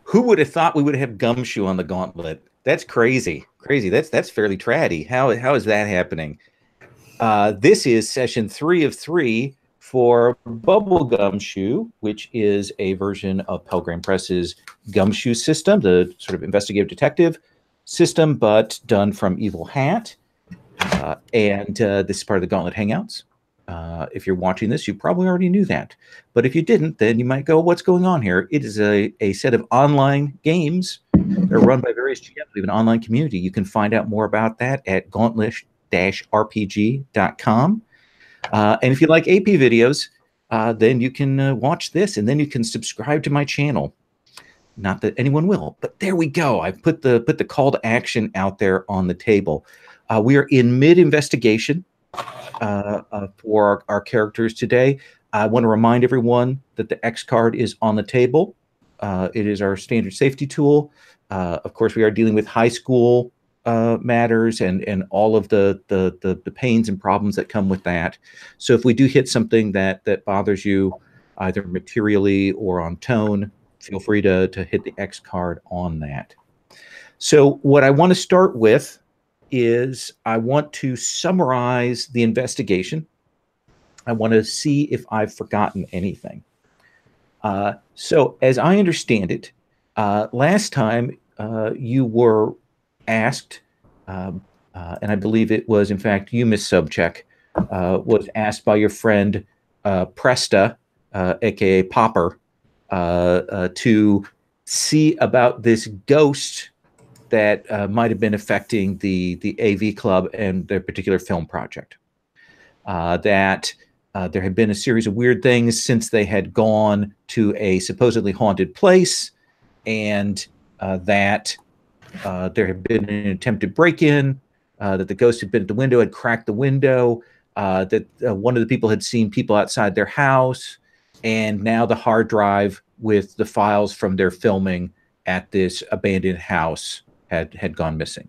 Who would have thought we would have Gumshoe on the Gauntlet? That's crazy, crazy. That's fairly tratty. How is that happening? This is session 3 of 3 for Bubblegumshoe, which is a version of Pelgrane Press's Gumshoe system, the sort of investigative detective system, but done from Evil Hat. And this is part of the Gauntlet Hangouts. If you're watching this, you probably already knew that. But if you didn't, then you might go, what's going on here? It is a set of online games that are run by various GMs. We have an online community. You can find out more about that at gauntlet-rpg.com. And if you like AP videos, then you can watch this, and then you can subscribe to my channel. Not that anyone will, but there we go. I put the call to action out there on the table. We are in mid-investigation for our characters today. I want to remind everyone that the X card is on the table. It is our standard safety tool. Of course, we are dealing with high school matters and all of the pains and problems that come with that. So if we do hit something that bothers you, either materially or on tone, feel free to hit the X card on that. So what I want to start with is I want to summarize the investigation. I want to see if I've forgotten anything. So as I understand it, last time you were asked, and I believe it was in fact you, Miss Subcheck, was asked by your friend Presta, aka Popper, to see about this ghost that might have been affecting the AV Club and their particular film project. That there had been a series of weird things since they had gone to a supposedly haunted place, and that there had been an attempted break-in, that the ghost had been at the window, had cracked the window, that one of the people had seen people outside their house, and now the hard drive with the files from their filming at this abandoned house had gone missing.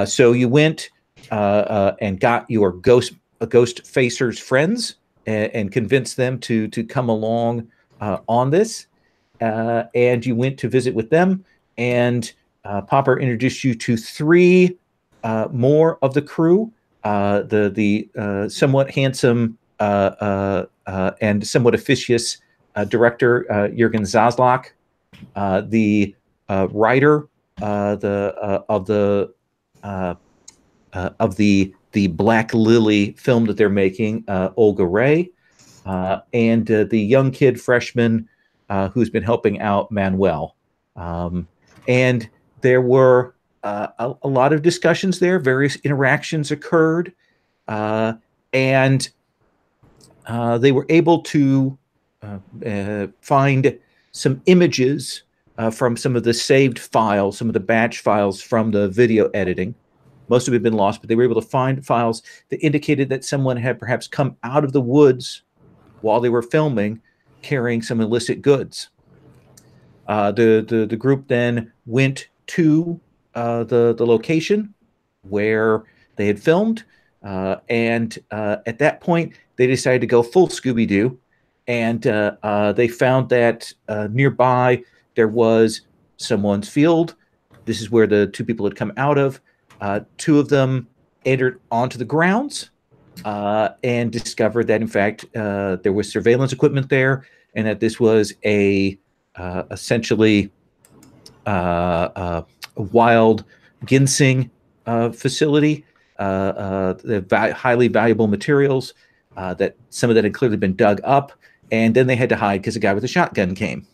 So you went and got your ghost facers friends and convinced them to come along on this, and you went to visit with them, and Popper introduced you to 3 more of the crew, the somewhat handsome and somewhat officious director Jürgen Zaslak, the writer of the Black Lily film that they're making, Olga Ray, and the young kid freshman who's been helping out Manuel. And there were a lot of discussions there. Various interactions occurred, and they were able to find some images from some of the saved files, some of the batch files from the video editing. Most of it had been lost, but they were able to find files that indicated that someone had perhaps come out of the woods while they were filming, carrying some illicit goods. The group then went to the location where they had filmed, and at that point, they decided to go full Scooby-Doo, and they found that nearby there was someone's field. This is where the 2 people had come out of. 2 of them entered onto the grounds and discovered that, in fact, there was surveillance equipment there, and that this was essentially a wild ginseng facility, highly valuable materials, that some of that had clearly been dug up, and then they had to hide because a guy with a shotgun came.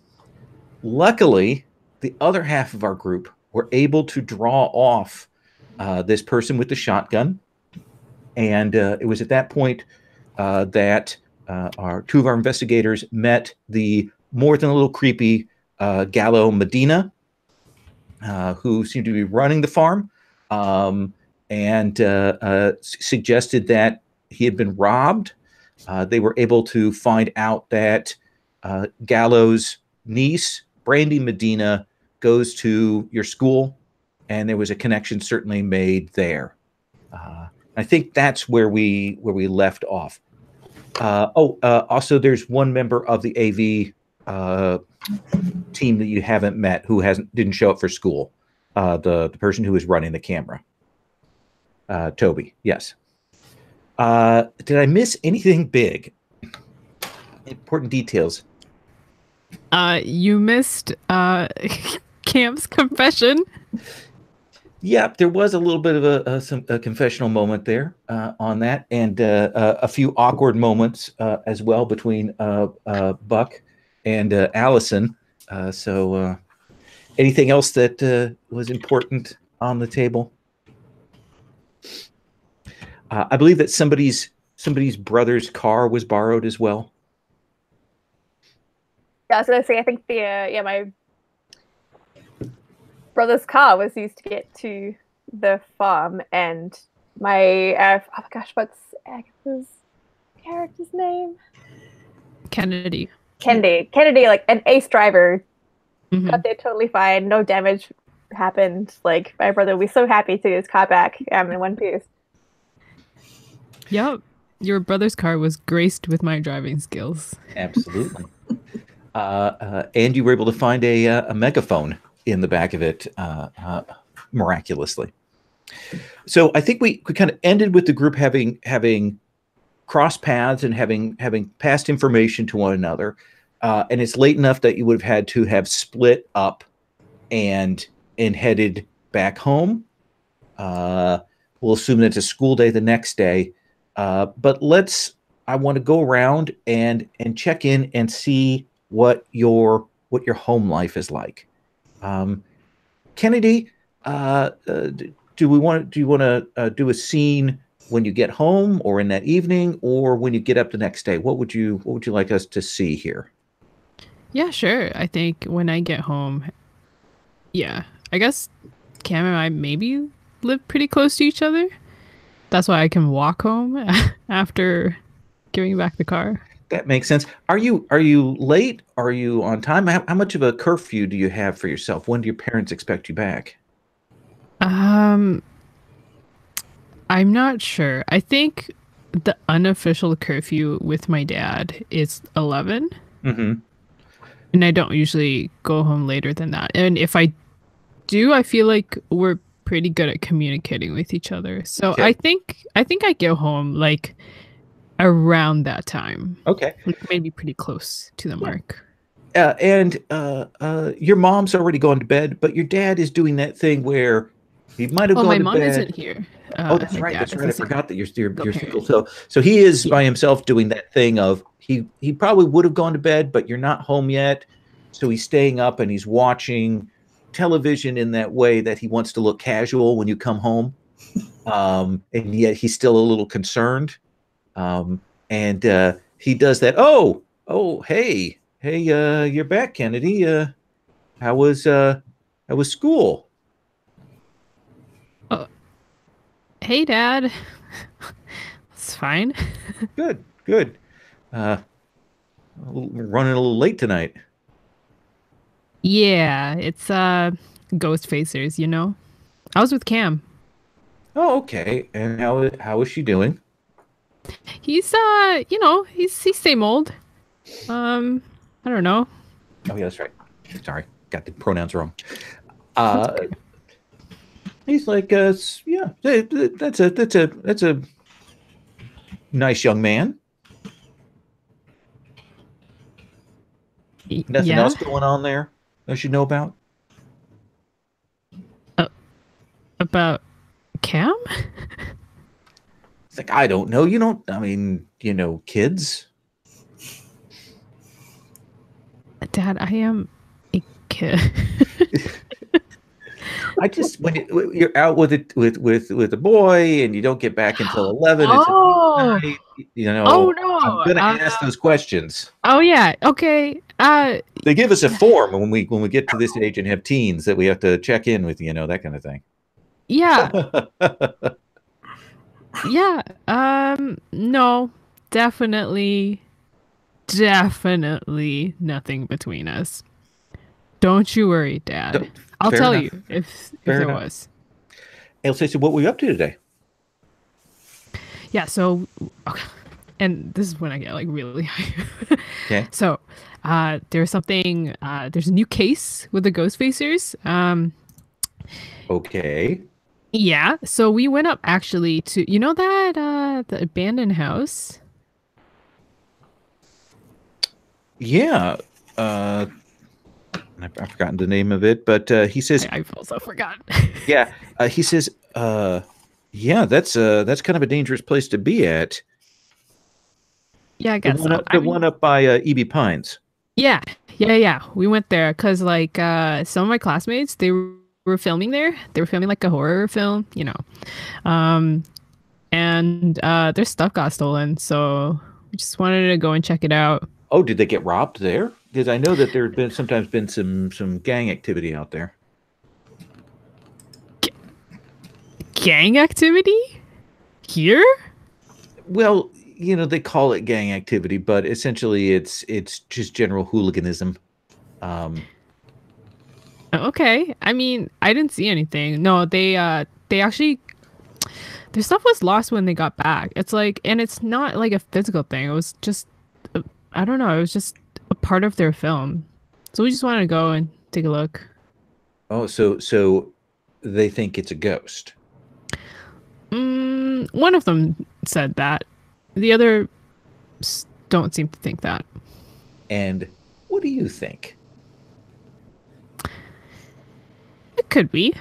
Luckily, the other half of our group were able to draw off this person with the shotgun, and it was at that point that 2 of our investigators met the more than a little creepy Gallo Medina, who seemed to be running the farm, and suggested that he had been robbed. They were able to find out that Gallo's niece, Brandy Medina, goes to your school, and there was a connection certainly made there. I think that's where we left off. Also, there's one member of the AV team that you haven't met who didn't show up for school. The person who was running the camera. Toby, yes. Did I miss anything big? Important details. You missed Camp's confession. Yep, there was a little bit of a confessional moment there on that, and a few awkward moments as well between Buck and Allison. So anything else that was important on the table? I believe that somebody's brother's car was borrowed as well. Yeah, I was gonna say, I think my brother's car was used to get to the farm, and my oh my gosh, what's Agatha's character's name? Kennedy, like an ace driver, got there totally fine, no damage happened. Like, my brother was so happy to get his car back in one piece. Yep, your brother's car was graced with my driving skills. Absolutely. And you were able to find a megaphone in the back of it miraculously. So I think we kind of ended with the group having crossed paths and having passed information to one another. And it's late enough that you would have had to have split up and headed back home. We'll assume that it's a school day the next day. But I want to go around and check in and see what your home life is like. Kennedy, do you want to do a scene when you get home, or in that evening, or when you get up the next day? What would you like us to see here? Yeah, sure. I think when I get home, yeah, I guess Cam and I maybe live pretty close to each other. That's why I can walk home after giving back the car. That makes sense. Are you late? Are you on time? How much of a curfew do you have for yourself? When do your parents expect you back? I'm not sure. I think the unofficial curfew with my dad is 11. Mm-hmm. And I don't usually go home later than that. And if I do, I feel like we're pretty good at communicating with each other. So okay. I think I get home like around that time. Okay. Like maybe pretty close to the mark. And your mom's already gone to bed, but your dad is doing that thing where he might have gone to bed. Oh, my mom isn't here. Oh, that's right. That's right. I forgot that you're single. So he is by himself doing that thing of he probably would have gone to bed, but you're not home yet. So he's staying up and he's watching television in that way that he wants to look casual when you come home. And yet he's still a little concerned. And he does that. Oh, hey, you're back, Kennedy. How was school? Hey, Dad. It's fine. Good. Running a little late tonight. Yeah, it's ghost facers, you know. I was with Cam. Oh, okay. And how is she doing? He's he's same old. I don't know. Oh yeah, that's right. Sorry, got the pronouns wrong. He's like, yeah, that's a nice young man. Nothing else going on there I should know about? About Cam? It's like, I don't know. You don't, I mean, kids. Dad, I am a kid. I just, when you're out with a boy and you don't get back until 11, it's night, Oh no! I'm gonna ask those questions. Oh yeah, okay. They give us a form when we get to this age and have teens that we have to check in with, that kind of thing. Yeah. Yeah. No, definitely nothing between us. Don't you worry, Dad. I'll tell you if there was. I'll say, so what were you up to today? Yeah, so and this is when I get like really high. Okay. So, there's something. There's a new case with the ghost facers. Okay. Yeah. So we went up actually to that the abandoned house. Yeah. I've forgotten the name of it, but he says, I've also forgotten. yeah, he says, yeah, that's kind of a dangerous place to be at. Yeah, I The guess one so. up, the one up by E.B. Pines. Yeah, yeah. We went there because like some of my classmates were filming there. They were filming like a horror film, and their stuff got stolen. So we just wanted to go and check it out. Oh, did they get robbed there? Because I know that there had sometimes been some gang activity out there. Gang activity here? Well, they call it gang activity, but essentially it's just general hooliganism. Okay. I mean, I didn't see anything. No, they actually their stuff was lost when they got back. It's like, and it's not like a physical thing. It was just I don't know. It was just a part of their film. So we just wanted to go and take a look. Oh, so they think it's a ghost. One of them said that. The other don't seem to think that. And what do you think? It could be.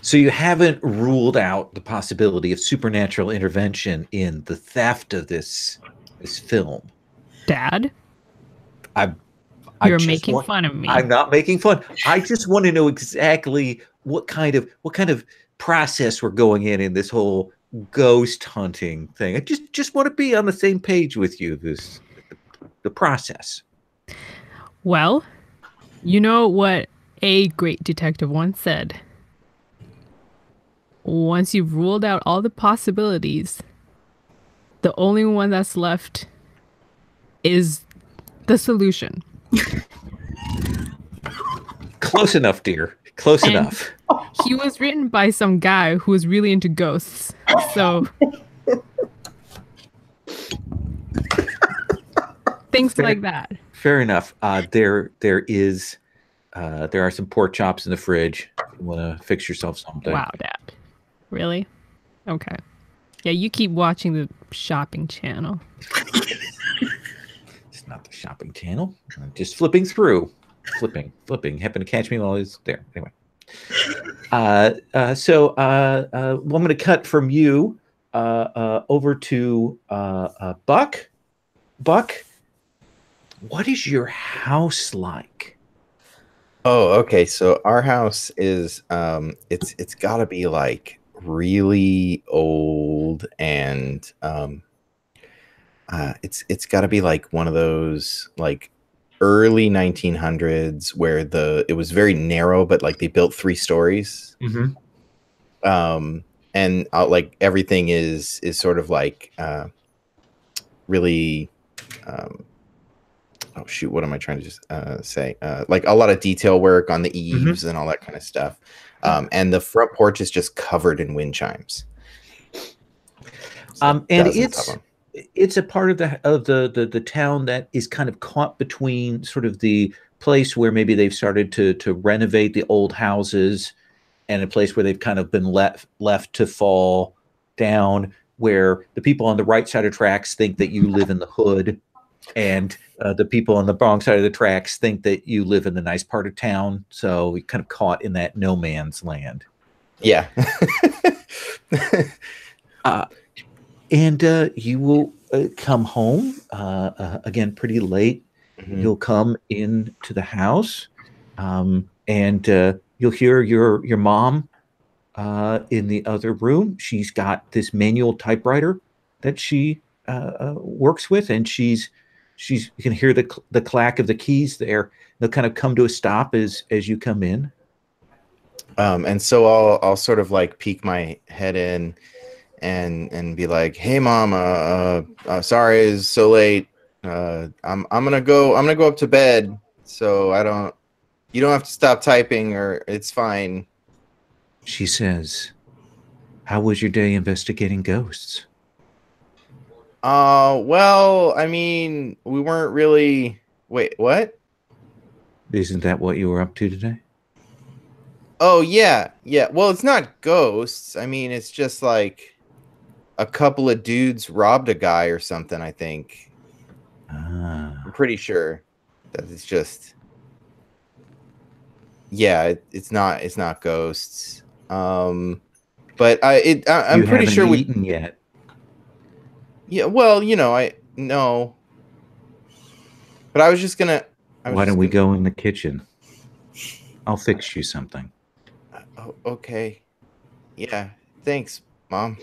So you haven't ruled out the possibility of supernatural intervention in the theft of this film, Dad? You're making fun of me. I'm not making fun. I just want to know exactly what kind of process we're going in this whole ghost hunting thing. I just want to be on the same page with you. The process. Well, you know what a great detective once said. Once you've ruled out all the possibilities, the only one that's left is the solution. Close enough, dear. Close enough. He was written by some guy who was really into ghosts. So things like that. Fair enough. There are some pork chops in the fridge. You want to fix yourself something. Wow, Dad. Really? Okay. Yeah, you keep watching the shopping channel. It's not the shopping channel. I'm just flipping through. Flipping. Happened to catch me while I was there. Anyway. So I'm going to cut from you over to Buck. Buck, what is your house like? Oh, okay. So our house is it's got to be like really old, and it's got to be like one of those like early 1900s where it was very narrow, but like they built 3 stories. Mm-hmm. And like everything is sort of like really oh shoot, what am I trying to just say? Like a lot of detail work on the eaves and all that kind of stuff. And the front porch is just covered in wind chimes. So and it's a part of the town that is kind of caught between sort of the place where maybe they've started to renovate the old houses and a place where they've kind of been left to fall down, where the people on the right side of tracks think that you live in the hood, and the people on the wrong side of the tracks think that you live in the nice part of town. So we kind of caught in that no man's land. Yeah. And you will come home again pretty late. Mm-hmm. You'll come into the house, and you'll hear your mom in the other room. She's got this manual typewriter that she works with, and you can hear the clack of the keys there. They'll kind of come to a stop as you come in. And so I'll sort of like peek my head in and be like, "Hey, Mom, sorry it's so late. I'm gonna go up to bed, so you don't have to stop typing, or it's fine." She says, "How was your day investigating ghosts?" Well, I mean, we weren't really. Wait, what? Isn't that what you were up to today? Oh, yeah. Yeah. Well, it's not ghosts. I mean, it's just like a couple of dudes robbed a guy or something, I think. Ah. I'm pretty sure that it's just. Yeah, it's not ghosts. But I'm You pretty haven't sure we. eaten yet. Yeah, well, I no. But I was just gonna. Why don't we go in the kitchen? I'll fix you something. Oh, okay. Yeah. Thanks, Mom.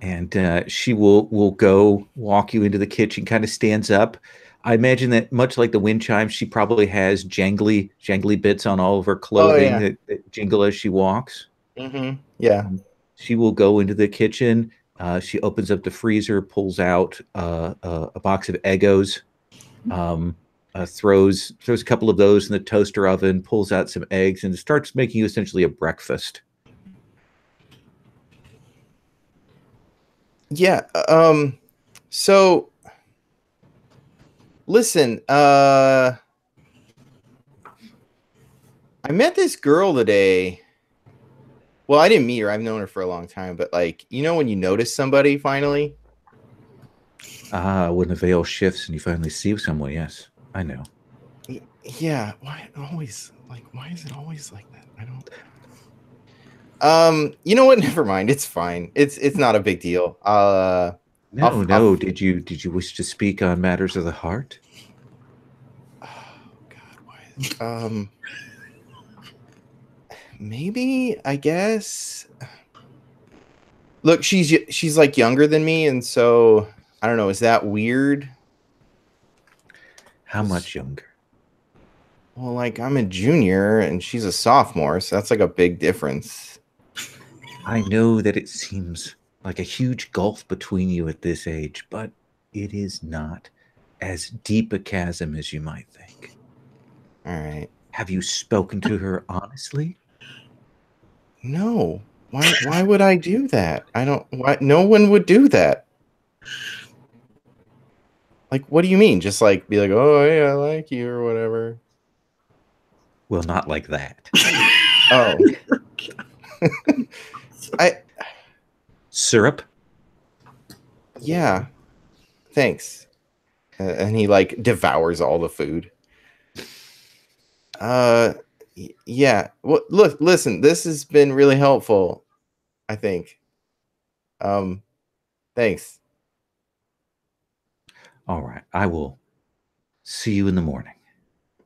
And she will go walk you into the kitchen. Kind of stands up. I imagine that much like the wind chimes, she probably has jangly bits on all of her clothing that jingle as she walks. Mm-hmm. Yeah. She will go into the kitchen. She opens up the freezer, pulls out a box of Eggos, throws a couple of those in the toaster oven, pulls out some eggs, and starts making you essentially a breakfast. Yeah. So listen, I met this girl today. Well, I didn't meet her. I've known her for a long time, but like, when you notice somebody finally? When the veil shifts and you finally see someone, yes, I know. Yeah. Why is it always like that? I don't. You know what? Never mind. It's fine. It's not a big deal. No. Did you wish to speak on matters of the heart? Oh God, why? Maybe, I guess. Look, she's like younger than me, and so I don't know. Is that weird? How much younger? Well, like I'm a junior and she's a sophomore, so that's like a big difference. I know that it seems like a huge gulf between you at this age, but it is not as deep a chasm as you might think. All right. Have you spoken to her honestly? No. Why would I do that? I don't. Why? No one would do that. Like, what do you mean? Just like be like, oh, hey, I like you or whatever. Well, not like that. Oh. Syrup? Yeah. Thanks. And he like devours all the food. Yeah. Well, look, listen, this has been really helpful, I think. Thanks. All right. I will see you in the morning.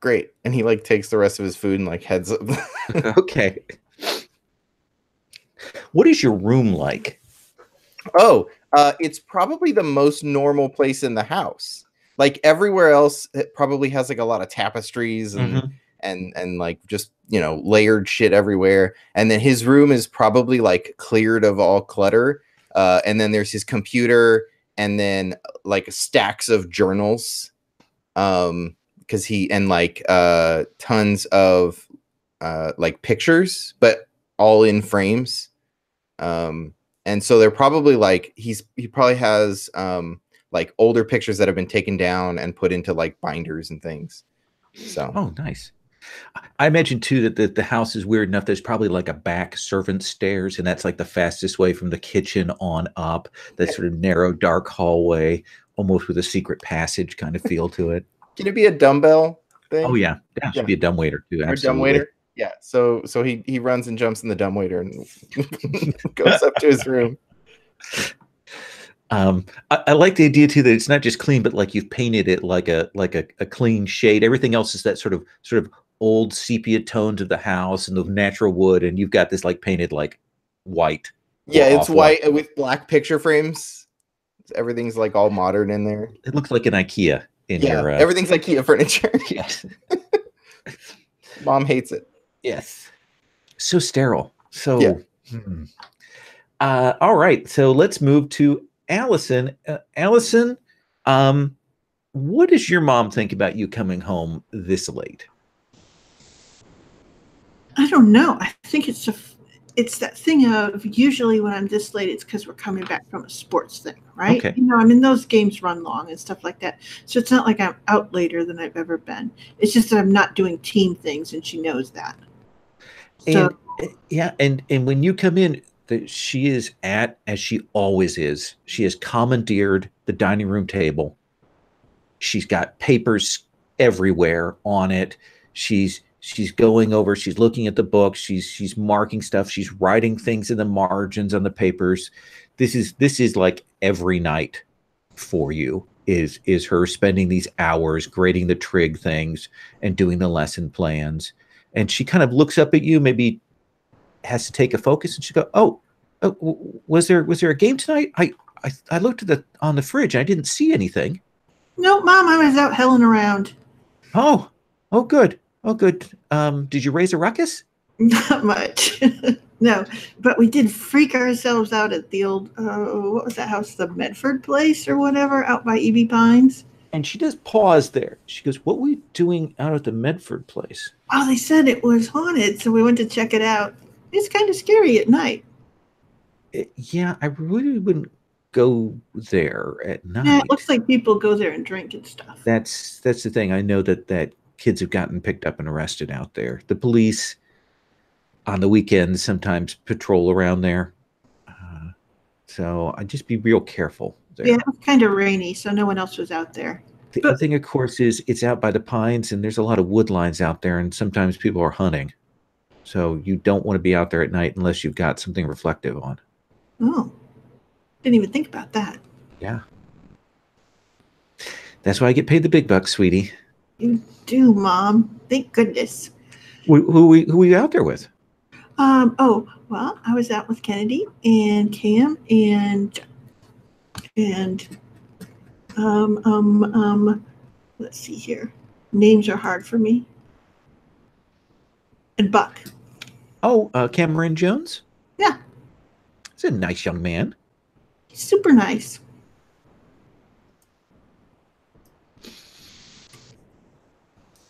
Great. And he like takes the rest of his food and like heads up. Okay. What is your room like? Oh, it's probably the most normal place in the house. Like everywhere else, it probably has like a lot of tapestries and like just layered shit everywhere. And then his room is probably like cleared of all clutter. And then there's his computer and then like stacks of journals. Because he and like tons of like pictures, but all in frames. And so they're probably like he probably has like older pictures that have been taken down and put into like binders and things. So nice. I imagine too that the house is weird enough. There's probably like a back servant stairs, and that's like the fastest way from the kitchen on up. That sort of narrow, dark hallway, almost with a secret passage kind of feel to it. Can it be a dumbbell thing? Oh yeah, it should be a dumbwaiter too. Absolutely. Or dumbwaiter. Yeah. So he runs and jumps in the dumbwaiter and goes up to his room. I like the idea too that it's not just clean, but like you've painted it like a clean shade. Everything else is that sort of old sepia tones of the house and the natural wood, and you've got this like painted like white. Yeah, it's white with black picture frames. Everything's like all modern in there. It looks like an IKEA in your. Everything's IKEA furniture. Yes. Mom hates it. Yes. So sterile. So. Yeah. All right. So let's move to Allison. Allison, what does your mom think about you coming home this late? I don't know. I think it's it's that thing of usually when I'm this late, it's because we're coming back from a sports thing, right? Okay. You know, I mean, those games run long and stuff like that. So it's not like I'm out later than I've ever been. It's just that I'm not doing team things, and she knows that. So And when you come in, she is as she always is. She has commandeered the dining room table. She's got papers everywhere on it. She's going over, she's looking at the books, she's marking stuff, she's writing things in the margins on the papers. This is like every night for you is her spending these hours grading the trig things and doing the lesson plans. And she kind of looks up at you, maybe has to take a focus, and she go, oh, was there a game tonight? I looked on the fridge, I didn't see anything. no, Mom, I was out helling around. Oh, good. Oh, good. Did you raise a ruckus? Not much. No, but we did freak ourselves out at the old, what was that house? The Medford place or whatever out by E.B. Pines. And she does pause there. She goes, what were we doing out at the Medford place? Oh, they said it was haunted, so we went to check it out. It's kind of scary at night. Yeah, I really wouldn't go there at night. Yeah, it looks like people go there and drink and stuff. That's the thing. I know that kids have gotten picked up and arrested out there. The police on the weekends sometimes patrol around there. So I'd just be real careful there. Yeah, it was kind of rainy, so no one else was out there. The other thing, of course, is it's out by the pines, and there's a lot of wood lines out there, and sometimes people are hunting. So you don't want to be out there at night unless you've got something reflective on. Oh, didn't even think about that. Yeah. That's why I get paid the big bucks, sweetie. You do, Mom. Thank goodness. Who were you out there with? Oh, well, I was out with Kennedy and Cam and let's see here. Names are hard for me. And Buck. Oh, Cameron Jones? Yeah. He's a nice young man. He's super nice.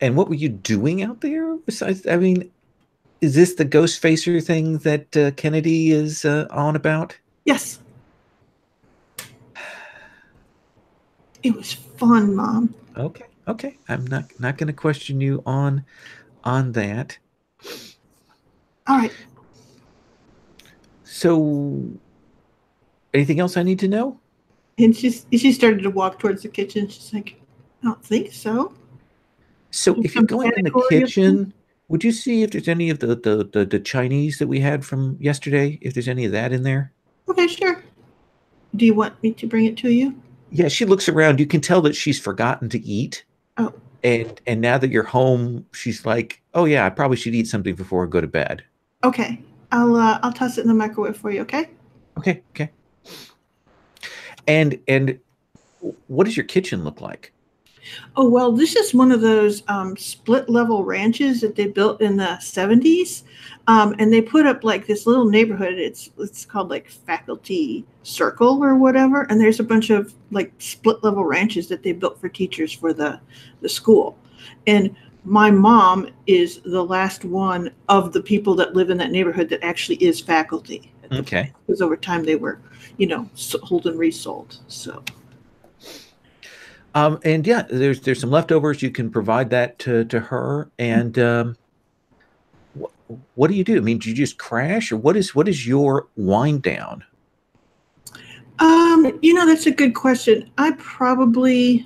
And what were you doing out there? Besides, I mean, is this the ghost facer thing that Kennedy is on about? Yes. It was fun, Mom. Okay. I'm not going to question you on that. All right. So, anything else I need to know? And she started to walk towards the kitchen. She's like, I don't think so. So if you're going in the kitchen, would you see if there's any of the Chinese that we had from yesterday? If there's any of that in there? Okay, sure. Do you want me to bring it to you? Yeah, she looks around. You can tell that she's forgotten to eat. Oh. And now that you're home, she's like, oh yeah, I probably should eat something before I go to bed. Okay. I'll toss it in the microwave for you, okay? Okay. And what does your kitchen look like? Oh, well, this is one of those split level ranches that they built in the 70s. And they put up like this little neighborhood. It's called like Faculty Circle or whatever. And there's a bunch of like split level ranches that they built for teachers for the school. And my mom is the last one of the people that live in that neighborhood that actually is faculty. Okay. Because over time they were, sold and resold. So. And yeah, there's some leftovers. You can provide that to her. And what do you do? I mean, do you just crash, or what is your wind down? That's a good question. I probably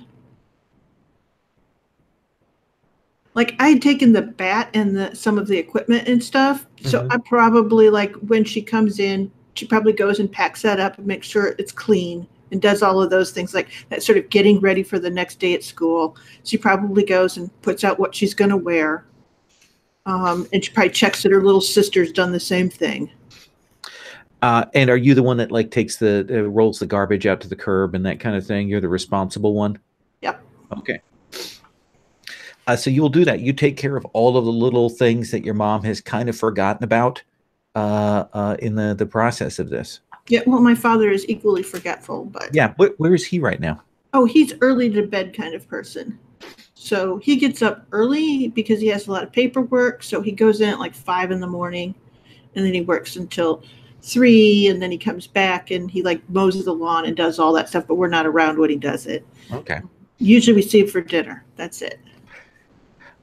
I had taken the bat and some of the equipment and stuff. So I probably when she comes in, she probably goes and packs that up and makes sure it's clean. And does all of those things like that, sort of getting ready for the next day at school. She probably goes and puts out what she's going to wear. And she probably checks that her little sister's done the same thing. And are you the one that takes rolls the garbage out to the curb and that kind of thing? You're the responsible one? Yep. Okay. So you will do that. You take care of all of the little things that your mom has kind of forgotten about in the process of this. Yeah, well, my father is equally forgetful, but... Yeah, where is he right now? Oh, he's early to bed kind of person. So he gets up early because he has a lot of paperwork, so he goes in at 5 in the morning, and then he works until 3, and then he comes back and he like mows the lawn and does all that stuff, but we're not around when he does it. Okay. Usually we see him for dinner. That's it.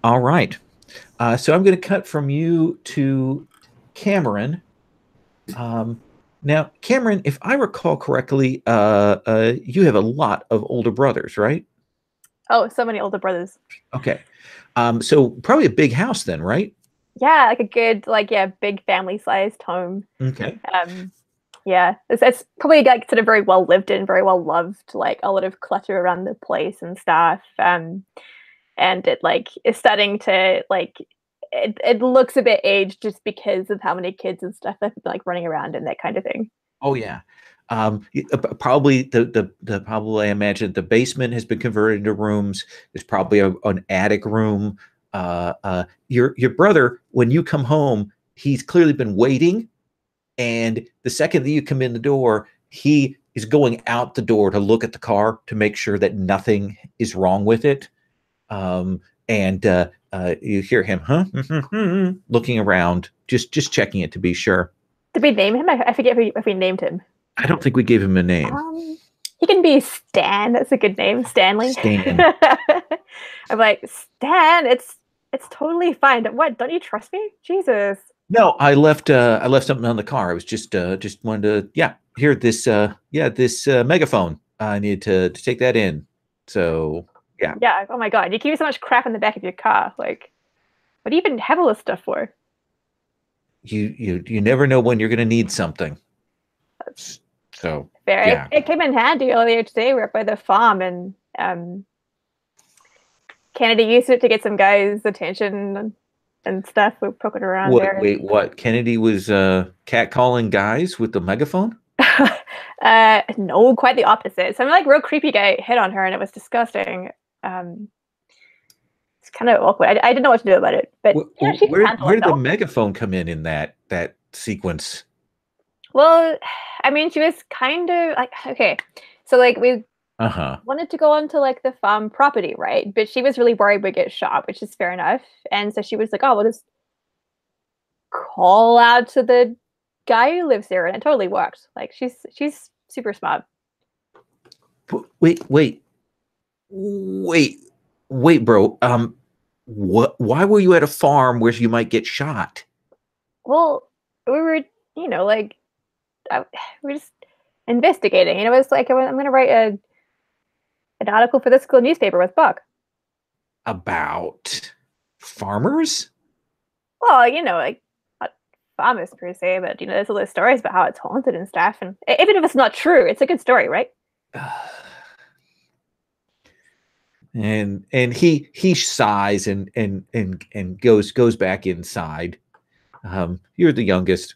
All right. So I'm going to cut from you to Cameron. Now, Cameron, if I recall correctly, you have a lot of older brothers, right? Oh, so many older brothers. Okay. So probably a big house then, right? Yeah, like a good, big family-sized home. Okay. Yeah, it's probably like sort of very well lived in, very well loved. Like a lot of clutter around the place and stuff. And it like is starting to like it looks a bit aged just because of how many kids and stuff that like running around and that kind of thing. Oh yeah. Probably probably I imagine the basement has been converted into rooms. There's probably an attic room. Your brother, when you come home, he's clearly been waiting, and the second that you come in the door, he is going out the door to look at the car to make sure that nothing is wrong with it. And you hear him, looking around, just checking it to be sure. Did we name him? I forget if we named him. I don't think we gave him a name. He can be Stan. That's a good name, Stanley. Stan. I'm like, Stan, it's totally fine. What? Don't you trust me? Jesus. No, I left something on the car. I was just wanted to hear this this megaphone. I need to take that in. So yeah. Yeah. Oh my God, you keep so much crap in the back of your car. Like, what do you even have all this stuff for? You never know when you're going to need something. So fair. Yeah. It came in handy earlier today. We were up by the farm, and Kennedy used it to get some guys' attention and stuff. We're poking around there. Wait, what? Kennedy was catcalling guys with the megaphone? No, quite the opposite. Some like real creepy guy hit on her, and it was disgusting. It's kind of awkward. I didn't know what to do about it, but where did the megaphone come in that sequence? Well, I mean, she was kind of like, okay, so like we wanted to go onto like the farm property, right? But she was really worried we'd get shot, which is fair enough. And so she was like, oh, we'll just call out to the guy who lives there, and it totally worked. Like she's super smart. Wait, bro. Why were you at a farm where you might get shot? Well, we were, like, we're just investigating. It was like, I'm going to write an article for the school newspaper with Buck. About farmers? Well, like, not farmers per se, but, there's all those stories about how it's haunted and stuff. And even if it's not true, it's a good story, right? And he sighs and goes back inside. You're the youngest.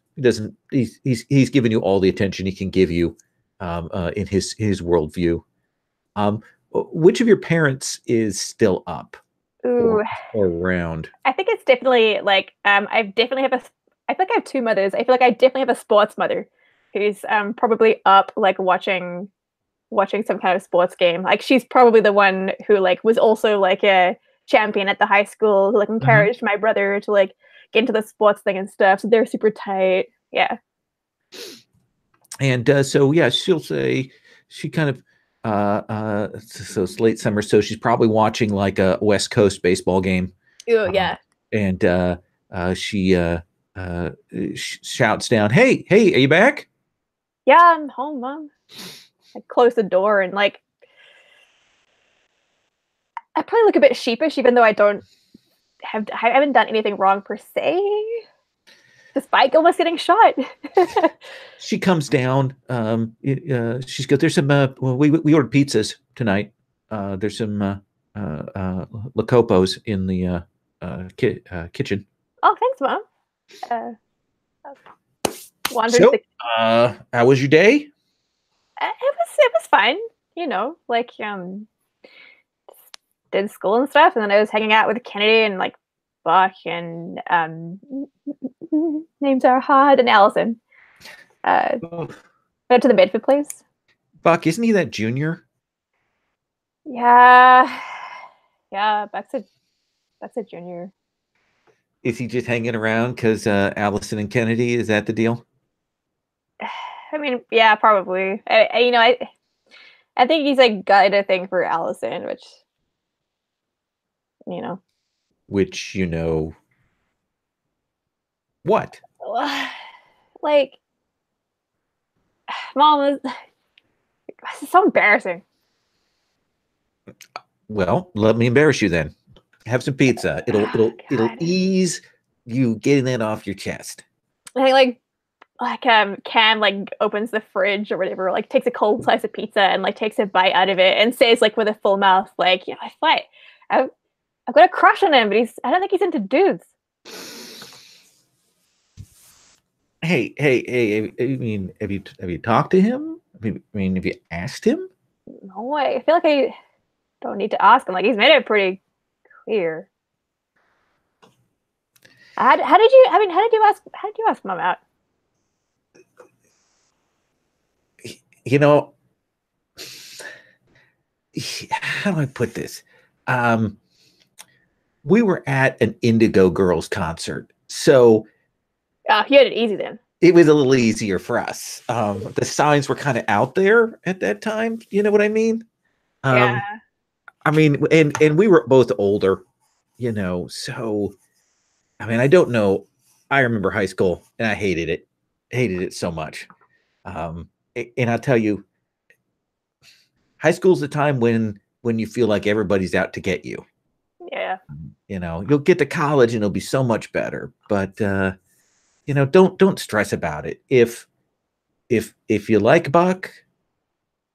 He's giving you all the attention he can give you in his worldview. Which of your parents is still up? Ooh. Or around? I think it's definitely like I feel like I have two mothers. I feel like I definitely have a sports mother who's probably up like watching some kind of sports game. Like she's probably the one who like was also like a champion at the high school who like encouraged my brother to like get into the sports thing and stuff. So they're super tight. Yeah. And so yeah, she'll say she kind of so it's late summer, so she's probably watching like a West Coast baseball game. Oh yeah. And she shouts down, "Hey, are you back?" Yeah, I'm home, Mom. I close the door and like I probably look a bit sheepish, even though I haven't done anything wrong per se, despite almost getting shot. She comes down. She's got. There's some. We ordered pizzas tonight. There's some Lacopos in the kitchen. Oh, thanks, Mom. So, how was your day? It was fine. Like did school and stuff, and then I was hanging out with Kennedy and like Buck and names are hard, and Allison. Went to the Medford place. Buck, isn't he that junior? Yeah, Buck's a junior. Is he just hanging around because Allison and Kennedy? Is that the deal? I mean, yeah, probably. I think he's like got a thing for Allison, which you know. Which what? Like, Mom, this is so embarrassing. Well, let me embarrass you then. Have some pizza. It'll ease you getting that off your chest. I think Cam like opens the fridge or whatever, like takes a cold slice of pizza and like takes a bite out of it and says like with a full mouth, like, yeah, I've got a crush on him, but I don't think he's into dudes. Hey! I mean, have you talked to him? I mean, have you asked him? No, I feel like I don't need to ask him. Like, he's made it pretty clear. How did you ask Mom out? How do I put this? We were at an Indigo Girls concert, so he had it easy then. It was a little easier for us. The signs were kind of out there at that time. You know what I mean? Yeah. I mean, and we were both older, so I mean, I don't know. I remember high school and I hated it so much. And I'll tell you, high school's the time when you feel like everybody's out to get you. Yeah. You'll get to college and it'll be so much better, but don't stress about it. If you like Buck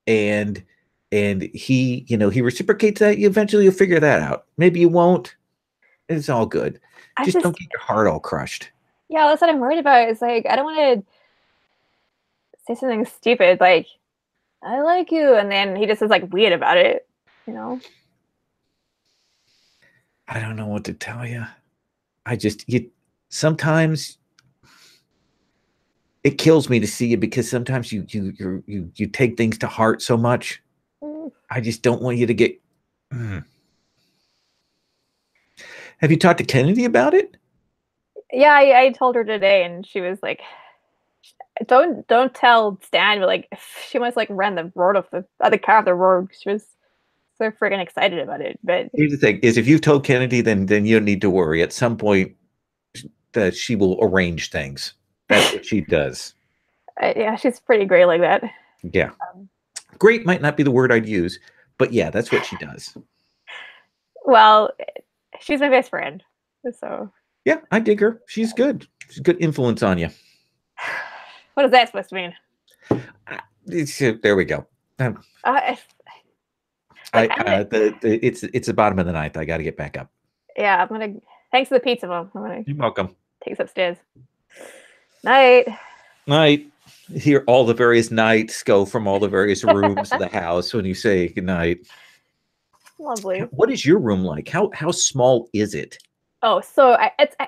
and he reciprocates that, eventually you'll figure that out. Maybe you won't. It's all good. Just don't get your heart all crushed. Yeah, that's what I'm worried about. Is like, I don't want to say something stupid like, I like you, and then he just is like weird about it, I don't know what to tell you. Sometimes it kills me to see you because sometimes you take things to heart so much. I just don't want you to get. Have you talked to Kennedy about it? Yeah, I told her today, and she was like, "Don't tell Stan." But like, she almost like ran the road off the other car off the road. She was so freaking excited about it. But here's the thing: is if you've told Kennedy, then you don't need to worry. At some point, that she will arrange things. That's what she does. Yeah, she's pretty great like that. Yeah, great might not be the word I'd use, but yeah, that's what she does. Well, she's my best friend, so yeah, I dig her. She's good. She's a good influence on you. What is that supposed to mean? There we go. It's the bottom of the ninth. I got to get back up. Yeah, I'm gonna. Thanks for the pizza, Mom. You're welcome. Take us upstairs. Night. Hear all the various nights go from all the various rooms of the house when you say good night. Lovely. What is your room like? How small is it? Oh, so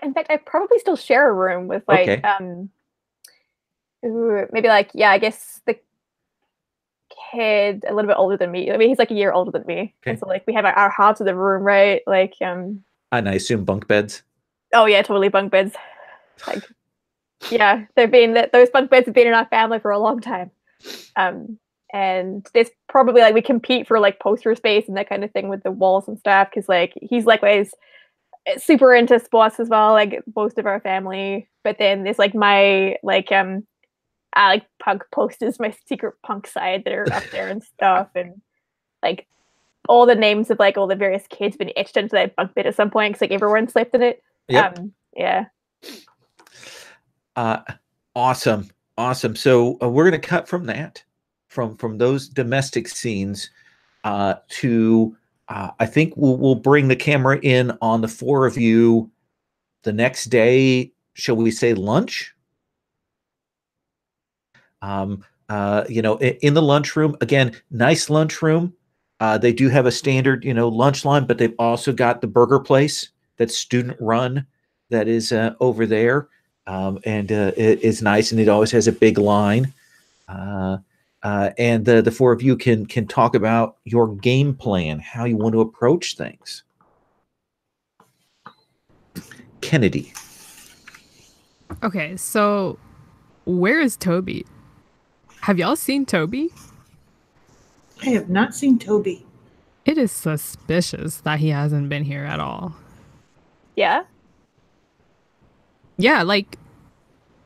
in fact I probably still share a room with like maybe like I guess the kid a little bit older than me. I mean, he's like a year older than me, and so like we have our halves of the room, right? Like and I assume bunk beds. Oh yeah, totally bunk beds. Like yeah, those bunk beds have been in our family for a long time. And there's probably like we compete for like poster space and that kind of thing with the walls and stuff because like he's likewise super into sports as well, like most of our family. But then there's like my like punk posters, my secret punk side that are up there and stuff, and like all the names of like all the various kids been etched into that bunk bed at some point because like everyone slept in it. Yep. Yeah. Awesome. So we're gonna cut from that, from those domestic scenes, to I think we'll bring the camera in on the four of you the next day. Shall we say lunch? In the lunchroom again, nice lunchroom. They do have a standard, lunch line, but they've also got the burger place that's student run that is over there. And it is nice, and it always has a big line. And the four of you can talk about your game plan, how you want to approach things. Kennedy. Okay, so where is Toby? Have y'all seen Toby? I have not seen Toby. It is suspicious that he hasn't been here at all. Yeah. Yeah, like,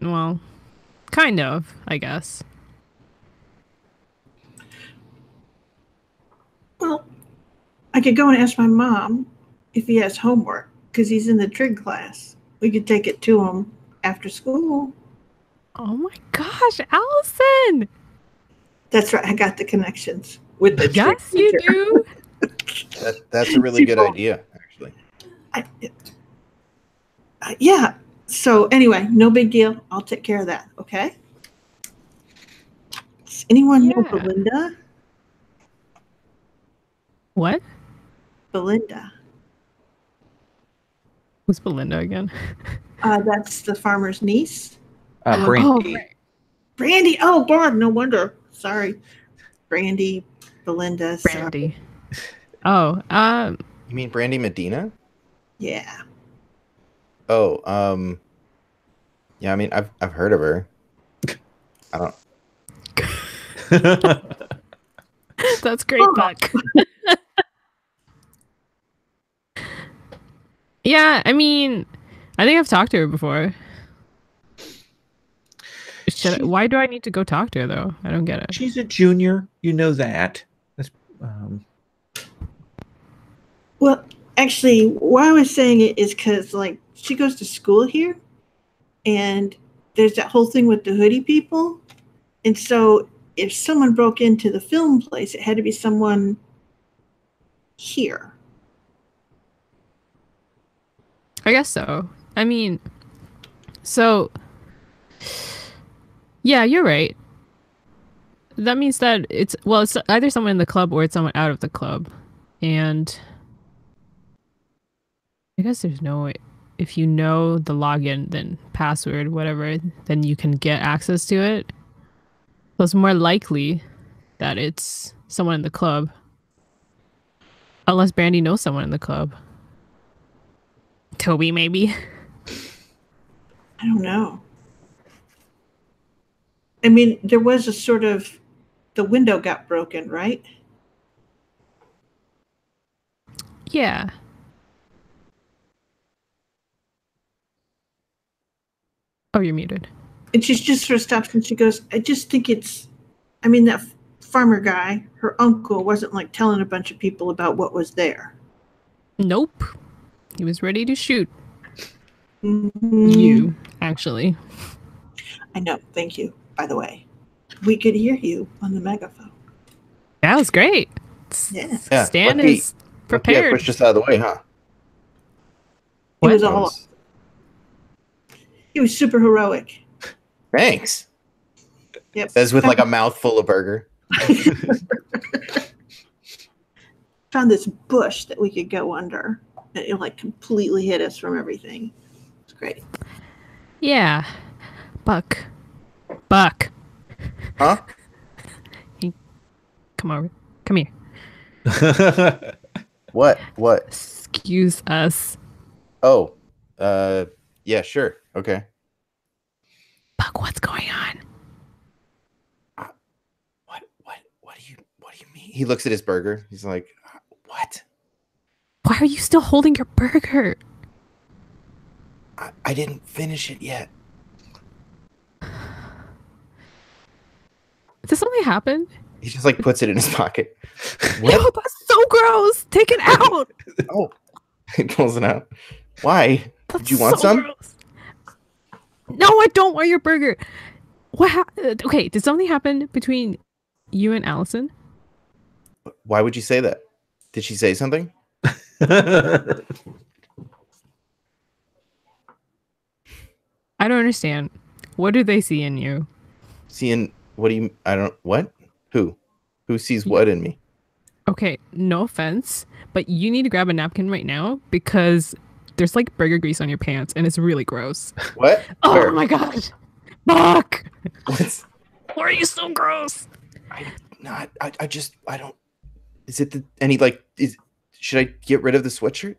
well, kind of, I guess. Well, I could go and ask my mom if he has homework because he's in the trig class. We could take it to him after school. Oh my gosh, Allison! That's right. I got the connections with the trig Yes, you teacher. do. That's a really good idea, actually. Yeah. So anyway, no big deal. I'll take care of that. Okay. Does anyone know Yeah. Belinda? What? Belinda. Who's Belinda again? That's the farmer's niece. Brandy. right. Brandy. Oh God, no wonder. Sorry. Brandy, Belinda. sorry. Brandy. Oh, You mean Brandy Medina? Yeah. Oh, yeah. I mean, I've heard of her. I don't. that's great, Buck. Yeah, I mean, I think I've talked to her before. Why do I need to go talk to her, though? I don't get it. She's a junior. You know that. That's, Well, actually, why I was saying it is because, like, she goes to school here, and there's that whole thing with the hoodie people. And so if someone broke into the film place, it had to be someone here. I guess so. I mean, so yeah, you're right. That means that it's either someone in the club or it's someone out of the club. And I guess there's no way, if you know the login, then password, whatever, then you can get access to it. So it's more likely that it's someone in the club. Unless Brandy knows someone in the club. Toby, maybe. I don't know. I mean, there was a sort of, the window got broken, right? Yeah. Oh, you're muted. And she just sort of stops and she goes, I just think it's, I mean, that farmer guy, her uncle, wasn't like telling a bunch of people about what was there. Nope. He was ready to shoot Mhm. you, actually. I know. Thank you, by the way. We could hear you on the megaphone. That was great. Yeah. Yeah, Stan lucky- is Yeah, prepared. pushed us out of the way, huh? It was That all, was- it was super heroic. Thanks. Yep. That's with like a mouthful of burger. Found this bush that we could go under. It like completely hid us from everything. It's great. Yeah. Buck. Huh? Come over. Come here. What? What? Excuse us. Oh. Yeah, sure. Okay. Buck, what's going on? What do you mean? He looks at his burger. He's like, what? Why are you still holding your burger? I didn't finish it yet. Did this only happen? He just like puts it in his pocket. No, that's so gross. Take it out. Oh. He pulls it out. Why? That's you want so some? gross. No, I don't want your burger. What? Okay, did something happen between you and Allison? Why would you say that? Did she say something? I don't understand. What do they see in you? Seeing what do you I don't what? Who sees what in me? Okay, no offense, but you need to grab a napkin right now because there's like burger grease on your pants and it's really gross. What? Oh Where? my gosh. Fuck! What's Why are you so gross? I don't is it any like should I get rid of the sweatshirt?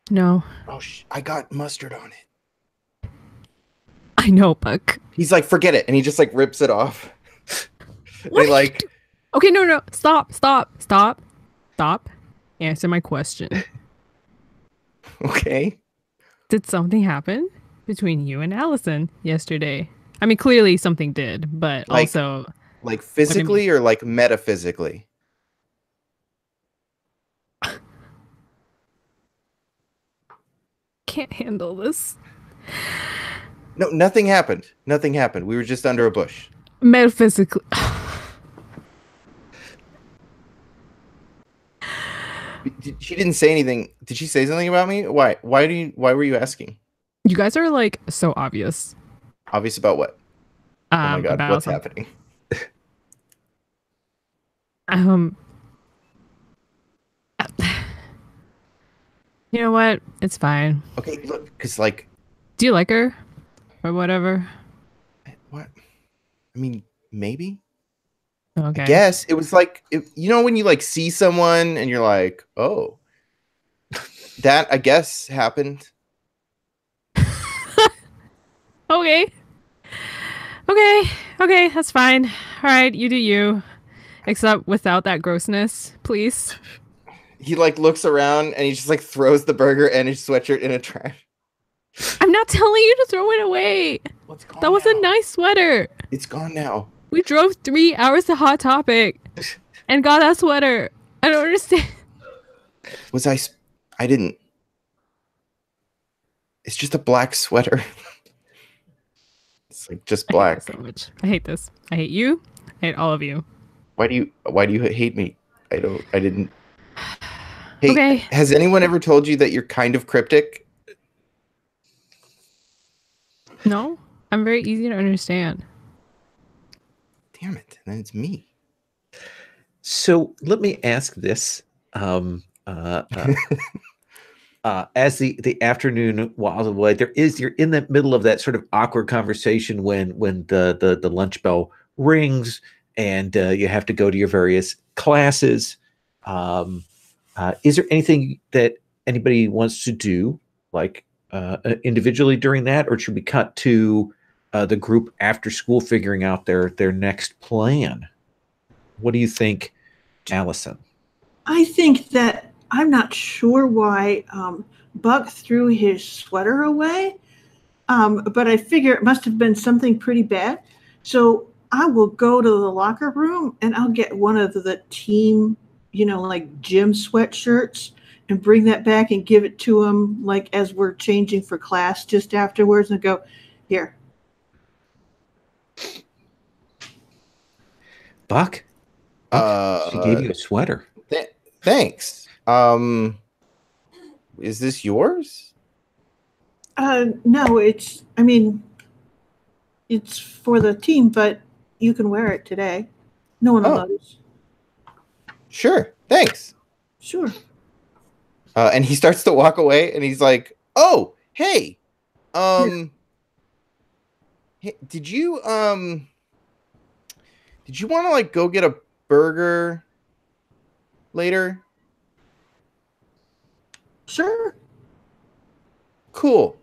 No. Oh, I got mustard on it. I know, Buck. He's like, forget it, and he just like rips it off. What? He like, okay, no. Stop. Answer my question. okay. Did something happen between you and Allison yesterday? I mean, clearly something did, but Like- also Like physically or like metaphysically? can't handle this. No, nothing happened. Nothing happened. We were just under a bush. Metaphysically. She didn't say anything. Did she say something about me? Why? Why were you asking? You guys are like so obvious. Obvious about what? Oh my god, about what's something. happening? You know what? It's fine. Okay, look, because like, Do you like her? Or whatever? what? I mean, maybe. Okay. I guess it was like, you know, when you like see someone and you're like, oh, that I guess happened. Okay. Okay, that's fine. All right, you do you. Except without that grossness, please. He like looks around and he just like throws the burger and his sweatshirt in a trash. I'm not telling you to throw it away. What's gone That was now? a nice sweater. It's gone now. We drove 3 hours to Hot Topic and got that sweater. I don't understand. Was I didn't. It's just a black sweater. It's like just I hate black. this so much. I hate this. I hate you. I hate all of you. Why do you hate me? I didn't. Hey, Okay. has anyone ever told you that you're kind of cryptic? No, I'm very easy to understand. Damn it. Then it's me. So let me ask this. As the afternoon whiles away, you're in the middle of that sort of awkward conversation when the lunch bell rings and you have to go to your various classes. Is there anything that anybody wants to do, like individually during that, or should we cut to the group after school figuring out their next plan? What do you think, Allison? I think that I'm not sure why Buck threw his sweater away, but I figure it must have been something pretty bad. So I will go to the locker room and I'll get one of the team, like gym sweatshirts and bring that back and give it to him, like as we're changing for class just afterwards, and go, here. Buck? She gave you a sweater. Thanks. Is this yours? No, it's for the team, but you can wear it today. No one will notice. Sure. Thanks. Sure. And he starts to walk away and he's like, oh, hey, hey, did you want to like go get a burger later? Sure. Cool.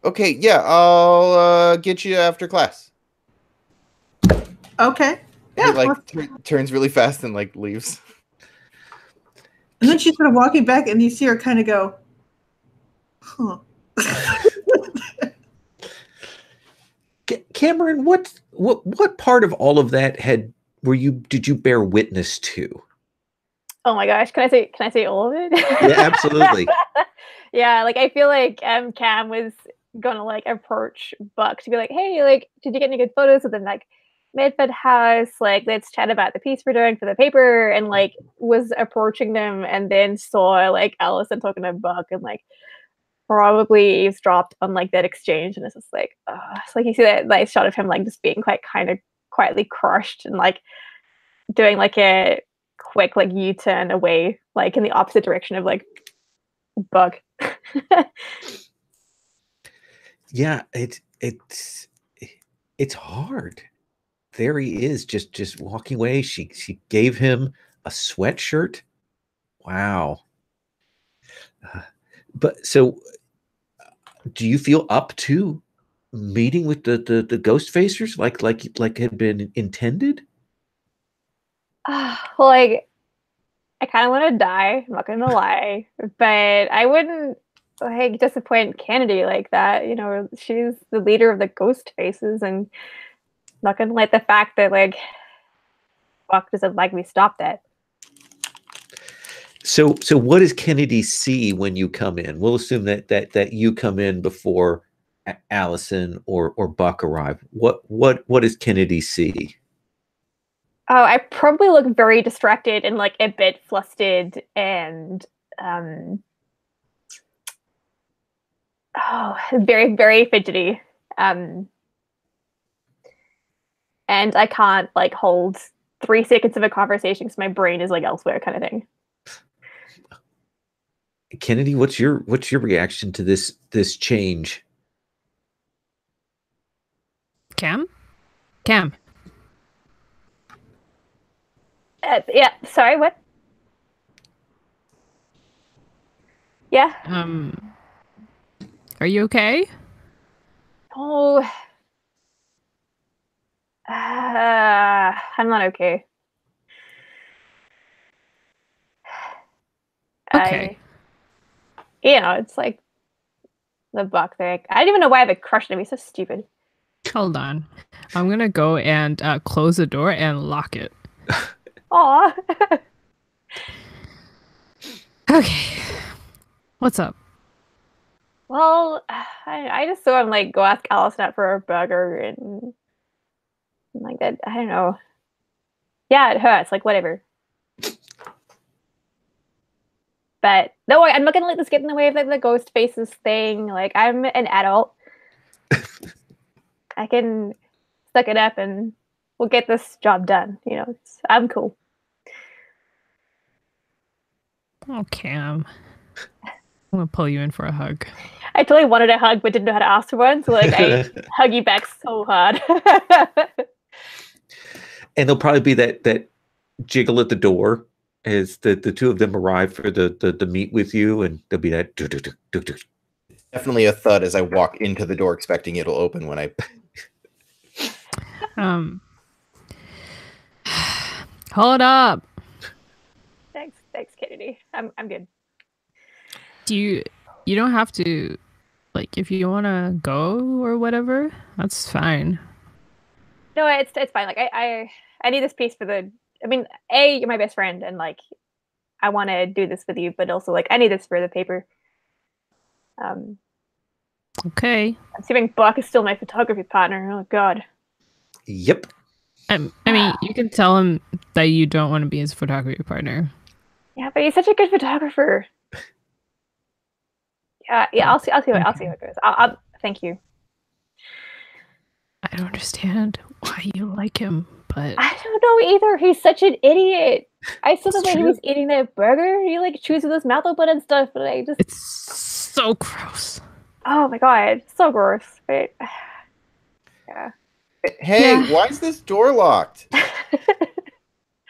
Okay, yeah, I'll get you after class. Okay. Yeah. He like turns really fast and like leaves. And then she's kind of walking back, and you see her kind of go, huh. Cameron, what part of all of that did you bear witness to? Oh my gosh, can I say all of it? Yeah, absolutely. Yeah, like I feel like Cam was gonna like approach Buck to be like, hey, like, did you get any good photos of the like Medford house? Like, let's chat about the piece we're doing for the paper, and like was approaching them and then saw like Allison talking to Buck and like probably eavesdropped on like that exchange, and it's just like it's like you see that nice shot of him like just being quite kind of quietly crushed and like doing like a quick like U-turn away like in the opposite direction of like Buck. Yeah, it's hard. There he is, just walking away. She gave him a sweatshirt. Wow. But so, do you feel up to meeting with the ghost facers like had been intended? Like, I kind of want to die. I'm not gonna lie, but I wouldn't like disappoint Kennedy like that. You know, she's the leader of the ghost faces, and not gonna let the fact that like Buck doesn't like me stop that. So what does Kennedy see when you come in? We'll assume that you come in before Allison or Buck arrive. What does Kennedy see? Oh, I probably look very distracted and like a bit flustered and very, very fidgety. And I can't like hold 3 seconds of a conversation because my brain is like elsewhere kind of thing. Kennedy, what's your reaction to this change? Cam? Yeah, sorry, what? Yeah. Are you okay? Oh. I'm not okay. Okay. It's like the Buck thing. I don't even know why I have a crush on him. He's so stupid. Hold on. I'm gonna go and close the door and lock it. Aw. Okay. What's up? Well, I just saw him like go ask Allison out for a burger and like that. I don't know. Yeah, it hurts. Like whatever. But no, I'm not gonna let this get in the way of like the ghost faces thing. Like I'm an adult. I can suck it up and we'll get this job done. You know, I'm cool. Oh, Cam. I'm gonna pull you in for a hug. I totally wanted a hug, but didn't know how to ask for one. So like I hug you back so hard. And there'll probably be that jiggle at the door as the two of them arrive for the meet with you, and there'll be that. Definitely a thud as I walk into the door, expecting it'll open when I. Hold up. Thanks, Kennedy. I'm good. You don't have to, like, if you want to go or whatever, that's fine. No, it's fine. Like I need this piece for the. I mean, you're my best friend, and like, I want to do this with you, but also like, I need this for the paper. Okay. I'm assuming Buck is still my photography partner. Oh God. Yep. I mean, you can tell him that you don't want to be his photography partner. Yeah, but he's such a good photographer. Yeah. I'll see how it goes. I'll thank you. I don't understand why you like him, but I don't know either. He's such an idiot. I saw the way he true. was eating that burger. He like chews with his mouth open and stuff, but I just. It's so gross. Oh my God, so gross. But yeah. Hey, why is this door locked?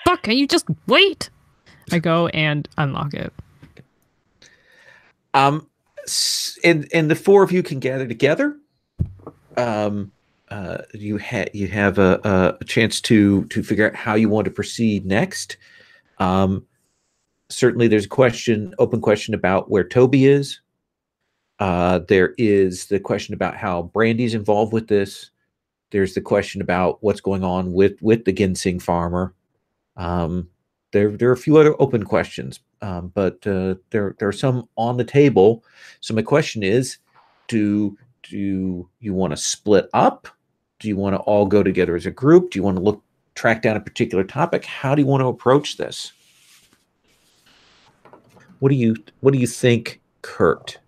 Fuck, can you just wait? I go and unlock it. And the four of you can gather together. You have a chance to figure out how you want to proceed next. Certainly, there's a open question about where Toby is. There is the question about how Brandy's involved with this. There's the question about what's going on with the ginseng farmer. There are a few other open questions, but there are some on the table. So my question is, do you want to split up? Do you want to all go together as a group? Do you want to track down a particular topic? How do you want to approach this? What do you think, Kurt?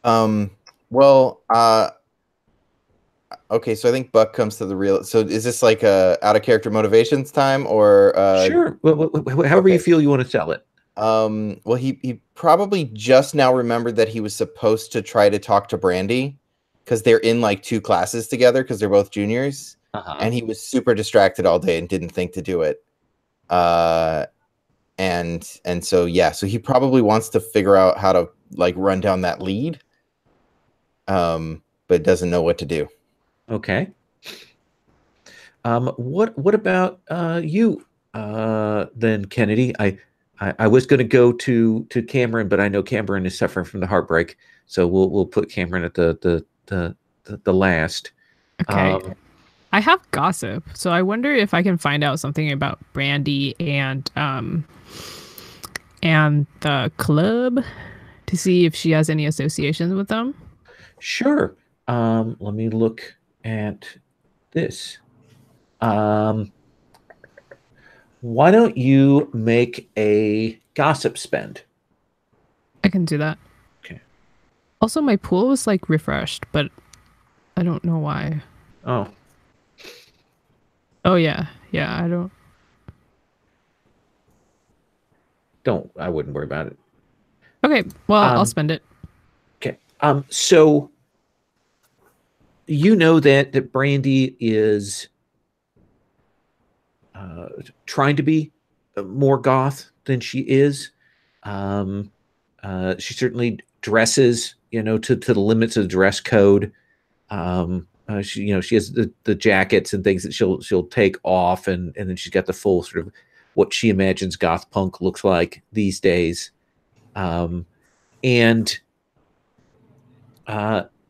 Well, okay, so I think Buck comes to the real. So is this like a out of character motivations time, or sure, however you feel you want to tell it. Well, he probably just now remembered that he was supposed to try to talk to Brandy because they're in like 2 classes together because they're both juniors, and he was super distracted all day and didn't think to do it. and so yeah, so he probably wants to figure out how to like run down that lead, but doesn't know what to do. Okay. What about you then, Kennedy? I was going to go to Cameron, but I know Cameron is suffering from the heartbreak, so we'll put Cameron at the last. Okay. I have gossip, so I wonder if I can find out something about Brandy and the club to see if she has any associations with them. Sure. Let me look at this. Why don't you make a gossip spend? I can do that. Okay. Also, my pool was like refreshed, but I don't know why. Oh. Oh yeah, I don't. I wouldn't worry about it. Okay, well, I'll spend it. Okay. So you know that Brandy is trying to be more goth than she is. She certainly dresses, to the limits of the dress code. She has the jackets and things that she'll take off, and then she's got the full sort of what she imagines goth punk looks like these days. And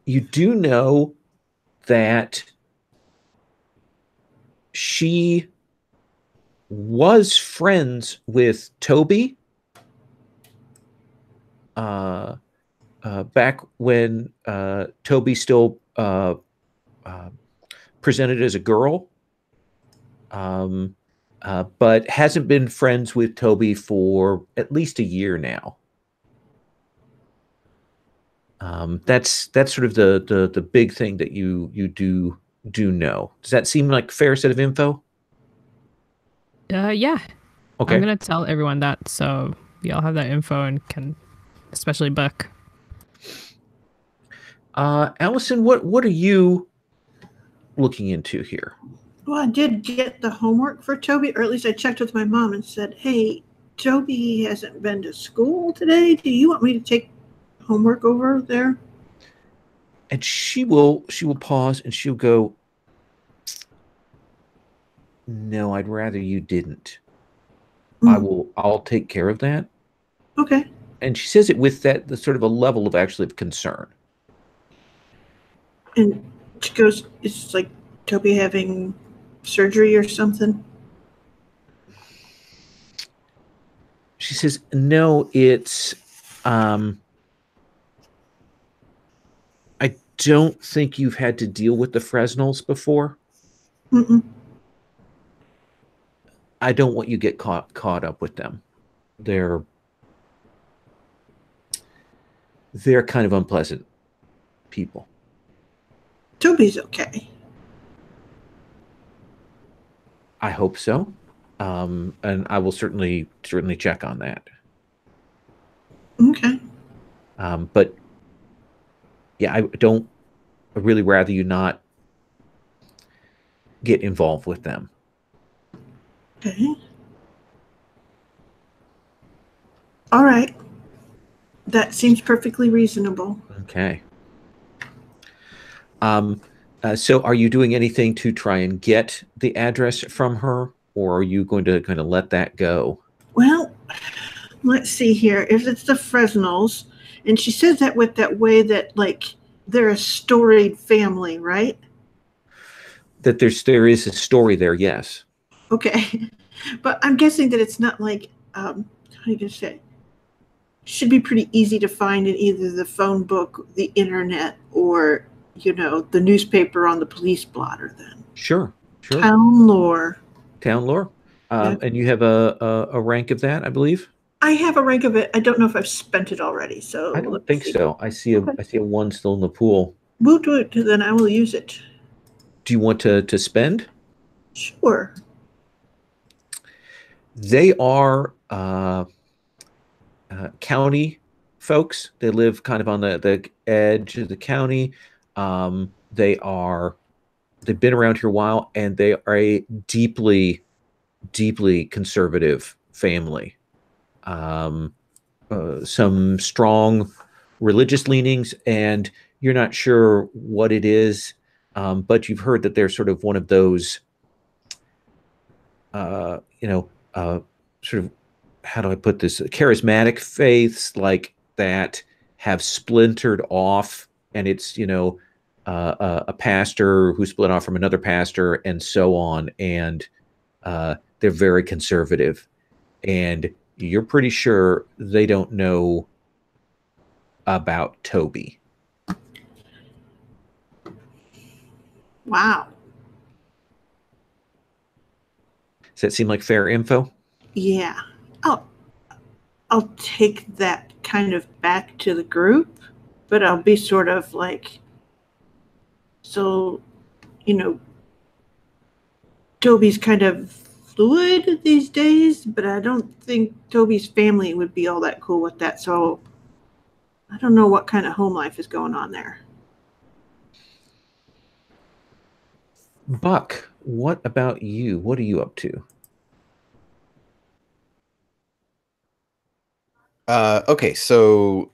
you do know that she was friends with Toby back when Toby still presented as a girl, but hasn't been friends with Toby for at least a year now. That's sort of the big thing that you do know. Does that seem like a fair set of info? Yeah. Okay. I'm gonna tell everyone that, so we all have that info and can, especially Buck. Allison, what are you looking into here? Well, I did get the homework for Toby, or at least I checked with my mom and said, "Hey, Toby hasn't been to school today. Do you want me to take homework over there?" And she will pause and she'll go, "No, I'd rather you didn't. I'll take care of that." Okay. And she says it with the sort of a level of actually of concern. And she goes, "It's like Toby having surgery or something?" She says, "No, it's I don't think you've had to deal with the Fresnels before. Mm-mm. I don't want you to get caught up with them. They're kind of unpleasant people." Toby's okay. I hope so. And I will certainly check on that. Okay. But yeah, I'd really rather you not get involved with them. Okay. All right. That seems perfectly reasonable. Okay. So are you doing anything to try and get the address from her, or are you going to kind of let that go? Well, let's see here. If it's the Fresnels, and she says that with that way that, like, they're a storied family, right? That there is a story there, yes. Okay. But I'm guessing that it's not like, how do you say? Should be pretty easy to find in either the phone book, the internet, or, the newspaper on the police blotter then. Sure. Town lore. Yep. And you have a rank of that, I believe? I have a rank of it. I don't know if I've spent it already. So I don't think so. I see a one still in the pool. We'll do it, then I will use it. Do you want to spend? Sure. They are county folks. They live kind of on the edge of the county. They've been around here a while, and they are a deeply, deeply conservative family. some strong religious leanings, and you're not sure what it is, but you've heard that they're sort of one of those, sort of, how do I put this, charismatic faiths like that have splintered off, and it's, a pastor who split off from another pastor and so on, and they're very conservative, and you're pretty sure they don't know about Toby. Wow. Does that seem like fair info? Yeah. I'll take that kind of back to the group, but I'll be sort of like, so, Toby's kind of fluid these days, but I don't think Toby's family would be all that cool with that. So I don't know what kind of home life is going on there. Buck, what about you? What are you up to? Okay, so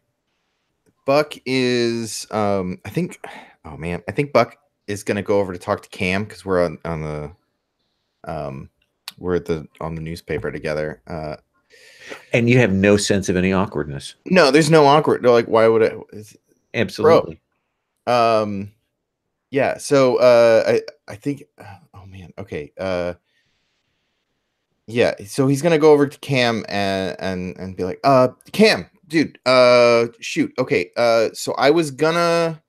Buck is I think Buck is gonna go over to talk to Cam because we're on the newspaper together. And you have no sense of any awkwardness. No, there's no awkward. No, like, why would it? Absolutely. Yeah. So I think. Oh man. Okay. Yeah. So he's gonna go over to Cam and be like, Cam, dude. Shoot. Okay. So I was gonna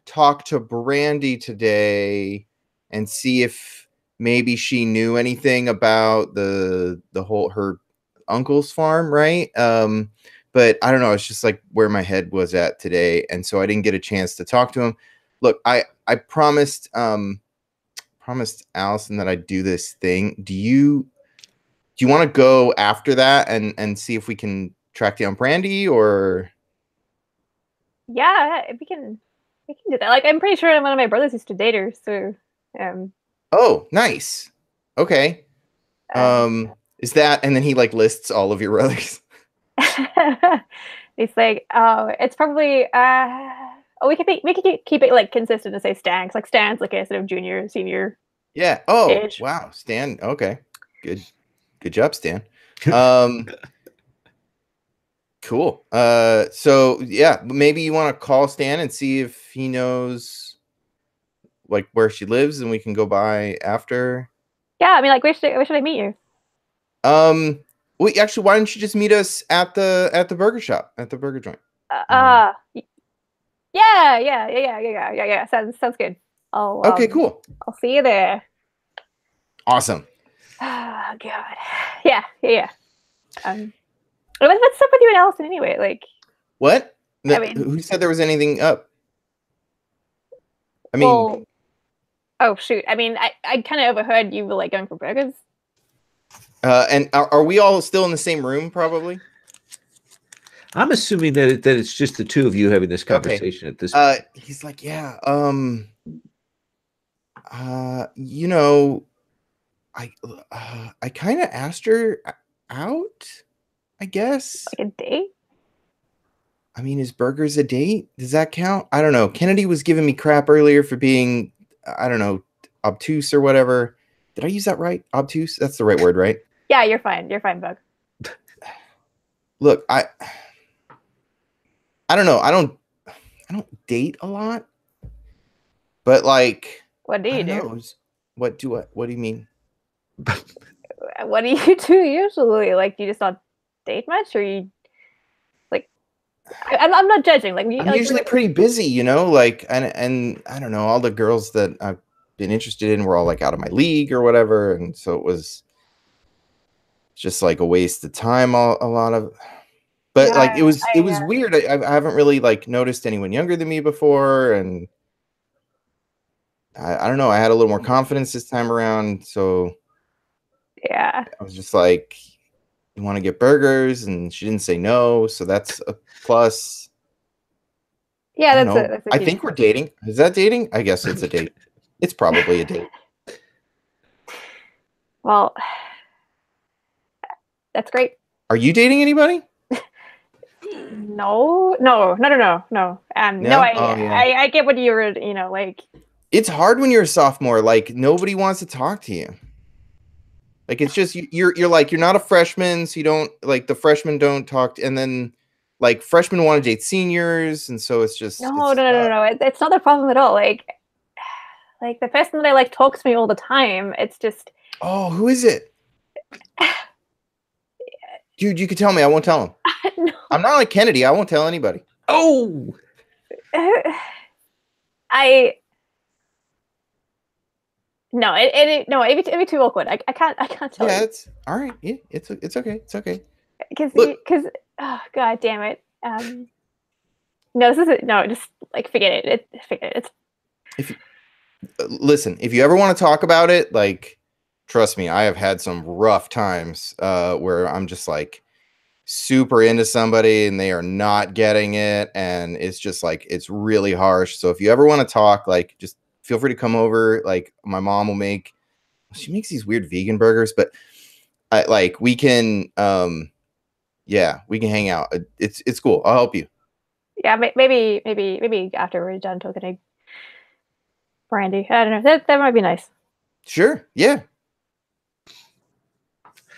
talk to Brandy today and see if maybe she knew anything about the whole her uncle's farm, right? But I don't know, it's just like where my head was at today, and so I didn't get a chance to talk to him. Look, I promised Allison that I'd do this thing. Do you want to go after that and see if we can track down Brandy? Or yeah, we can do that. Like, I'm pretty sure one of my brothers used to date her, so oh, nice. Okay. Is that, and then he like lists all of your brothers. He's like, oh, it's probably we could keep it like consistent and say Stan, 'cause like Stan's like a sort of junior, senior. Yeah. Oh, age. wow. Stan. Okay. Good job, Stan. Cool. So yeah, maybe you want to call Stan and see if he knows like where she lives, and we can go by after. Yeah, I mean, like, where should I meet you? Wait, actually, why don't you just meet us at the burger shop, at the burger joint? Yeah. Sounds good. Okay, cool. I'll see you there. Awesome. Oh God. Yeah. What's up with you and Allison anyway? Like, what? I mean, who said there was anything up? I mean, well, oh shoot. I mean, I kind of overheard you were like going for burgers. And are we all still in the same room? Probably. I'm assuming that it's just the two of you having this conversation at this point. He's like, yeah, I kind of asked her out, I guess. Like a date? I mean, is burgers a date? Does that count? I don't know. Kennedy was giving me crap earlier for being, I don't know, obtuse or whatever. Did I use that right? Obtuse? That's the right word, right? Yeah, you're fine. You're fine, Bug. Look, I don't know. I don't date a lot. But like, what do you do? What do you mean? What do you do usually? Like, do you just not date much, or you like? I'm not judging. Like, I'm usually pretty busy, you know. Like, and I don't know. All the girls that I've been interested in were all like out of my league or whatever, and so it was just like a waste of time. A lot of, but yeah, like it was weird. I haven't really like noticed anyone younger than me before, and I don't know. I had a little more confidence this time around, so yeah, I was just like, "You want to get burgers?" And she didn't say no, so that's a plus. Yeah, that's I think we're dating. Is that dating? I guess it's a date. It's probably a date. Well, that's great. Are you dating anybody? No. No? No, Oh, yeah. I get what you were, like. It's hard when you're a sophomore. Like nobody wants to talk to you. Like it's just you're like you're not a freshman, so you don't like the freshmen don't talk, and then like freshmen want to date seniors, and so it's just No. It's not the problem at all. Like the person that I like talks to me all the time. It's just. Oh, who is it? Dude, you can tell me. I won't tell him. No. I'm not like Kennedy. I won't tell anybody. Oh, No, it'd be too awkward. I can't tell Yeah, you. it's all right. Yeah, it's okay. It's okay. Because oh god damn it. No, this isn't. No, just like forget it. Forget it. Listen, if you ever want to talk about it, like, trust me, I have had some rough times where I'm just like super into somebody and they are not getting it, and it's just like it's really harsh. So if you ever want to talk, like, just feel free to come over. Like, my mom will she makes these weird vegan burgers, but we can we can hang out. It's cool. I'll help you. Yeah, maybe after we're done talking Brandy. I don't know. That might be nice. Sure. Yeah.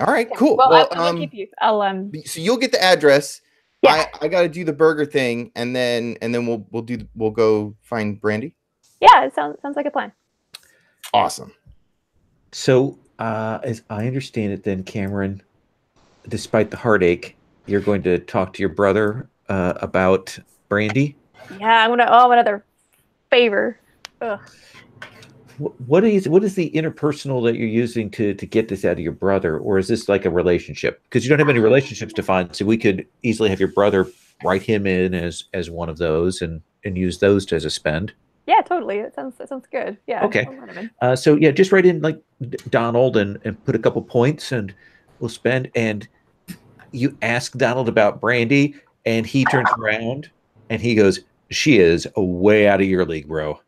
All right. Yeah. Cool. Well, I'll keep you. So you'll get the address. Yeah. I got to do the burger thing, and then we'll go find Brandy. Yeah, it sounds like a plan. Awesome. So as I understand it, then Cameron, despite the heartache, you're going to talk to your brother about Brandy. Yeah, I'm gonna owe him another favor. Ugh. What is the interpersonal that you're using to get this out of your brother, or is this like a relationship? Because you don't have any relationships defined, so we could easily have your brother write him in as one of those and use those as a spend. Yeah, totally. That sounds good. Yeah. Okay. So yeah, just write in like Donald and put a couple points, and we'll spend. And you ask Donald about Brandy, and he turns around and he goes, "She is way out of your league, bro."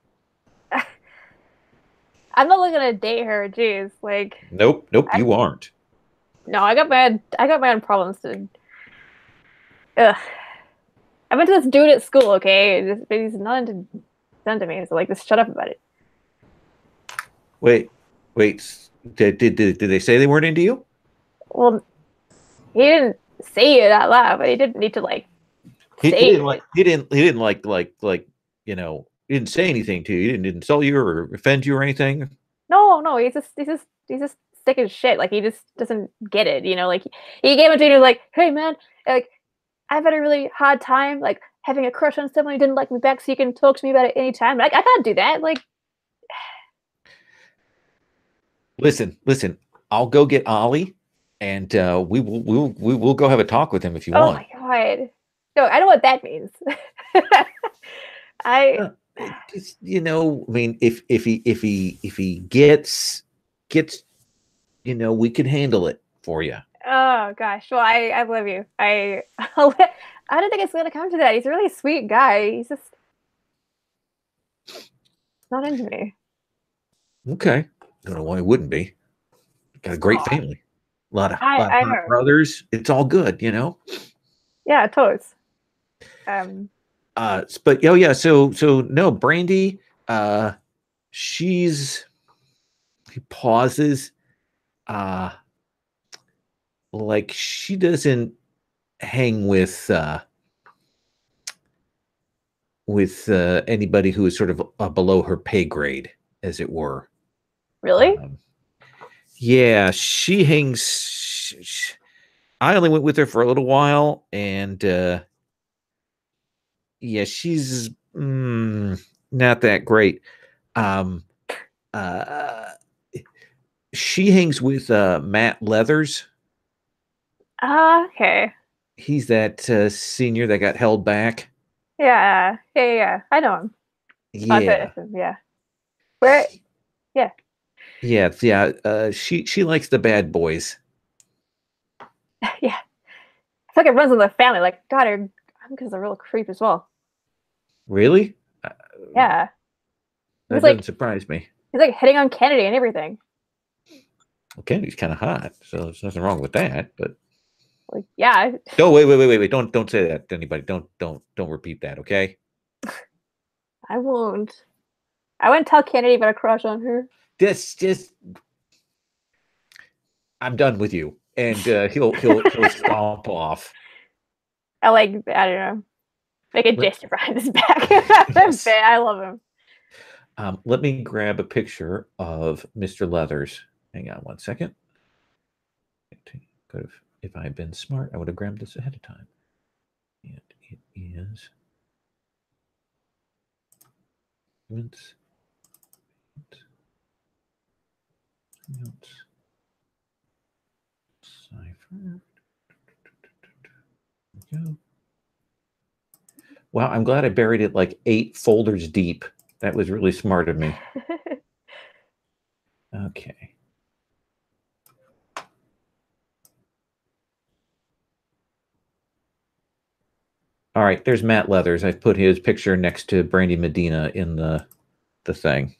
I'm not looking to date her. Jeez, like. Nope, you aren't. No, I got my own problems to. Ugh. I went to this dude at school. Okay, but he's not into me. So like, just shut up about it. Wait. Did they say they weren't into you? Well, he didn't say it out loud, but he didn't need to like. He didn't he didn't say anything to you. He didn't insult you or offend you or anything. No, he's just sick as shit. Like, he just doesn't get it. Like he came up to me and was like, "Hey man, like I've had a really hard time like having a crush on someone who didn't like me back, so you can talk to me about it anytime." Like, I can't do that. Like, listen. I'll go get Ollie, and we'll go have a talk with him if you want. Oh my god, no, I know what that means. Just, I mean, if he gets, we can handle it for you. Oh gosh, well, I love you. I don't think it's gonna come to that. He's a really sweet guy. He's just not into me. Okay, I don't know why he wouldn't be. Got a great family, a lot of brothers. It's all good, Yeah, totes. But yeah. So no, Brandy. He pauses. Like, she doesn't hang with anybody who is sort of below her pay grade, as it were. Really? Yeah, she hangs. I only went with her for a little while, and yeah, she's not that great. She hangs with Matt Leathers. Okay. He's that senior that got held back. Yeah. I know him. Yeah. Yeah. Where? Yeah. Yeah. She likes the bad boys. Yeah. I feel like it runs in the family. Like, God, I'm because a real creep as well. Really? Yeah. That doesn't surprise me. He's like hitting on Kennedy and everything. Well, Kennedy's kind of hot, so there's nothing wrong with that. But Like, yeah, No, wait. Don't say that to anybody. Don't repeat that, okay? I won't. I wouldn't tell Kennedy about a crush on her. Just I'm done with you. And he'll stomp off. I don't know. Make a gesture behind his back. Yes. I love him. Let me grab a picture of Mr. Leathers. Hang on one second. Could have, if I had been smart, I would have grabbed this ahead of time. And it is cipher. Go. Wow, I'm glad I buried it like 8 folders deep. That was really smart of me. Okay. All right, there's Matt Leathers. I've put his picture next to Brandy Medina in the thing.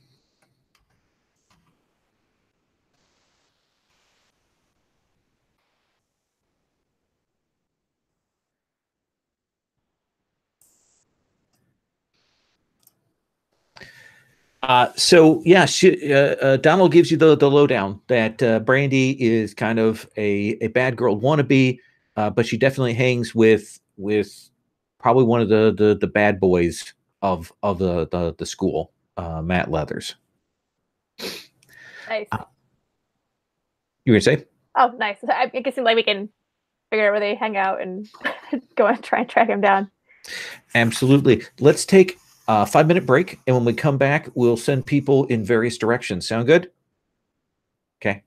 So yeah, Donald gives you the lowdown that Brandy is kind of a bad girl wannabe, but she definitely hangs with probably one of the bad boys of the school, Matt Leathers. Nice. You were gonna say? Oh, nice. I guess we can figure out where they hang out and go and try and track him down. Absolutely. Let's take a 5-minute break, and when we come back, we'll send people in various directions. Sound good? Okay.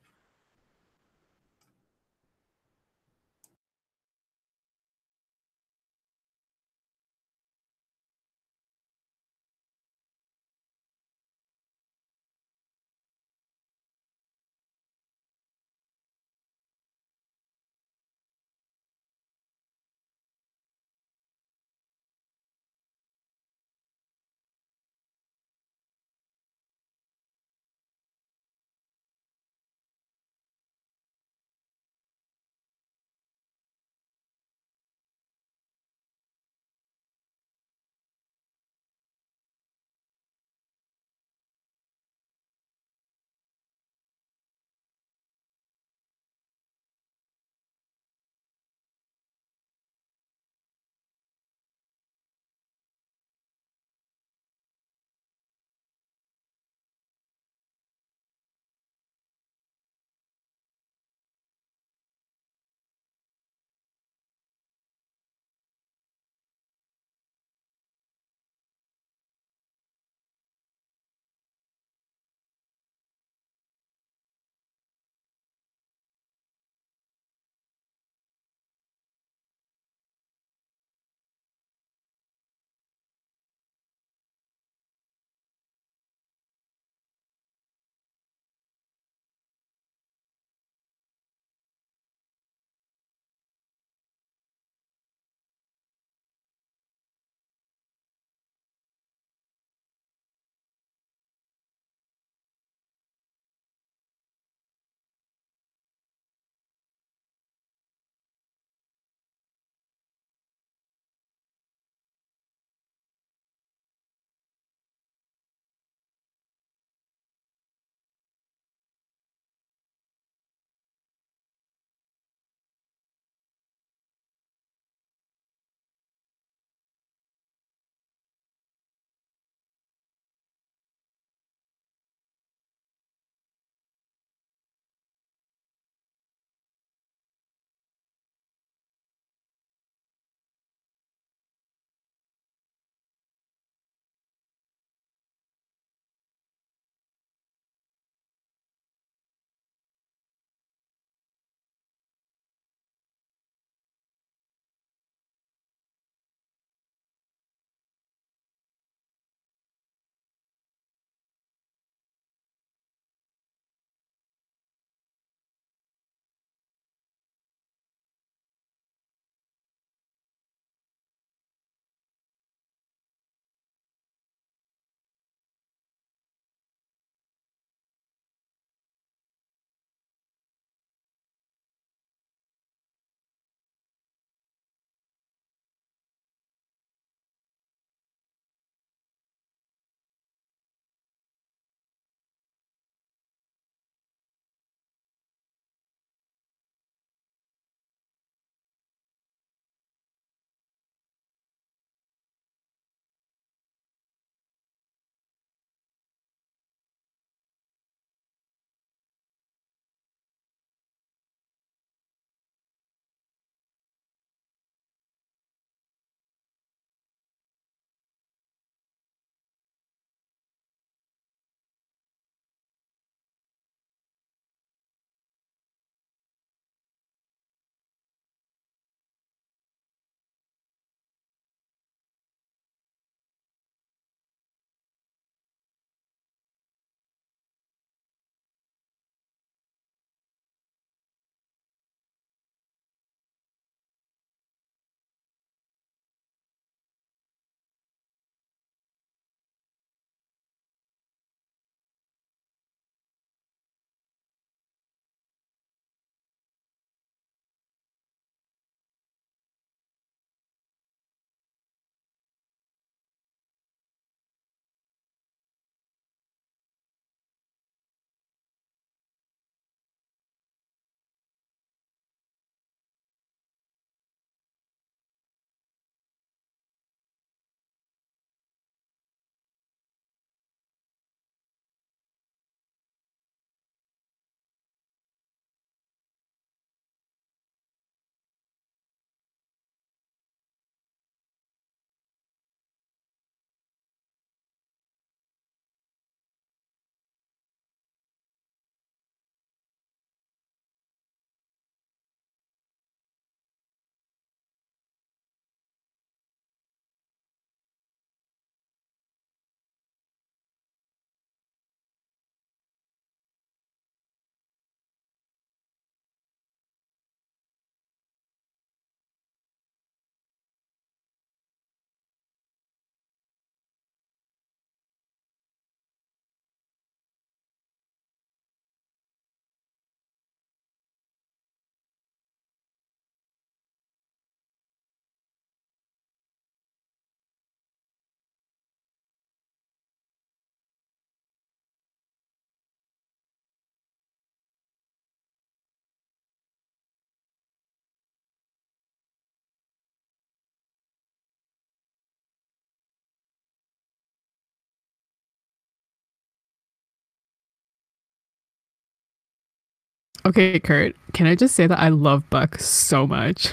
Okay, Kurt, can I just say that I love Buck so much?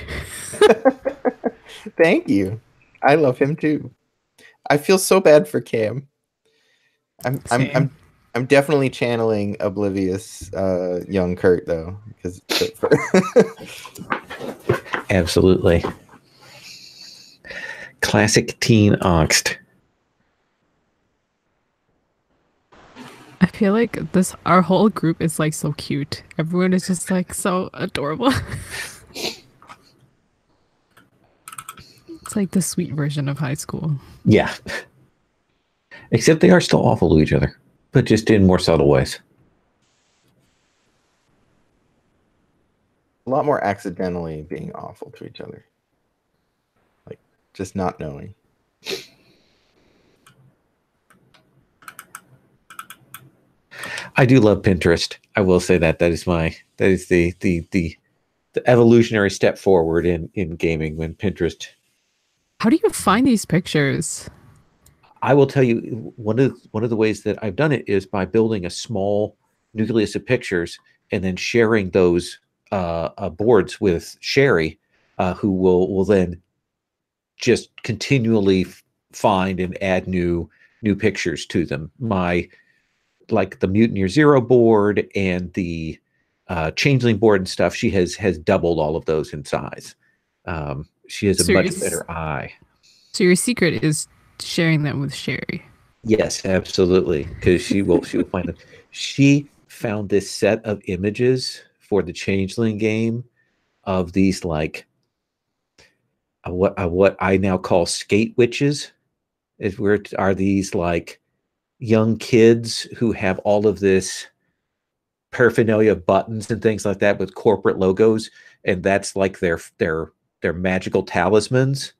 Thank you. I love him too. I feel so bad for Cam. Same. I'm definitely channeling oblivious young Kurt though, because Absolutely. Classic teen angst. I feel like our whole group is like so cute. Everyone is just like so adorable. It's like the sweet version of high school. Yeah. Except they are still awful to each other, but just in more subtle ways. a lot more accidentally being awful to each other. Like just not knowing. I do love Pinterest. I will say that is the evolutionary step forward in gaming when Pinterest. How do you find these pictures? I will tell you one of the ways that I've done it is by building a small nucleus of pictures and then sharing those boards with Sherry, who will then just continually find and add new pictures to them. Like the Mutineer Zero board and the Changeling board and stuff, she has doubled all of those in size. She has a much better eye. So your secret is sharing them with Sherry. Yes, absolutely, because she will find them. She found this set of images for the Changeling game of these like what I now call skate witches. Is where are these like young kids who have all of this paraphernalia buttons and things like that with corporate logos, and that's like their magical talismans.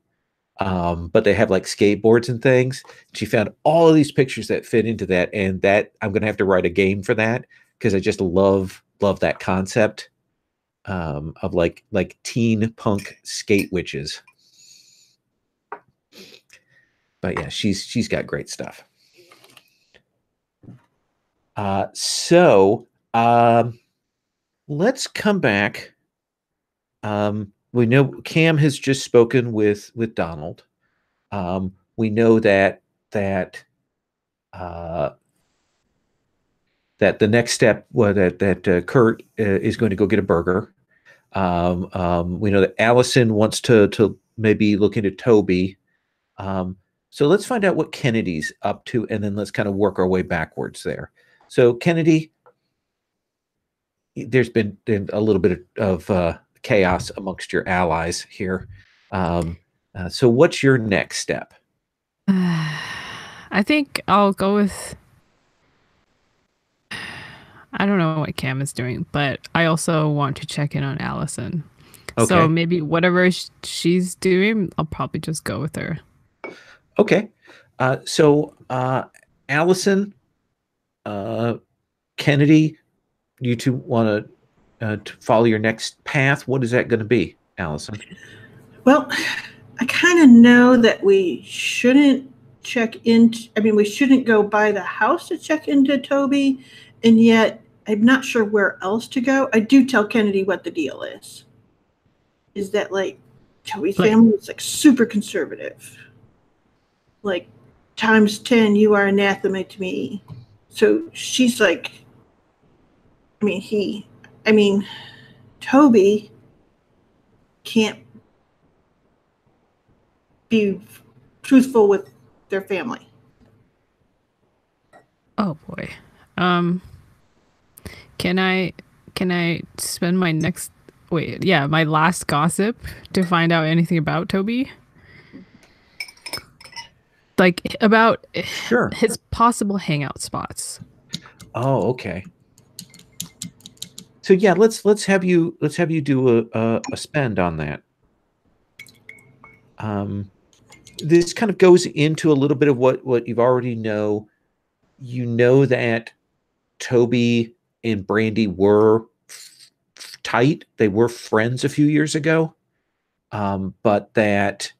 But they have like skateboards and things. She found all of these pictures that fit into that, and that I'm gonna have to write a game for that because I just love that concept of like teen punk skate witches. But yeah, she's got great stuff. So let's come back. We know Cam has just spoken with Donald. We know that the next step was that Kurt is going to go get a burger. We know that Allison wants to maybe look into Toby. So let's find out what Kennedy's up to, and then let's kind of work our way backwards there. So Kennedy, there's been a little bit of chaos amongst your allies here. So what's your next step? I think I'll go with... I don't know what Cam is doing, but I also want to check in on Allison. Okay. So maybe whatever she's doing, I'll probably just go with her. Okay. So Allison, Kennedy, you two want to follow your next path. What is that going to be, Allison? Well, I kind of know that we shouldn't check in. I mean, we shouldn't go by the house to check into Toby, and yet I'm not sure where else to go. I do tell Kennedy what the deal is. Is that like Toby's family is like super conservative. Like times 10, you are anathema to me. So she's like, Toby can't be truthful with their family. Oh boy. Can I spend my my last gossip to find out anything about Toby? Like about his possible hangout spots. Oh, okay. So yeah, let's have you do a spend on that. This kind of goes into a little bit of what you've already know. You know that Toby and Brandy were tight. They were friends a few years ago. But that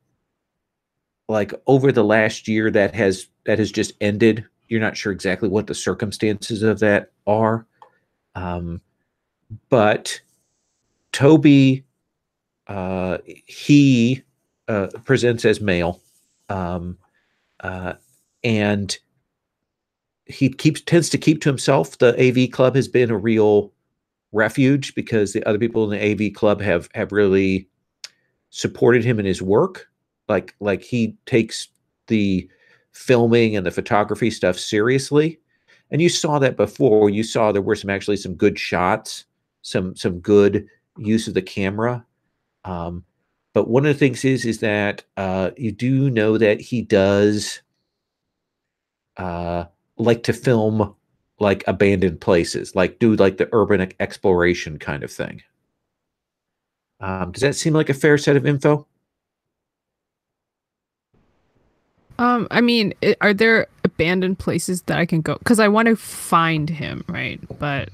like over the last year that has just ended. You're not sure exactly what the circumstances of that are. but Toby, he presents as male, and he tends to keep to himself. The AV club has been a real refuge because the other people in the AV club have really supported him in his work. Like he takes the filming and the photography stuff seriously. And you saw that before. You saw there were some good shots, some good use of the camera. But one of the things is that you do know that he does like to film like abandoned places, like do like the urban exploration kind of thing. Does that seem like a fair set of info? I mean, are there abandoned places that I can go? Because I want to find him, right? But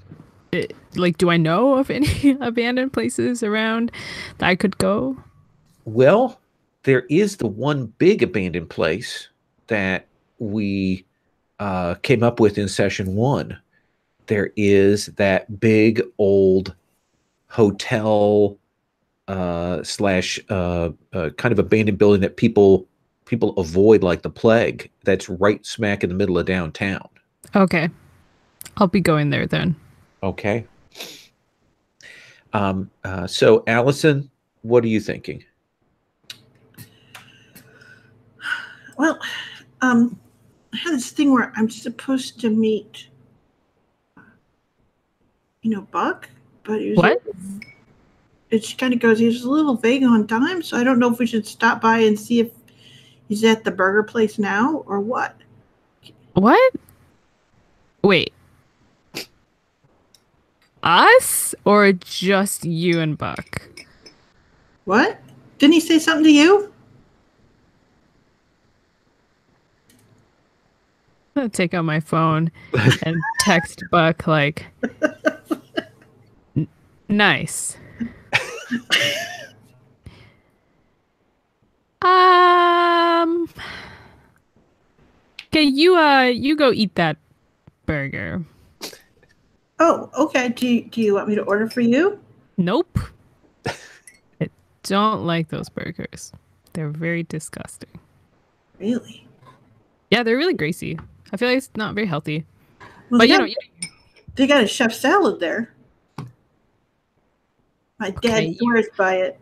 like, do I know of any abandoned places around that I could go? Well, there is the one big abandoned place that we came up with in session 1. There is that big old hotel slash kind of abandoned building that people avoid like the plague. That's right smack in the middle of downtown. Okay, I'll be going there then. Okay. So Allison, what are you thinking? Well, I had this thing where I'm supposed to meet, Buck, but it kind of goes, he was a little vague on time, so I don't know if we should stop by and see if he's at the burger place now or what. What? Wait. Us or just you and Buck? What? Didn't he say something to you? I'm gonna take out my phone and text Buck like, nice. Okay, you go eat that burger. Oh, okay. Do you want me to order for you? Nope. I don't like those burgers. They're very disgusting. Really? Yeah, they're really greasy. I feel like it's not very healthy. Well, But they got a chef salad there. My dad swears by it.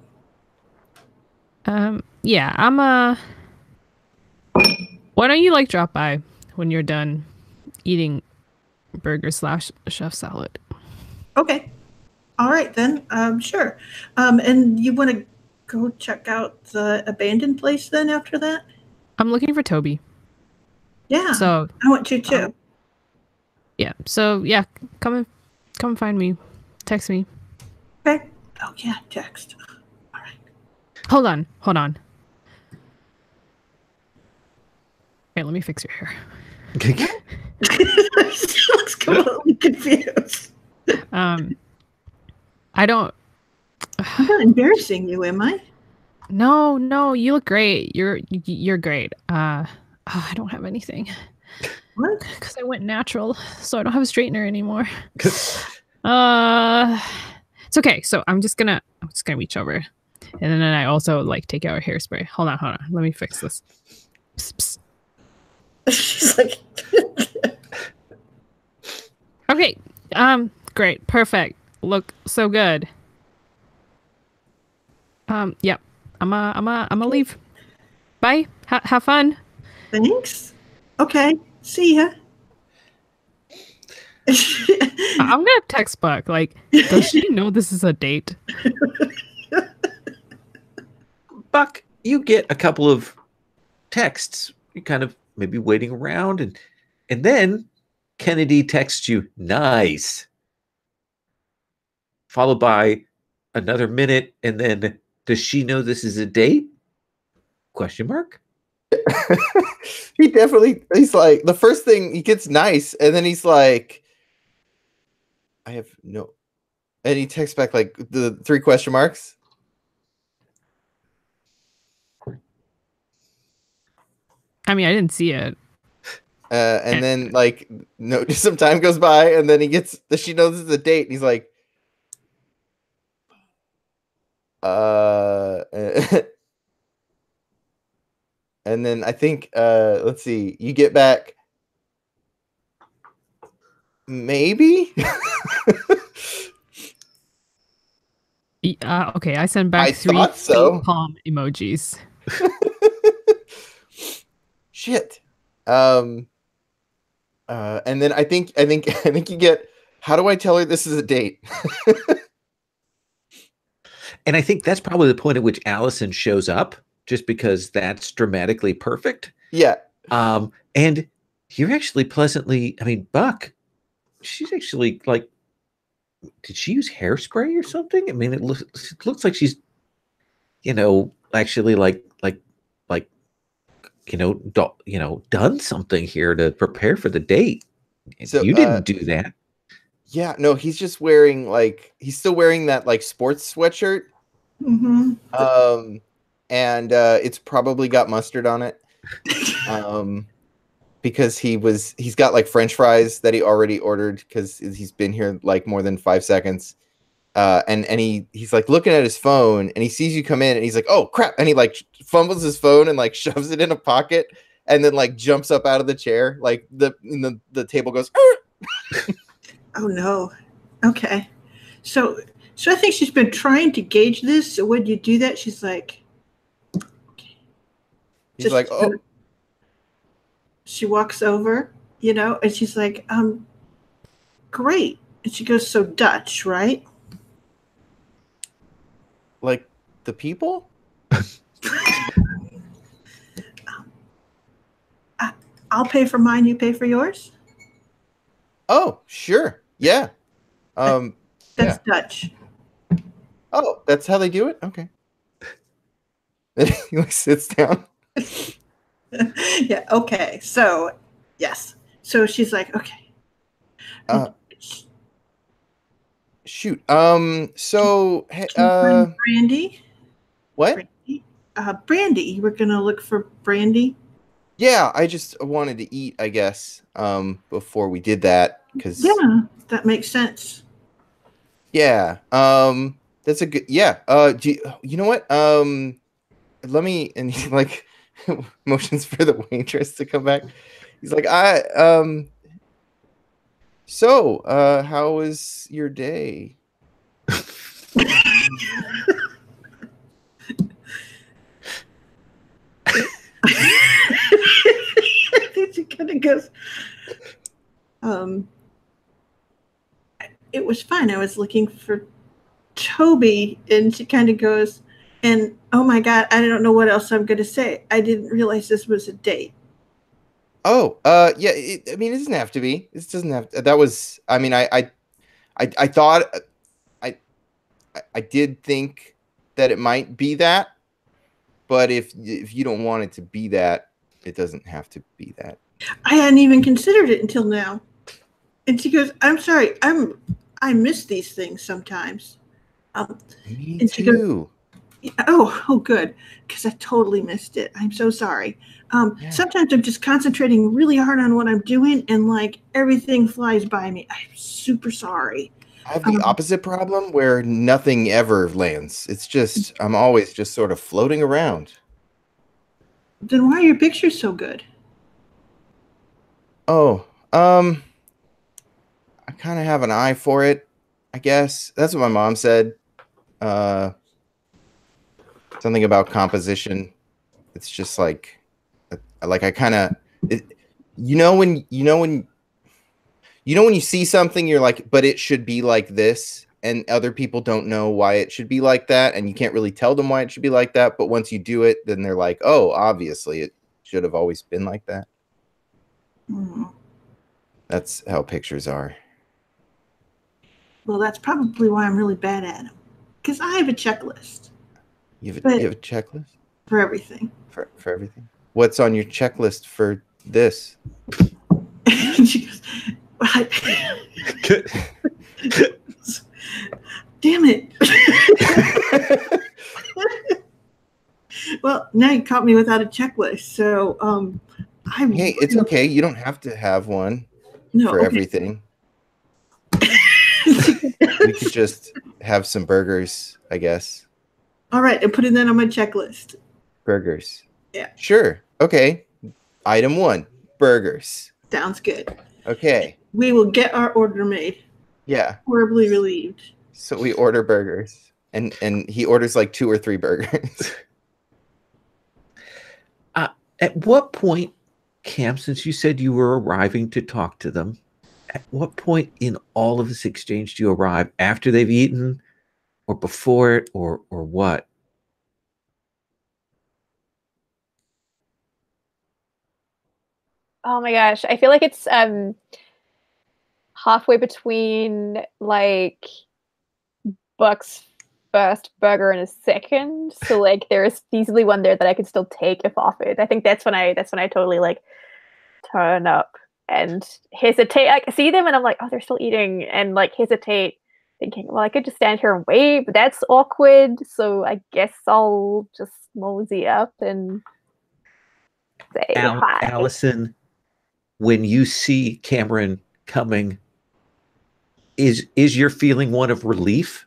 Yeah, why don't you like drop by when you're done eating burger / chef salad? Okay. All right then. Sure. And you want to go check out the abandoned place then after that? I'm looking for Toby. Yeah. So I want you too. Yeah. So yeah, come find me. Text me. Okay. Oh yeah, text. All right. Hold on. Okay, let me fix your hair. She looks completely confused. I don't. I'm not embarrassing you, am I? No, you look great. You're great. I don't have anything. What? Because I went natural, so I don't have a straightener anymore. It's okay. So I'm just gonna reach over, and then I also like take out a hairspray. Hold on. Let me fix this. Psst, psst. She's like. Okay. Great. Perfect. Look so good. Yep. I'm gonna leave. Bye. Have fun. Thanks. Okay. See ya. I'm gonna text Buck. Like, does she know this is a date? Buck, you get a couple of texts. You kind of maybe waiting around, and then Kennedy texts you, nice. Followed by another minute, and then, does she know this is a date? Question mark. He's like, the first thing he gets nice, and then he's like, I have no, and he texts back like the 3 question marks. I mean, I didn't see it. And then like no, some time goes by, and then he gets, does she know this is a date? And he's like, And then I think let's see, you get back maybe. Okay, I sent back I 3 thought so. fake palm emojis. Shit. And then I think you get, how do I tell her this is a date? And I think that's probably the point at which Allison shows up, just because that's dramatically perfect. Yeah. And you're actually pleasantly, I mean, Buck, she's actually like, did she use hairspray or something? I mean, it looks like she's, actually like, done something here to prepare for the date. So, you didn't do that. Yeah, no, he's just wearing he's still wearing that sports sweatshirt. Mm-hmm. And it's probably got mustard on it. Because he's got French fries that he already ordered because he's been here more than 5 seconds. And he's looking at his phone and he sees you come in and he's like, oh crap, and he fumbles his phone and shoves it in a pocket and then jumps up out of the chair, the table goes Oh no. Okay. So I think she's been trying to gauge this. So when you do that, she's like, okay. He's like, oh. She walks over, and she's like, great. And she goes, so Dutch, right? Like the people? I'll pay for mine, you pay for yours? Oh, sure. Yeah. That's yeah. Dutch. Oh, that's how they do it? Okay. He sits down. Yeah, okay. So, yes. So she's like, okay. Shoot. So, Brandy? What? Brandy. We're going to look for Brandy. Yeah, I just wanted to eat, I guess, before we did that. Yeah, that makes sense. Yeah. That's a good, yeah. You know what? Let me, and he motions for the waitress to come back. He's like, so, how was your day? She kind of goes, it was fine. I was looking for Toby, and she kind of goes, and oh my God, I don't know what else I'm going to say. I didn't realize this was a date. Oh, yeah. It doesn't have to be. It doesn't have to, that was, I thought, I did think that it might be that, but if you don't want it to be that, it doesn't have to be that. I hadn't even considered it until now. And she goes, I'm sorry. I miss these things sometimes. Me and too. She goes, oh, good. Because I totally missed it. I'm so sorry. Yeah. Sometimes I'm just concentrating really hard on what I'm doing and everything flies by me. I'm super sorry. I have the opposite problem where nothing ever lands. It's just, I'm always just sort of floating around. Then why are your pictures so good? Oh, I kind of have an eye for it, I guess. That's what my mom said. Something about composition. It's just I kind of, when you see something, you're like, but it should be like this, and other people don't know why it should be like that, and you can't really tell them why it should be like that, but once you do it, then they're like, oh, obviously it should have always been like that. Mm-hmm. That's how pictures are. Well, that's probably why I'm really bad at them, because I have a checklist. You have a checklist? For everything. For everything? What's on your checklist for this? She goes, damn it. Well, now you caught me without a checklist. So hey, it's okay. You don't have to have one for everything. We could just have some burgers, I guess. All right, I'm putting that on my checklist. Burgers. Yeah. Sure. Okay. Item 1, burgers. Sounds good. Okay. We will get our order made. Yeah. Horribly relieved. So we order burgers, and he orders like 2 or 3 burgers. At what point, Cam, since you said you were arriving to talk to them, at what point in all of this exchange do you arrive? After they've eaten, or before it, or what? Oh my gosh, I feel like it's halfway between like Buck's first burger and his second. So like there's easily one there that I could still take if offered. I think that's when I totally like turn up and hesitate. I see them and I'm like, oh, they're still eating, and like hesitate, thinking, well, I could just stand here and wait, but that's awkward. So I guess I'll just mosey up and say hi. Allison, when you see Cameron coming, is your feeling one of relief?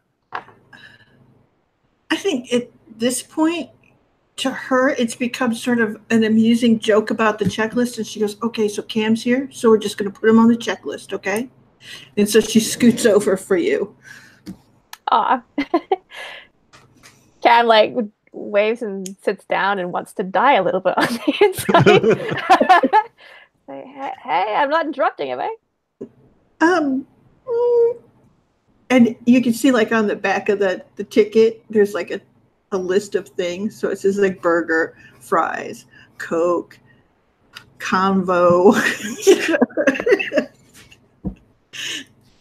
I think at this point, to her, it's become sort of an amusing joke about the checklist. And she goes, okay, so Cam's here. So we're just going to put him on the checklist, okay? And so she scoots over for you. Aw. Cam like waves and sits down and wants to die a little bit on the inside. Say, hey, I'm not interrupting, am I? And you can see like on the back of the ticket, there's like a list of things. So it says like burger, fries, Coke, convo.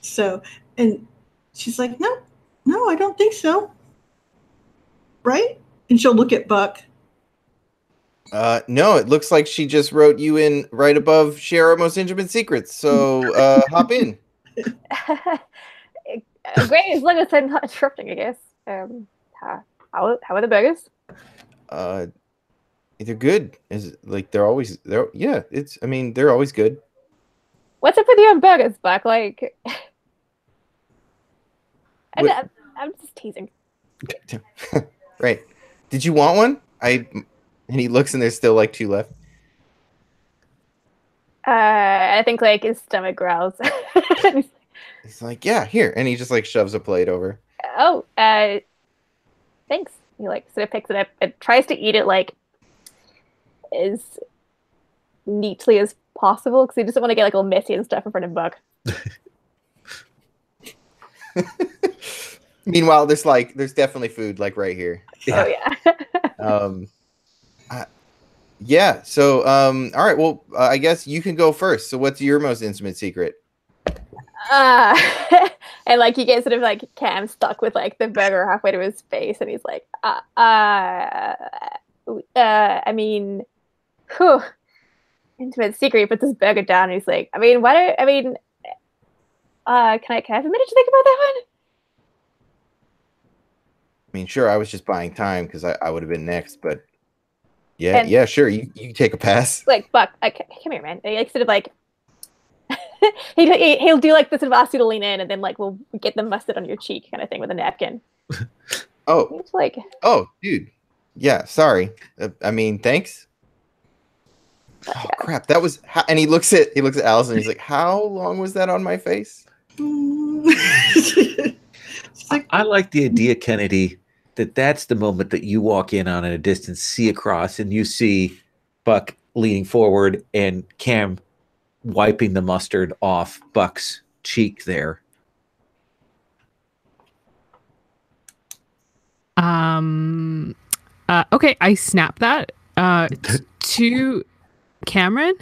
So, and she's like, no, I don't think so. Right? And she'll look at Buck. No, it looks like she just wrote you in right above share our most intimate secrets. So hop in. Great, as long as I'm not interrupting, I guess. How are the burgers? They're good. Is like they're always they're always good. What's up with you on burgers, Buck? Like, I'm just teasing. Right. Did you want one? And he looks and there's still like 2 left. I think like his stomach growls. He's like, yeah, here. And he just like shoves a plate over. Oh, thanks. He like sort of picks it up and tries to eat it like as neatly as possible because he doesn't want to get like all messy and stuff in front of Buck. Meanwhile, there's definitely food like right here. Oh yeah. Yeah. So all right. Well, I guess you can go first. So what's your most intimate secret? And like he gets sort of like Cam stuck with like the burger halfway to his face, and he's like, I mean, whew, intimate secret. He puts his burger down, and he's like, can I have a minute to think about that one? I mean, sure. I was just buying time because I would have been next, but yeah, sure. You take a pass. Like, Buck, come here, man. And he like sort of like he'll do like this sort of ask you to lean in, and then like we'll get the mustard on your cheek kind of thing with a napkin. Oh, it's like, oh, dude. Yeah, sorry. Thanks. Oh crap! That was. And he looks at Allison. He's like, "How long was that on my face?" I like the idea, Kennedy, that's the moment that you walk in on at a distance, see across, and you see Buck leaning forward and Cam wiping the mustard off Buck's cheek there. Okay, I snap that to Cameron,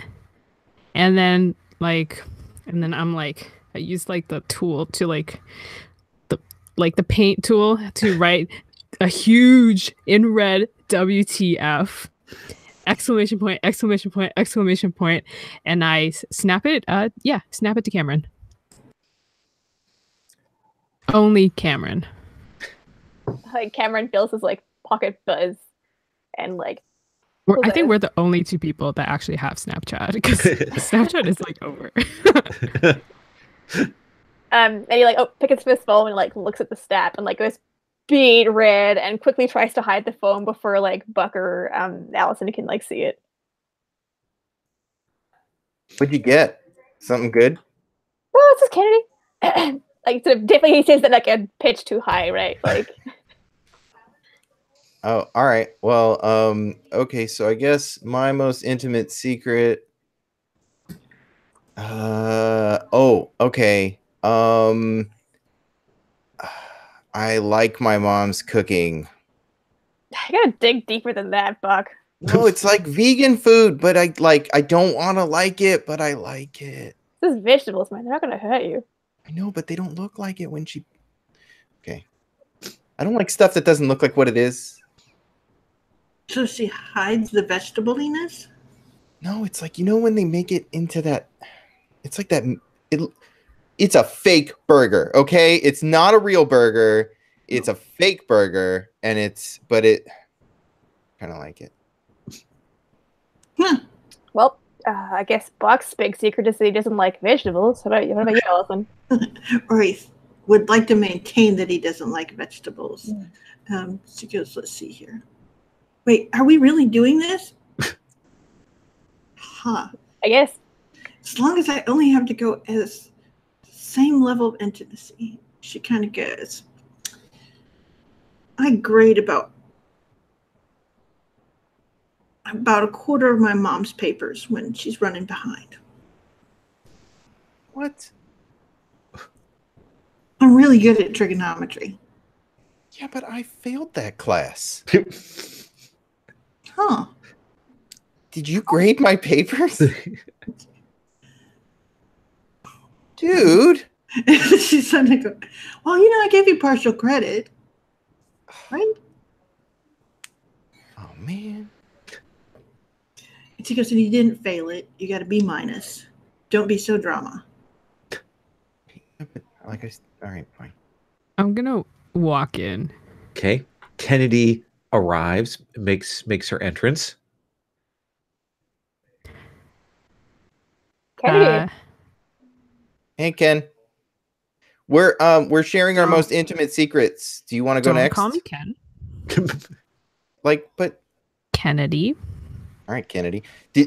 and then I'm like, I use like the tool to the paint tool to write a huge in red WTF exclamation point, exclamation point, exclamation point, and I snap it. Snap it to Cameron. Only Cameron. Like Cameron feels his like pocket buzz, and like I think we're the only 2 people that actually have Snapchat because Snapchat is like over. And he like picks up his phone and like looks at the snap and like goes beet red and quickly tries to hide the foam before like Buck or Allison can like see it. What'd you get? Something good? Oh, this is Kennedy. Like, so definitely he says that like a pitch too high, right? Like, Oh, all right. Well, okay. So I guess my most intimate secret. Oh, okay. I like my mom's cooking. I gotta dig deeper than that, Buck. No, it's like vegan food, but I don't want to like it, but I like it. This is vegetables, man. They're not gonna hurt you. I know, but they don't look like it when she. Okay. I don't like stuff that doesn't look like what it is. So she hides the vegetableness? No, it's like, when they make it into that. It's like that. It's a fake burger, okay? It's not a real burger. It's a fake burger, but it kind of like it. Well, I guess Buck's big secret is that he doesn't like vegetables. What about you, Allison? Or he would like to maintain that he doesn't like vegetables. She goes, let's see here. Wait, are we really doing this? Huh. I guess. As long as I only have to go as same level of intimacy, she kind of goes, I grade about a quarter of my mom's papers when she's running behind. What? I'm really good at trigonometry. Yeah, but I failed that class. Huh. Did you grade my papers? Dude. She's suddenly go, well, I gave you partial credit. Right? Oh, man. And she goes, and you didn't fail it. You got a B minus. Don't be so drama. All right, fine. I'm gonna walk in. Okay. Kennedy arrives, makes her entrance. Kennedy. Hey, Ken. We're sharing our most intimate secrets. Do you want to go Don't next? call me Ken. But Kennedy. all right, Kennedy.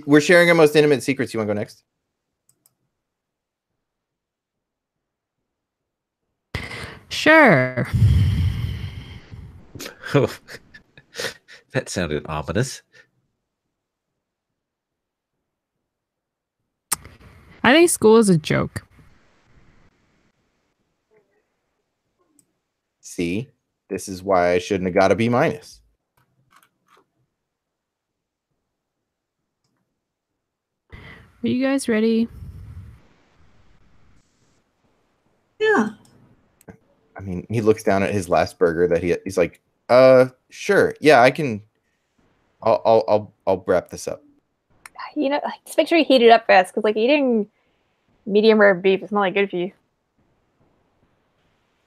We're sharing our most intimate secrets. You want to go next? Sure. That sounded ominous. I think school is a joke. See, this is why I shouldn't have got a B minus. Are you guys ready? Yeah. I mean, he looks down at his last burger that he's like, sure, yeah, I can. I'll wrap this up. Just make sure you heat it up fast, because like eating medium rare beef is not like good for you.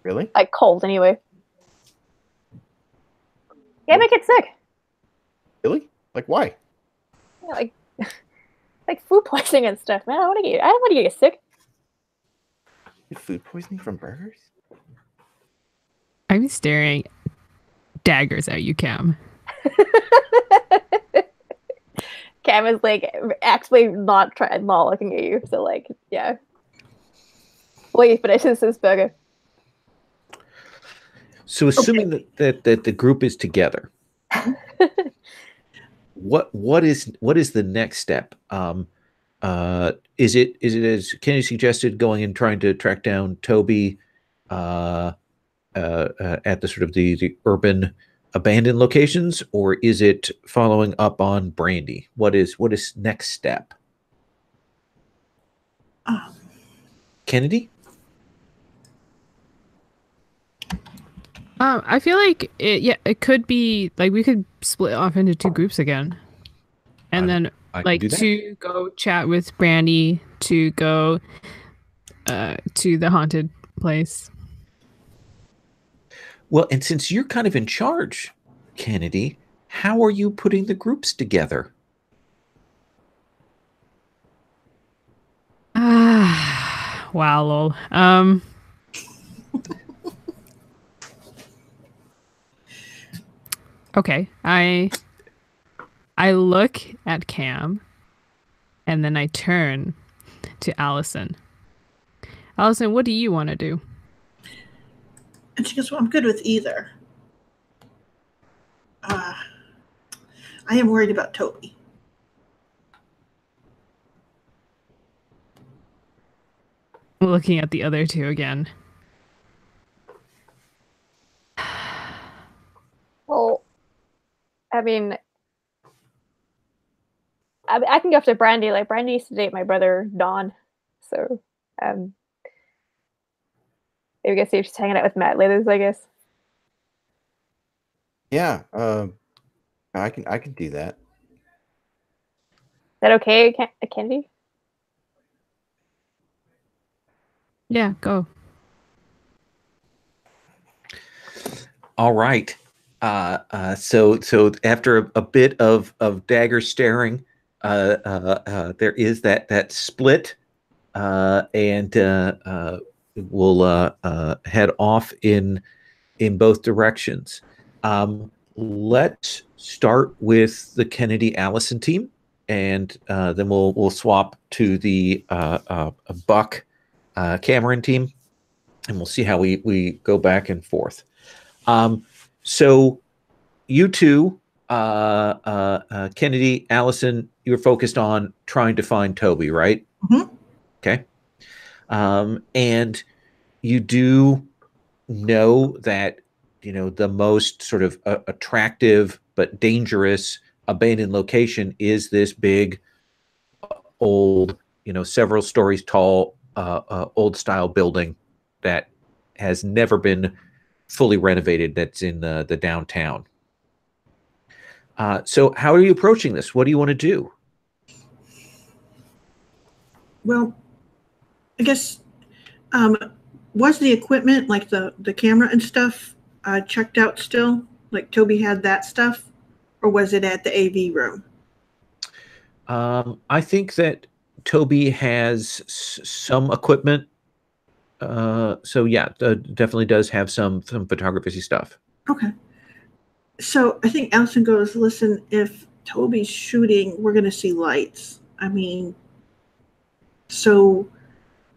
Really? Like cold, anyway. Yeah, make it sick. Really? Like why? Yeah, like food poisoning and stuff, man. I don't want to get sick. Get food poisoning from burgers? I'm staring daggers at you, Cam. Cam is like actually not looking at you. So like, yeah. Well, he finishes this burger. So assuming that the group is together, what is the next step? Is it as Kenny suggested, going and trying to track down Toby at the sort of the urban abandoned locations, or is it following up on Brandy? What is next step? Kennedy? I feel like it could be like we could split off into two groups again, and then like to go chat with Brandy, to go to the haunted place. Well, and since you're kind of in charge, Kennedy, how are you putting the groups together? Wow, lol. Okay. I look at Cam and then I turn to Allison. Allison, what do you want to do? And she goes, well, I'm good with either. I am worried about Toby. Looking at the other two again. Well, I mean, I can go after Brandy. Like, Brandy used to date my brother, Don. So, maybe we can see if she's hanging out with Matt Leathers, I guess. Yeah, I can do that. Is that okay, Kennedy? Yeah, go. All right. So after a bit of dagger staring, there is that split, and we'll head off in both directions. Let's start with the Kennedy Allison team, and then we'll swap to the Buck Cameron team, and we'll see how we go back and forth. So you two, Kennedy, Allison, you were focused on trying to find Toby, right? Mm-hmm. Okay. And you do know that, the most sort of attractive but dangerous abandoned location is this big, old, several stories tall, old style building that has never been fully renovated, that's in the downtown. So how are you approaching this? What do you want to do? Well, I guess, was the equipment, like the camera and stuff, checked out still? Like Toby had that stuff? Or was it at the AV room? I think that Toby has some equipment. So yeah, definitely does have some photography stuff. Okay. So I think Allison goes, listen, if Toby's shooting, we're going to see lights. I mean, so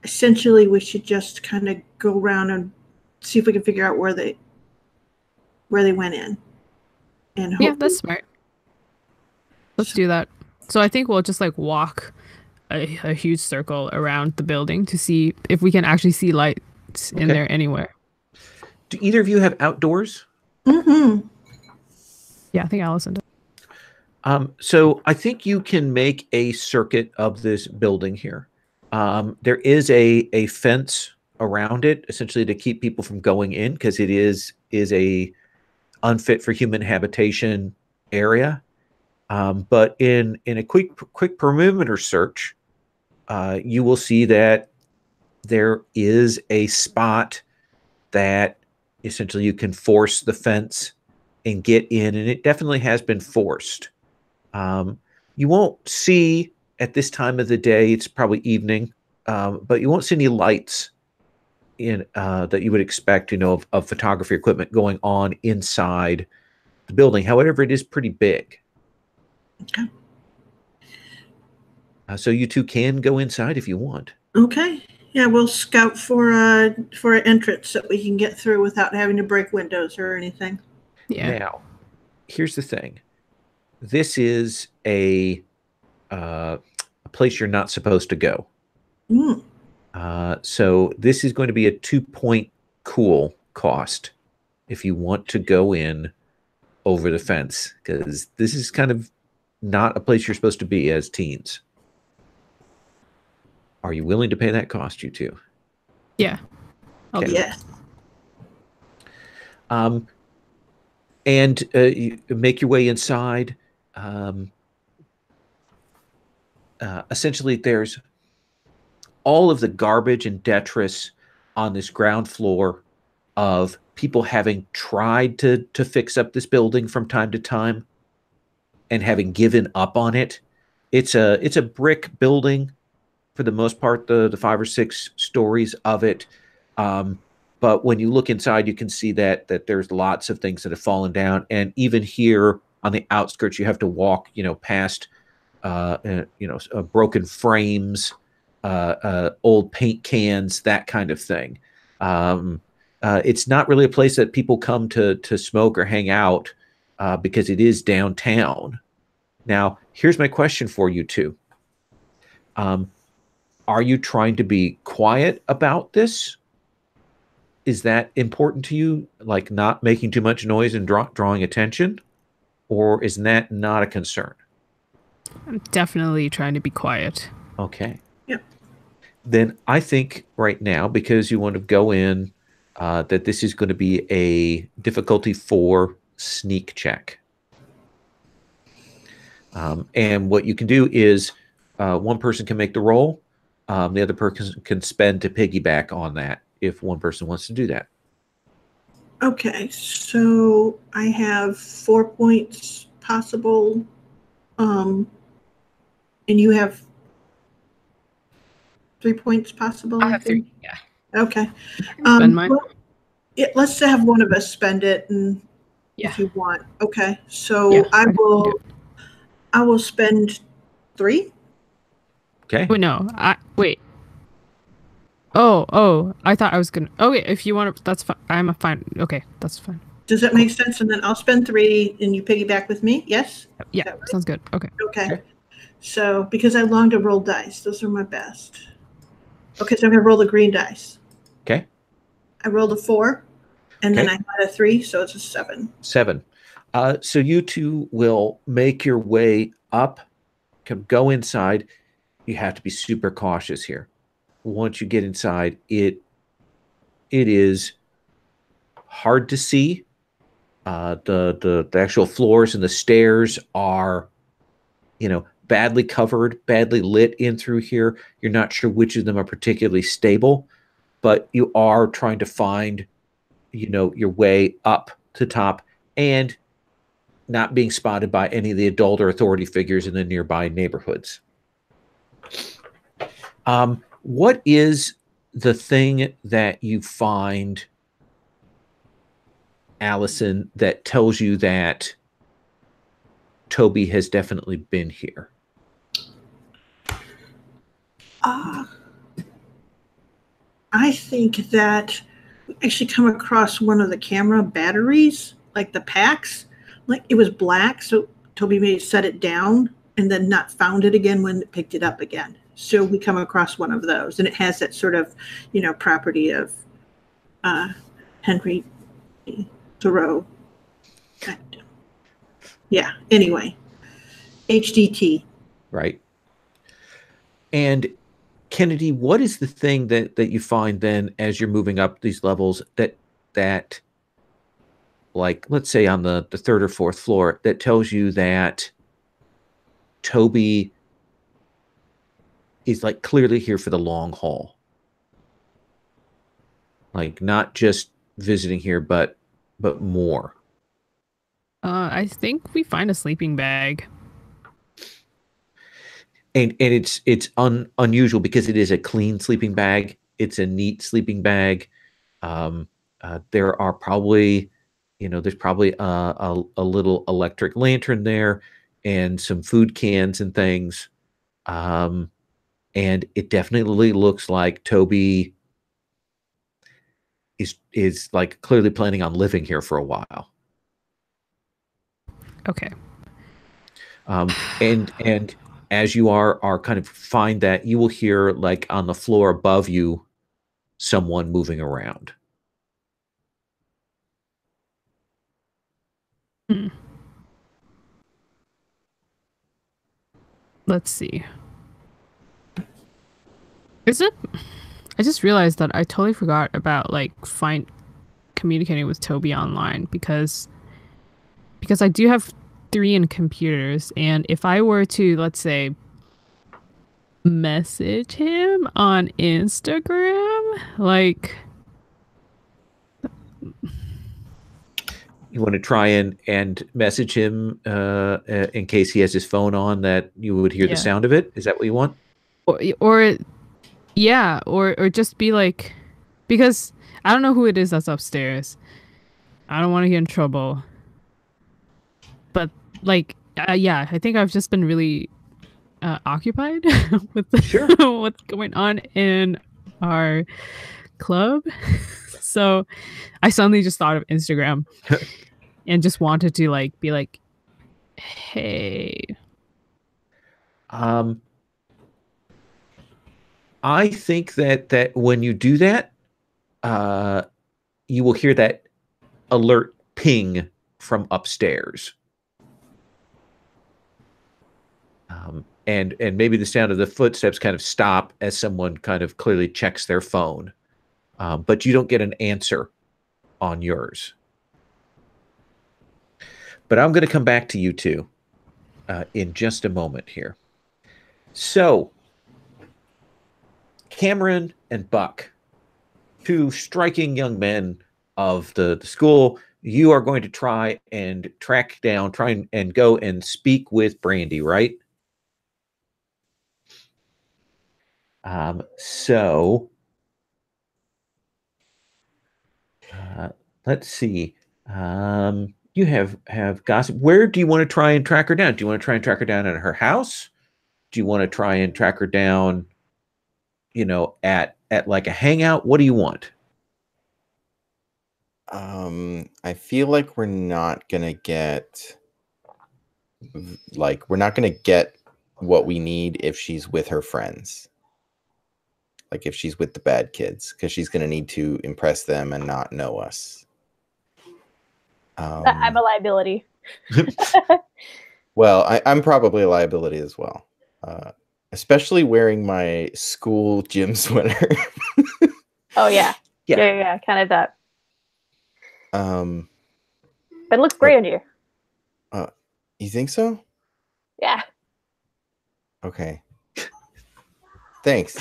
essentially we should just kind of go around and see if we can figure out where they went in. And yeah, that's smart. Let's do that. So I think we'll just like walk a huge circle around the building to see if we can actually see lights in there anywhere. Do either of you have outdoors? Mm-hmm. Yeah, I think Allison does. So I think you can make a circuit of this building here. There is a fence around it, essentially to keep people from going in, because it is a unfit for human habitation area. But in a quick perimeter search, you will see that there is a spot that essentially you can force the fence and get in, and it definitely has been forced. You won't see at this time of the day, it's probably evening, but you won't see any lights in that you would expect, of photography equipment going on inside the building. However, it is pretty big. Okay. So you two can go inside if you want. Okay. Yeah, we'll scout for an entrance that we can get through without having to break windows or anything. Yeah. Now, here's the thing. This is a place you're not supposed to go. Mm. So this is going to be a 2-point cool cost if you want to go in over the fence, because this is kind of not a place you're supposed to be as teens. Are you willing to pay that cost, you two? Yeah. I'll do Yeah. And you make your way inside. Essentially, there's all of the garbage and detritus on this ground floor of people having tried to fix up this building from time to time and having given up on it. It's a brick building for the most part, the 5 or 6 stories of it. But when you look inside, you can see that there's lots of things that have fallen down, and even here on the outskirts, you have to walk, past, broken frames, old paint cans, that kind of thing. It's not really a place that people come to smoke or hang out because it is downtown. Now, here's my question for you two. Are you trying to be quiet about this? Is that important to you, like not making too much noise and drawing attention? Or is that not a concern? I'm definitely trying to be quiet. Okay. Yep. Then I think right now, because you want to go in, that this is going to be a difficulty 4 sneak check. And what you can do is one person can make the roll. The other person can spend to piggyback on that if one person wants to do that. Okay, so I have 4 points possible, and you have 3 points possible. I have 3. Yeah. Okay. Spend mine. Well, let's have one of us spend it, and if you want. Okay, so I will spend 3. Okay. Wait, no. Wait. Oh, I thought I was gonna. Oh, wait, if you want to, that's fine. I'm fine. Okay, that's fine. Does that make sense? And then I'll spend 3, and you piggyback with me. Yes. Yeah, right? sounds good. Okay. Okay. So because I long to roll dice, those are my best. Okay, so I'm gonna roll the green dice. Okay. I rolled a 4, and then I had a 3, so it's a 7. 7. So you two will make your way up, go inside. You have to be super cautious here. Once you get inside, it is hard to see. The actual floors and the stairs are, badly covered, badly lit in through here. You're not sure which of them are particularly stable, but you are trying to find, your way up to top and not being spotted by any of the adult or authority figures in the nearby neighborhoods. What is the thing that you find, Allison, that tells you that Toby has definitely been here? I think that we actually come across one of the camera batteries, like the packs. Like it was black, so Toby may have set it down and then not found it again when it picked it up again. So we come across one of those, and it has that sort of, property of Henry Thoreau. Yeah. Anyway, HDT. Right. And Kennedy, what is the thing that you find then as you're moving up these levels that like, let's say on the 3rd or 4th floor, that tells you that Toby is like clearly here for the long haul? Like not just visiting here, but more. I think we find a sleeping bag. And it's unusual because it is a clean sleeping bag. It's a neat sleeping bag. There are probably, there's probably a little electric lantern there and some food cans and things. And it definitely looks like Toby is like clearly planning on living here for a while. Okay. And as you are kind of find that, you will hear like on the floor above you someone moving around. Let's see. Is it? I just realized that I totally forgot about like communicating with Toby online because I do have 3 in computers, and if I were to, let's say, message him on Instagram, like, you want to try and message him in case he has his phone on, that you would hear the sound of it? Is that what you want? Or just be like, because I don't know who it is that's upstairs. I don't want to get in trouble. But like, yeah, I think I've just been really occupied with Sure. what's going on in our club. So I suddenly just thought of Instagram and just wanted to like be like, hey. I think that when you do that, you will hear that alert ping from upstairs. And maybe the sound of the footsteps kind of stop as someone kind of clearly checks their phone. But you don't get an answer on yours. But I'm going to come back to you two in just a moment here. So, Cameron and Buck, two striking young men of the school, you are going to try and go and speak with Brandy, right? Let's see. You have gossip. Where do you want to try and track her down? Do you want to try and track her down at her house? Do you want to try and track her down, at like a hangout? What do you want? I feel like we're not gonna get what we need if she's with her friends. Like if she's with the bad kids, because she's gonna need to impress them and not know us. I'm a liability. Well, I'm probably a liability as well. Especially wearing my school gym sweater. Oh yeah. Yeah. Yeah, kind of that. But it looks great on you. You think so? Yeah. Okay. Thanks.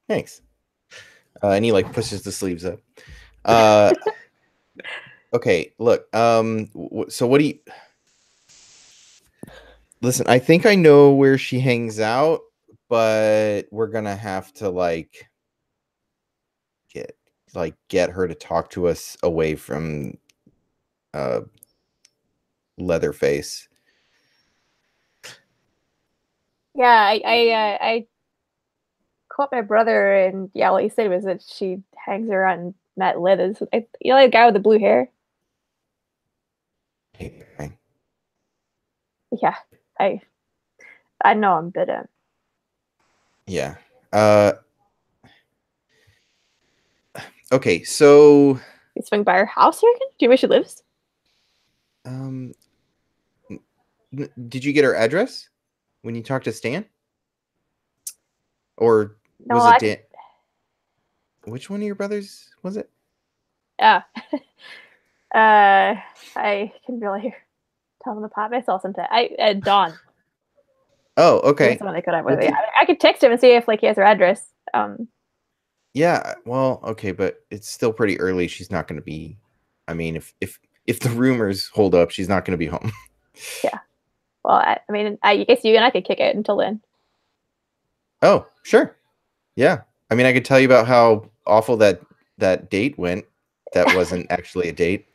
Thanks. And he like pushes the sleeves up. Okay, look. So what do you... Listen, I think I know where she hangs out, but we're gonna have to get her to talk to us away from Leatherface. Yeah, I caught my brother, and yeah, what he said was that she hangs around Matt Leathers. You know the guy with the blue hair? Okay. Yeah, I know him, but Yeah. Okay, so you swing by her house, you reckon? Do you know where she lives? did you get her address when you talked to Stan? Or No, was it Dan? Which one of your brothers was it? Yeah. I can really tell them apart myself sometimes. Don. Oh, okay. He's the one I could have with. I could text him and see if he has her address. Yeah, well, okay, but it's still pretty early. She's not going to be. I mean, if the rumors hold up, she's not going to be home. Yeah. Well, I guess you and I could kick it until then. Oh, sure. Yeah. I mean, I could tell you about how awful that date went. That wasn't actually a date.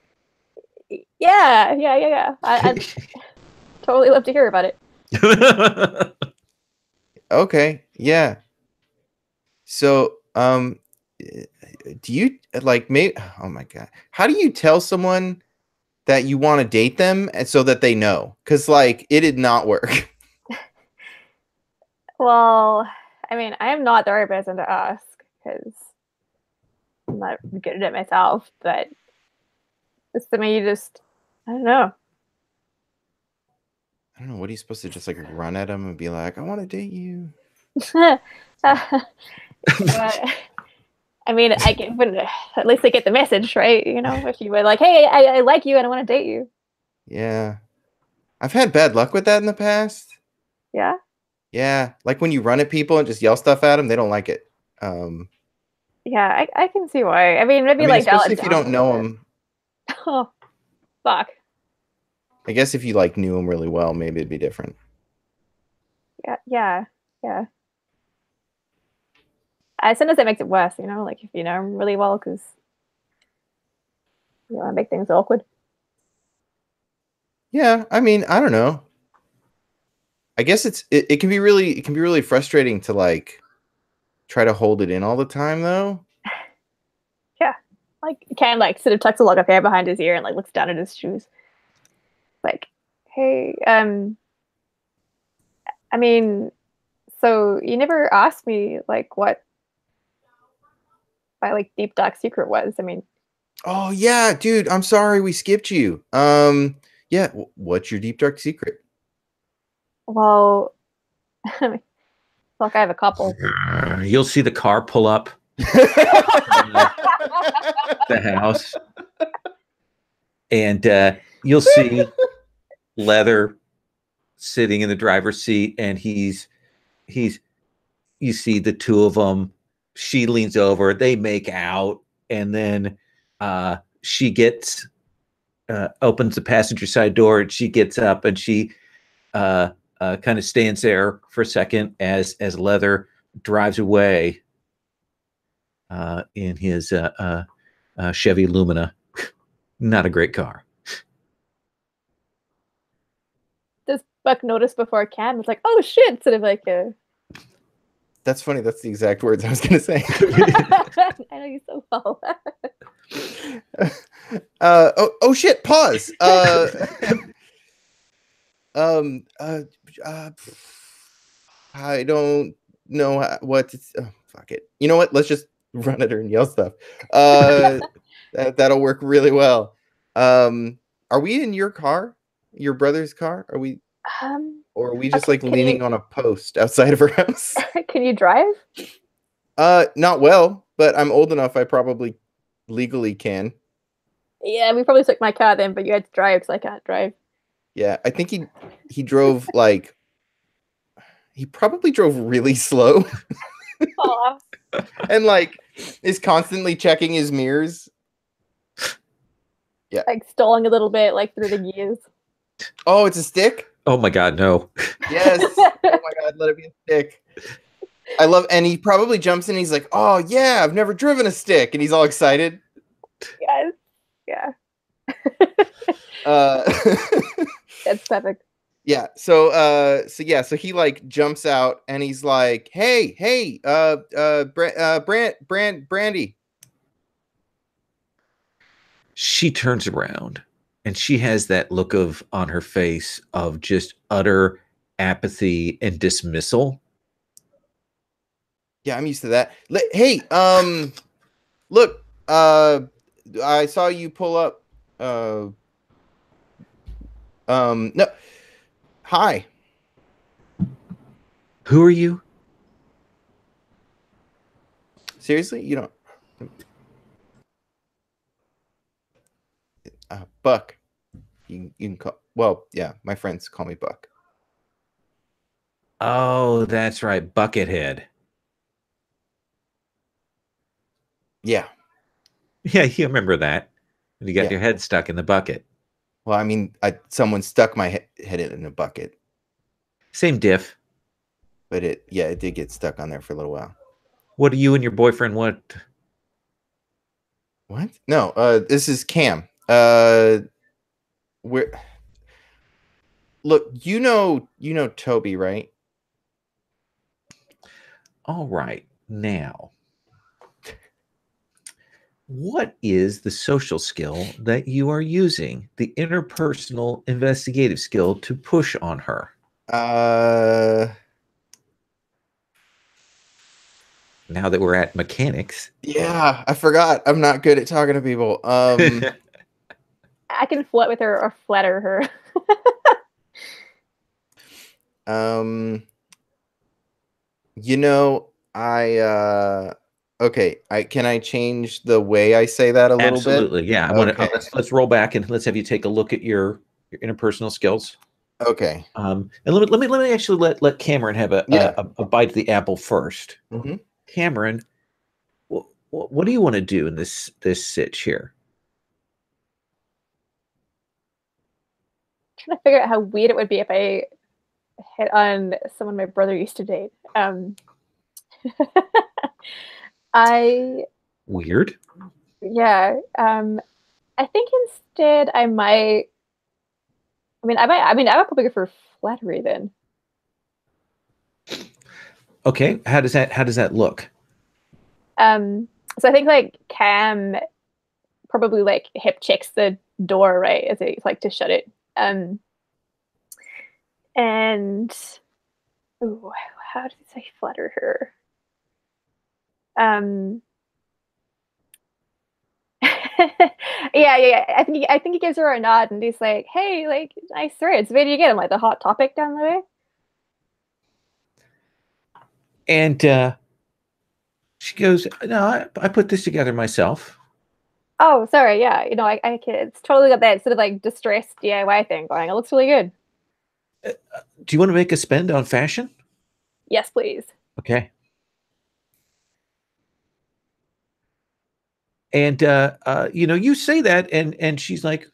Yeah. I'd totally love to hear about it. Okay. Yeah. So, do you maybe? Oh my God! How do you tell someone that you want to date them and so that they know? Because it did not work. Well, I mean, I am not the right person to ask because I'm not good at it myself. But it's to me, I don't know. I don't know. What are you supposed to just run at them and be like, "I want to date you"? I mean, at least they get the message, right? If you were like, "Hey, I like you and I want to date you." Yeah, I've had bad luck with that in the past. Yeah. Yeah, like when you run at people and just yell stuff at them, they don't like it. Yeah, I can see why. I mean, especially if you don't know them. Oh, fuck. I guess if you knew them really well, maybe it'd be different. Yeah. Sometimes that makes it worse, you know, like if you know him really well, because you want to make things awkward. Yeah, I mean, I don't know. I guess it can be really frustrating to like try to hold it in all the time though. Yeah, like Ken like sort of tucks a lock of hair behind his ear and like looks down at his shoes. Like, hey, I mean, so you never asked me like what my like deep dark secret was. I mean, Oh yeah, dude, I'm sorry we skipped you. Yeah, what's your deep dark secret? well, I mean, like I have a couple. You'll see the car pull up the house, and you'll see Leather sitting in the driver's seat, and he's you see the two of them. She leans over, they make out, and then she gets opens the passenger side door, and she gets up, and she kind of stands there for a second as Leather drives away in his Chevy Lumina. Not a great car. Does Buck notice before Cam? It's like, oh shit! Sort of like a. That's funny. That's the exact words I was gonna say. I know you so well. Oh shit! Pause. I don't know what to, fuck it. You know what? Let's just run at her and yell stuff. That'll work really well. Are we in your car? Your brother's car? Are we? Or are we just Okay, like leaning on a post outside of her house? Can you drive? Not well, but I'm old enough. I probably legally can. Yeah, we probably took my car then, but you had to drive because I can't drive. Yeah, I think he drove like he probably drove really slow. Aw. And like is constantly checking his mirrors. Yeah. Like stalling a little bit, like through the gears. Oh, it's a stick? Oh my god, no. Yes. Oh my god, let it be a stick. I love, and he probably jumps in and he's like, oh yeah, I've never driven a stick, and he's all excited. Yes. Yeah. That's perfect. Yeah. So he like jumps out and he's like, hey, Brandy. She turns around and she has that look of on her face of just utter apathy and dismissal. Yeah, I'm used to that. Hey, look, I saw you pull up. No. Hi. Who are you? Seriously? You don't. Buck. You can call. Well, yeah, my friends call me Buck. Oh, that's right, Buckethead. Yeah. Yeah, you remember that. And you got Yeah. your head stuck in the bucket. Well, I mean, someone stuck my head in a bucket, Same diff. but it did get stuck on there for a little while. What do you and your boyfriend want? What? No, this is Cam. Where? Look, you know Toby, right? All right, now, what is the social skill that you are using, the interpersonal investigative skill, to push on her? Now that we're at mechanics. Yeah, I forgot. I'm not good at talking to people. I can flirt with her or flatter her. You know, okay, can I change the way I say that a little bit? Absolutely, yeah. I want to let's roll back and let's have you take a look at your interpersonal skills. Okay. And let me actually let Cameron have a bite of the apple first. Mm-hmm. Cameron, what do you want to do in this sitch here? Trying to figure out how weird it would be if I hit on someone my brother used to date. I Weird. yeah. I think instead I might. I would probably go for flattery then. Okay. How does that look? So I think like Cam probably like hip checks the door right as it's like to shut it. And ooh, how did I flatter her? Yeah. I think he gives her a nod and he's like, "Hey, like, nice threads. Where do you get them? Like the hot topic down the way?" And she goes, "No, I put this together myself." Oh, sorry. Yeah, it's totally got that sort of like distressed DIY thing going. It looks really good. Do you want to make a spend on fashion? Yes, please. Okay. And you say that, and she's like,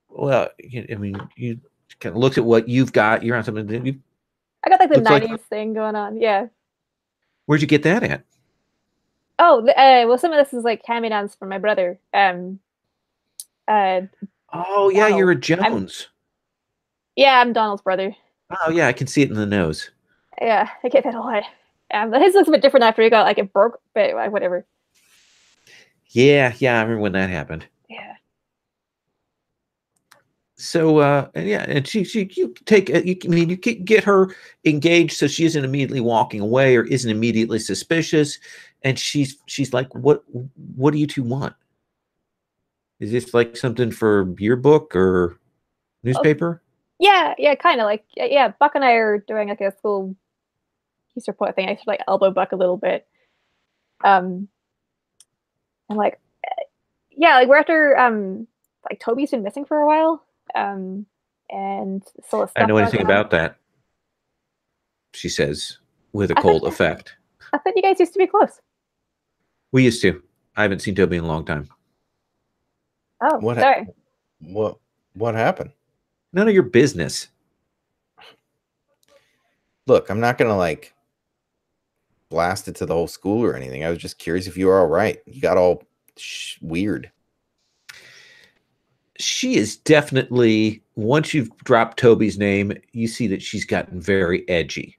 "Well, I mean, you kind of looks at what you've got. You're on something. I got like the Looks like- 90s thing going on. Yeah. Where'd you get that at?" Oh, well, some of this is like hand-me-downs from my brother. Oh yeah, Donald. you're a Jones. I'm Donald's brother. Oh yeah, I can see it in the nose. Yeah, I get that a lot. But his looks a bit different after he got like it broke, but whatever. Yeah, I remember when that happened. Yeah. So and she you take you get her engaged so she isn't immediately walking away or isn't immediately suspicious, and she's like, what do you two want? Is this like something for yearbook or newspaper? Yeah, kind of like Buck and I are doing like a school piece report thing. I should like elbow Buck a little bit. And like like we're after like Toby's been missing for a while. And so I know anything about that, she says with a cold effect. I thought you guys used to be close. We used to. I haven't seen Toby in a long time. Oh, sorry. What happened? None of your business. Look, I'm not gonna like blast it to the whole school or anything. I was just curious if you were all right. You got all weird. She is definitely, once you've dropped Toby's name, you see that she's gotten very edgy.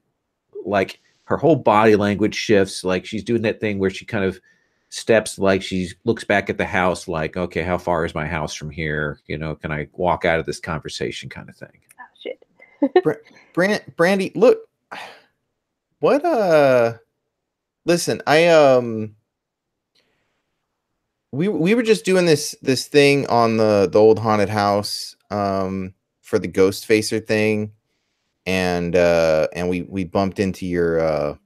Like her whole body language shifts. Like she's doing that thing where she kind of steps, like she looks back at the house like, okay, how far is my house from here? Can I walk out of this conversation kind of thing? Oh, shit. Brandy, look. What, listen, we were just doing this thing on the old haunted house for the ghost facer thing, and we bumped into your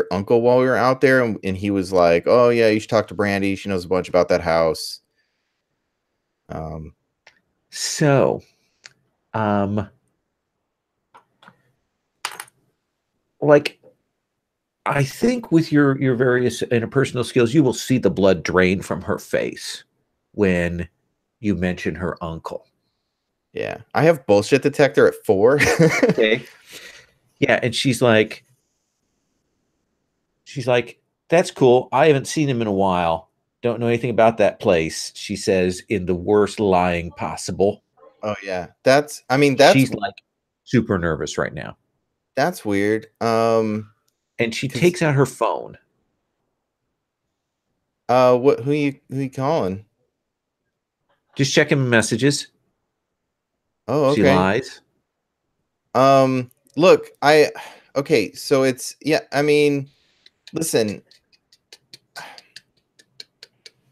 uncle while we were out there, and he was like, "Oh yeah, you should talk to Brandy. She knows a bunch about that house." Like, I think with your various interpersonal skills, you will see the blood drain from her face when you mention her uncle. Yeah, I have bullshit detector at 4. Okay. Yeah, and she's like, "That's cool. I haven't seen him in a while. Don't know anything about that place," she says in the worst lying possible. Oh yeah, that's she's like super nervous right now. That's weird. And she takes out her phone. Who you calling? Just checking messages. Oh, okay. She lies. Look, okay, so it's listen.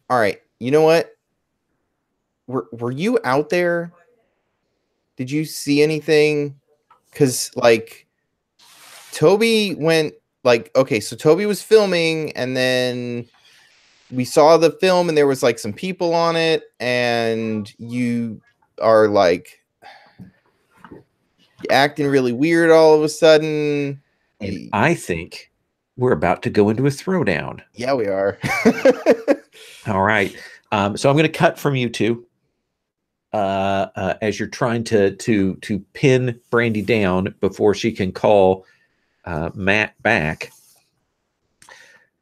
All right, you know what? Were you out there? Did you see anything? Because like Toby went okay, so Toby was filming, and then we saw the film, and there was like some people on it, and you are like acting really weird all of a sudden. And I think we're about to go into a throwdown. Yeah, we are. All right. So I'm going to cut from you two as you're trying to pin Brandy down before she can call Matt back.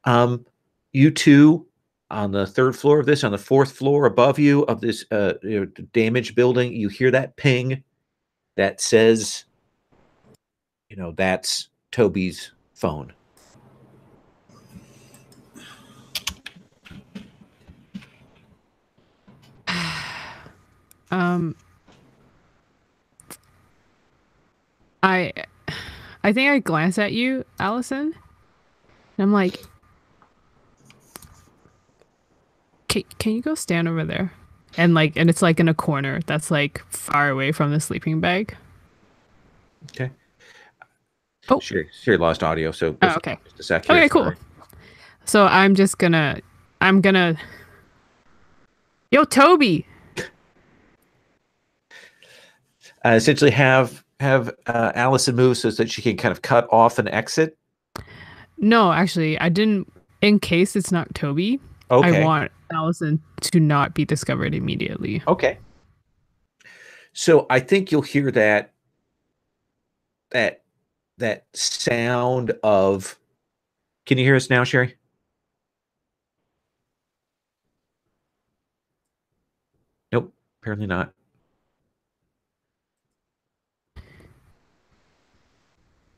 You two on the third floor of this, on the fourth floor above you of this damaged building, you hear that ping that says, that's Toby's phone. I think I glance at you, Allison, and I'm like, can you go stand over there? And it's like in a corner that's like far away from the sleeping bag. Okay. Oh, sure lost audio. So okay. Just a sec here, okay, cool. So I'm gonna. Yo, Toby. Essentially, have Allison move so that she can kind of cut off and exit. No, actually, I didn't. In case it's not Toby, okay. I want Allison to not be discovered immediately. Okay. So I think you'll hear that sound of. Can you hear us now, Sherry? Nope, apparently not.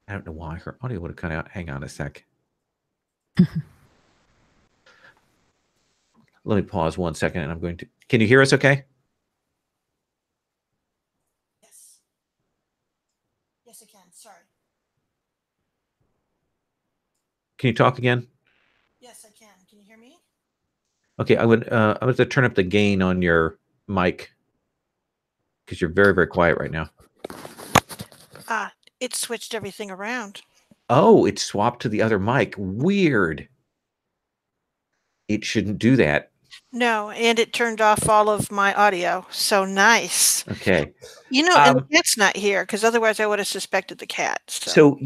I don't know why her audio would have cut out. Hang on a sec. Let me pause 1 second, and I'm going to. Can you hear us? Okay. Yes, I can. Sorry. Can you talk again? Yes, I can. Can you hear me? Okay, I'm going to turn up the gain on your mic because you're very, very quiet right now. It switched everything around. Oh, it swapped to the other mic. Weird. It shouldn't do that. No, and it turned off all of my audio. So nice. Okay. And the cat's not here because otherwise I would have suspected the cat. So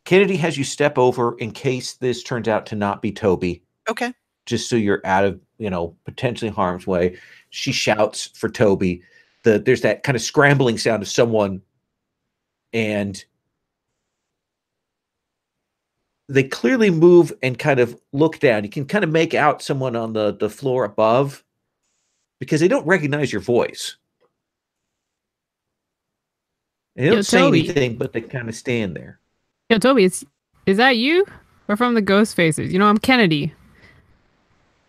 Kennedy has you step over in case this turns out to not be Toby. Okay. Just so you're out of, potentially harm's way. She shouts for Toby. There's that kind of scrambling sound of someone, and they clearly move and kind of look down. You can kind of make out someone on the floor above because they don't recognize your voice. They don't say anything, but they kind of stand there. Yo, Toby, is that you? We're from the Ghost Facers. I'm Kennedy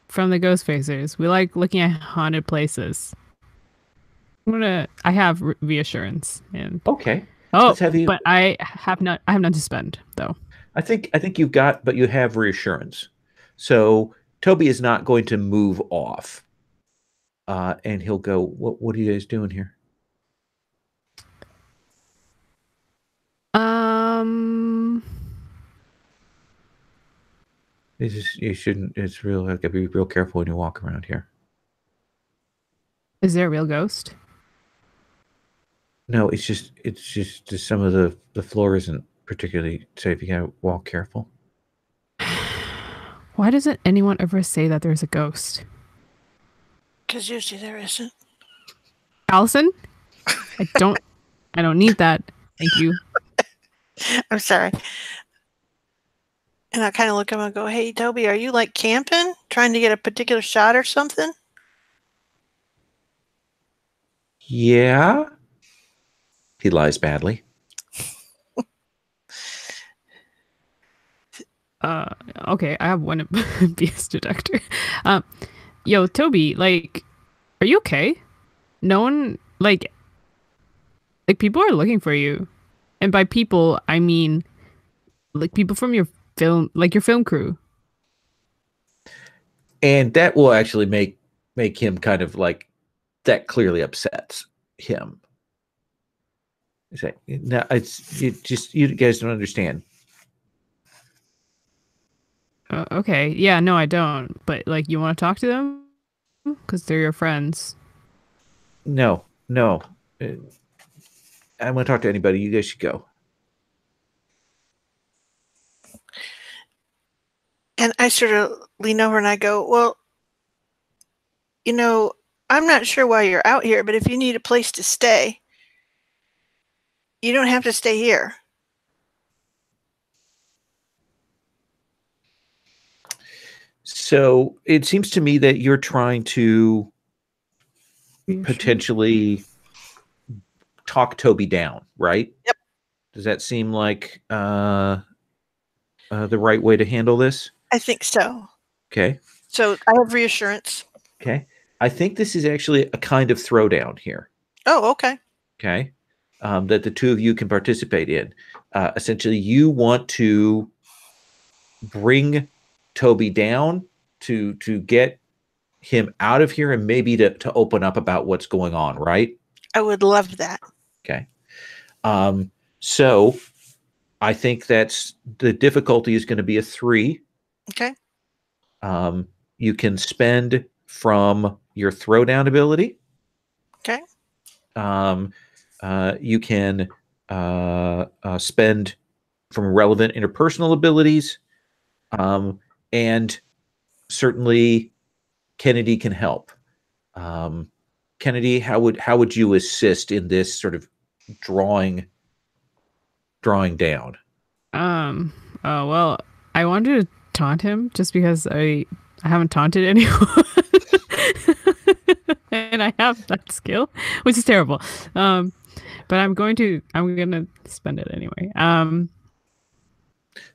from the Ghost Facers. We like looking at haunted places. I have reassurance and okay. Oh, but I have none to spend though. I think you've got, but you have reassurance. So Toby is not going to move off, and he'll go. What are you guys doing here? You shouldn't. It's real. You gotta be real careful when you walk around here. Is there a real ghost? No, it's just some of the floor isn't particularly safe. You gotta walk careful. Why doesn't anyone ever say that there's a ghost? Because usually there isn't. Allison, I don't need that. Thank you. I'm sorry. And I kind of look at him and go, "Hey, Toby, are you like camping, trying to get a particular shot or something?" Yeah. He lies badly. Okay, I have one BS detector. Yo, Toby, are you okay? No one, people are looking for you. And by people, I mean, people from your film, your film crew. And that will actually make him kind of that clearly upsets him. No, you guys don't understand. Okay, yeah, no, I don't. But you want to talk to them because they're your friends. No. I want to talk to anybody. You guys should go. And I sort of lean over and I go, "Well, I'm not sure why you're out here, but if you need a place to stay, you don't have to stay here." So it seems to me that you're trying to potentially talk Toby down, right? Yep. Does that seem like the right way to handle this? I think so. Okay. So I have reassurance. Okay. I think this is actually a kind of throwdown here. Oh, okay. Okay. That the two of you can participate in. Essentially, you want to bring Toby down to get him out of here and maybe to open up about what's going on, right? I would love that. Okay. So I think that's the difficulty is going to be a 3. Okay. You can spend from your throwdown ability. Okay. You can spend from relevant interpersonal abilities. And certainly Kennedy can help. Kennedy, how would you assist in this sort of drawing down? Well, I wanted to taunt him just because I haven't taunted anyone. And I have that skill, which is terrible. But I'm gonna spend it anyway.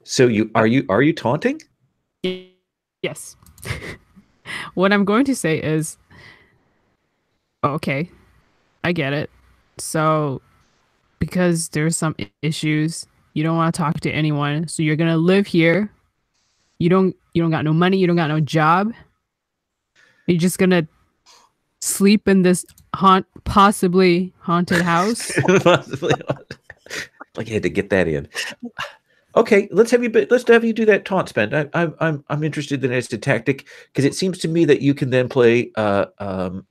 So are you taunting? Yes. What I'm going to say is, okay, I get it. So because there's some issues, you don't want to talk to anyone, so you're gonna live here. You don't got no money, you don't got no job. You're just gonna sleep in this possibly haunted house. Possibly. Like you had to get that in. Okay, let's have you do that taunt spend. I'm interested in it as a tactic because it seems to me that you can then play good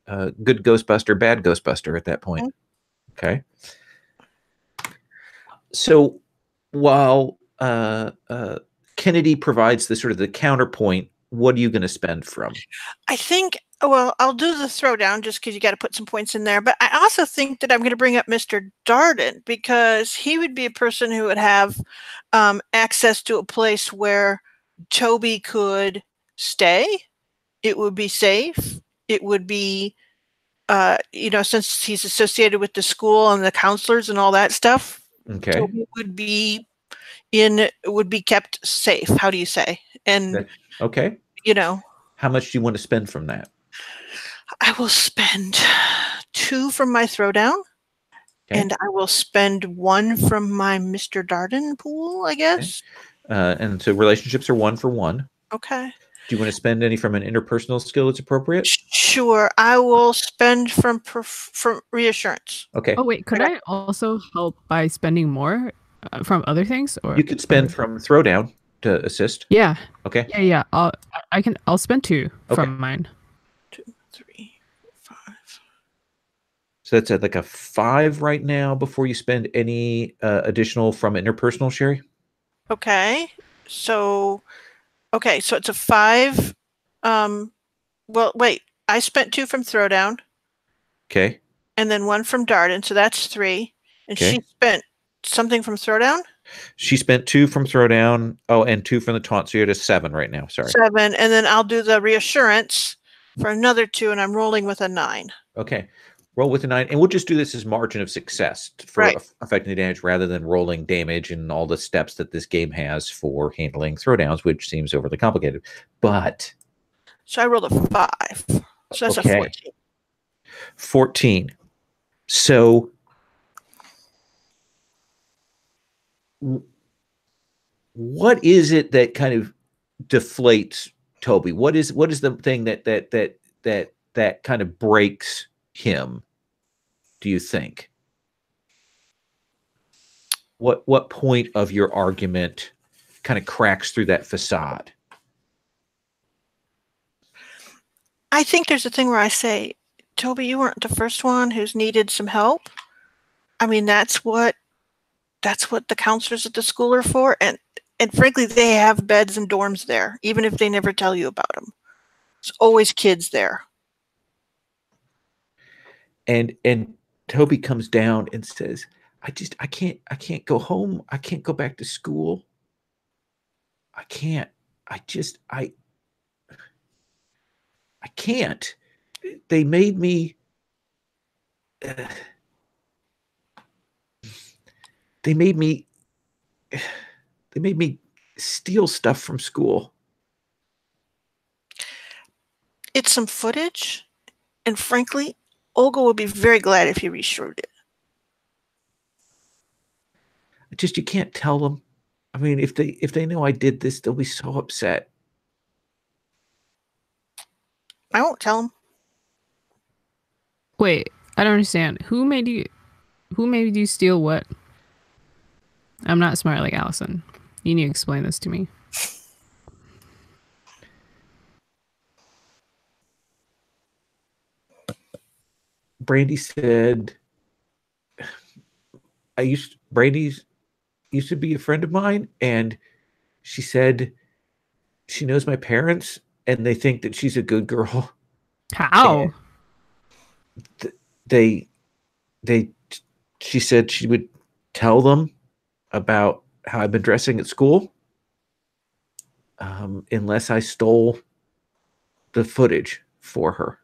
Ghostbuster, bad Ghostbuster at that point. Okay. So while Kennedy provides the sort of the counterpoint, what are you going to spend from? I think, well, I'll do the throwdown just because you got to put some points in there. But I also think that I'm going to bring up Mr. Darden because he would be a person who would have access to a place where Toby could stay. It would be safe. It would be, since he's associated with the school and the counselors and all that stuff. Okay. Toby would be kept safe. How do you say? And okay. How much do you want to spend from that? I will spend 2 from my throwdown, and I will spend 1 from my Mr. Darden pool, I guess. Okay. And so relationships are 1 for 1. Okay. Do you want to spend any from an interpersonal skill that's appropriate? Sure. I will spend from reassurance. Okay. Oh wait, could I also help by spending more from other things? Or you could spend from throwdown to assist. Yeah. Okay. Yeah. I'll spend 2 from mine. 2, 3, 5. So that's at like a 5 right now before you spend any additional from interpersonal, Sherry. Okay. So it's a 5. Well, wait. I spent 2 from throwdown. Okay. And then 1 from Darden, so that's 3. And she spent something from throwdown. She spent 2 from throwdown. Oh, and 2 from the taunt. So you're at a 7 right now. Sorry. 7, and then I'll do the reassurance for another 2, and I'm rolling with a 9. Okay. Roll with a 9, and we'll just do this as margin of success for affecting the damage rather than rolling damage and all the steps that this game has for handling throwdowns, which seems overly complicated. But so I rolled a 5, so that's a 14. 14. So what is it that kind of deflates Toby? What is the thing that kind of breaks him, do you think? What point of your argument kind of cracks through that facade? I think there's a thing where I say, Toby, you weren't the first one who's needed some help. I mean, that's what the counselors at the school are for, and frankly, they have beds and dorms there, even if they never tell you about them. There's always kids there. And Toby comes down and says, I can't go home. I can't go back to school. I can't. I can't. They made me. They made me. They made me steal stuff from school. It's some footage, and frankly, Olga would be very glad if you restored it. Just you can't tell them. I mean, if they know I did this, they'll be so upset. I won't tell them. Wait, I don't understand. Who made you steal what? I'm not smart like Allison. You need to explain this to me. Brandy said, Brandy used to be a friend of mine, and she said she knows my parents, and they think that she's a good girl. How? She said she would tell them about how I've been dressing at school, unless I stole the footage for her.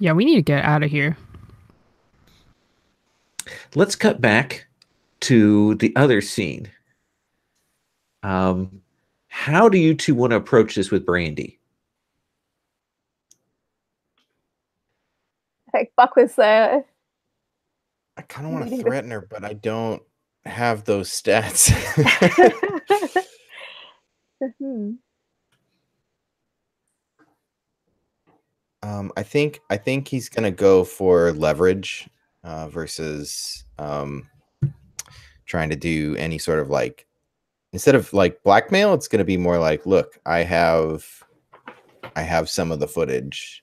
Yeah, we need to get out of here. Let's cut back to the other scene. How do you two want to approach this with Brandy? Like Buck was I kind of want to threaten her, but I don't have those stats. I think he's gonna go for leverage versus trying to do any sort of like, instead of like blackmail, it's gonna be more like, look, I have some of the footage.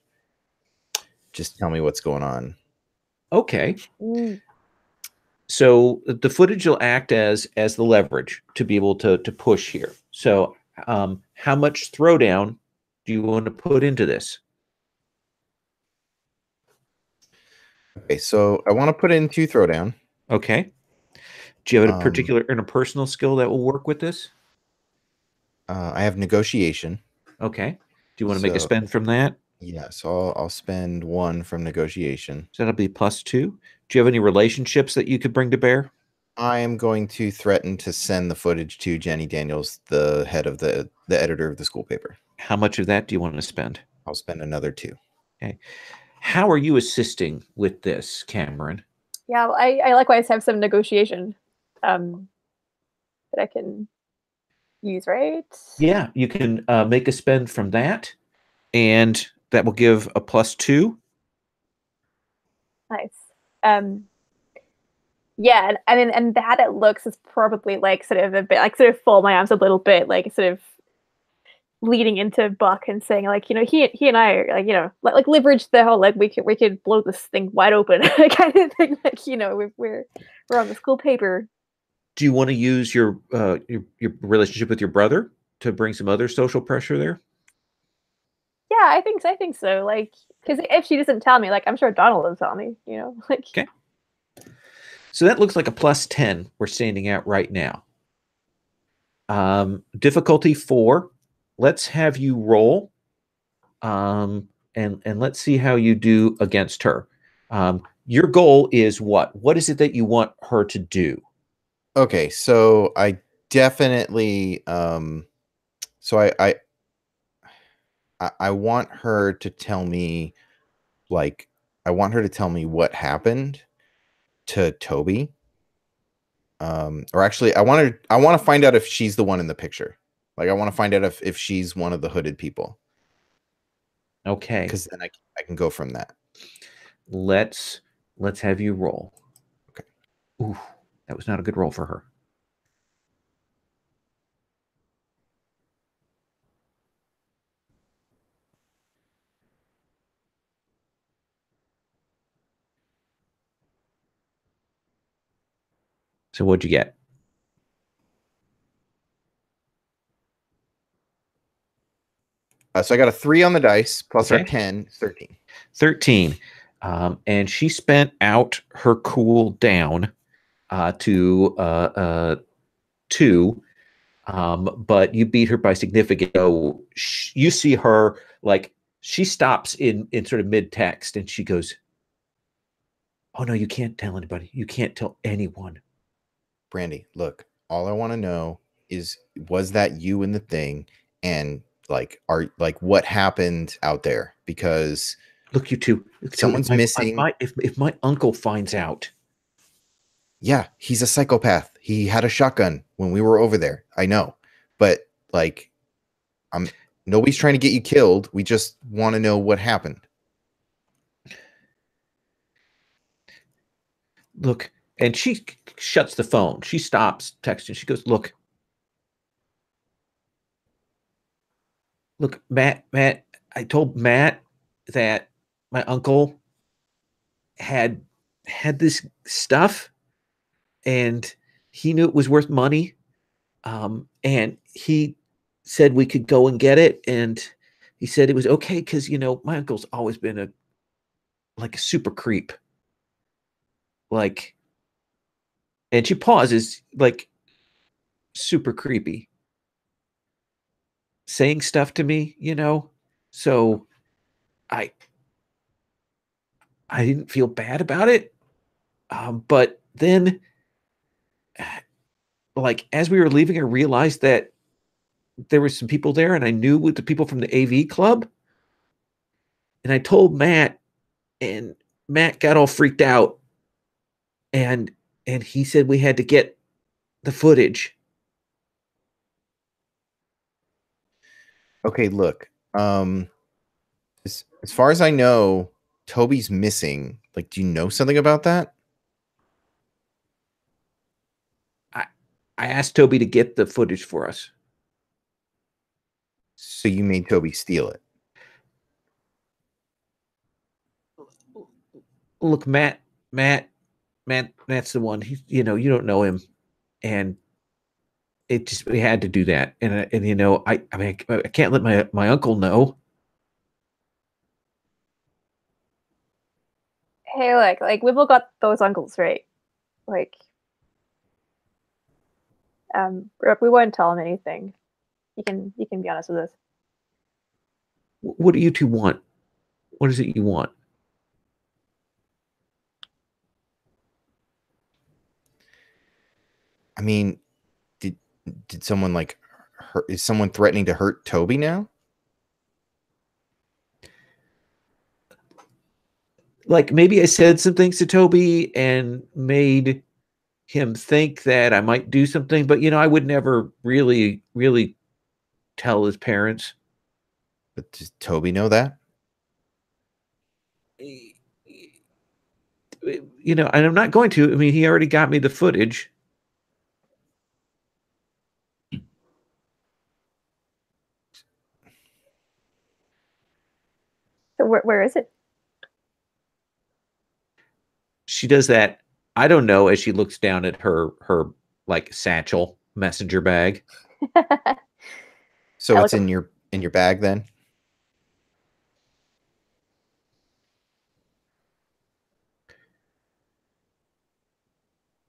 Just tell me what's going on. Okay. So the footage will act as the leverage to be able to push here. So how much throwdown do you want to put into this? Okay, so I want to put in 2 throwdown. Okay. Do you have a particular interpersonal skill that will work with this? I have negotiation. Okay. Do you want to make a spend from that? Yeah, so I'll spend 1 from negotiation. So that'll be +2. Do you have any relationships that you could bring to bear? I am going to threaten to send the footage to Jenny Daniels, the head of the editor of the school paper. How much of that do you want to spend? I'll spend another 2. Okay. How are you assisting with this, Cameron? Yeah, well, I likewise have some negotiation that I can use, right? Yeah, you can make a spend from that, and that will give a +2. Nice. Yeah, and I mean, and that it looks is probably like sort of a bit like sort of fold my arms a little bit, like sort of leading into Buck and saying like, he and I are like, like leverage the whole like we could blow this thing wide open kind of thing. Like, we're on the school paper. Do you want to use your relationship with your brother to bring some other social pressure there? Yeah, I think so. Like, because if she doesn't tell me, like, I'm sure Donald will tell me. Like. Okay. So that looks like a +10 we're standing at right now. Difficulty 4. Let's have you roll, and let's see how you do against her. Your goal is what? What is it that you want her to do? Okay, so I definitely so I want her to tell me, like, I want her to tell me what happened to Toby. Or actually, I want to find out if she's the one in the picture. Like, I want to find out if she's one of the hooded people. Okay. Because then I can go from that. Let's have you roll. Okay. Ooh, that was not a good roll for her. So what'd you get? So I got a 3 on the dice, plus our 10, 13. 13. And she spent out her cool down to 2. but you beat her by significant. So you see her like she stops in sort of mid text, and she goes, "Oh no, you can't tell anybody. You can't tell anyone." Brandy, look, all I want to know is, was that you in the thing? And like, what happened out there? Because look, you two, someone's missing. If my uncle finds out. Yeah, he's a psychopath. He had a shotgun when we were over there. I know. But like, nobody's trying to get you killed. We just want to know what happened. Look, and she shuts the phone. She stops texting. She goes, look, Matt, I told Matt that my uncle had this stuff and he knew it was worth money. And he said we could go and get it. And he said it was okay because, you know, my uncle's always been a super creep. Like, and she pauses, like, super creepy. Saying stuff to me, you know? So I didn't feel bad about it. But then, like, as we were leaving, I realized that there were some people there, and I knew with the people from the AV club. And I told Matt, and Matt got all freaked out. And he said we had to get the footage. Okay, look. As far as I know, Toby's missing. Like, do you know something about that? I asked Toby to get the footage for us. So you made Toby steal it? Look, Matt's the one. You know, you don't know him, and it just, we had to do that. And you know, I mean, I can't let my uncle know. Hey, like we've all got those uncles, right? Like, we won't tell him anything. You can be honest with us. What do you two want? What is it you want? I mean, did someone like hurt? Is someone threatening to hurt Toby now? Like, maybe I said some things to Toby and made him think that I might do something, but you know, I would never really tell his parents. But does Toby know that? You know, and I'm not going to. I mean, he already got me the footage. So where is it? She does that. I don't know, as she looks down at her like satchel messenger bag. So it's in your bag then?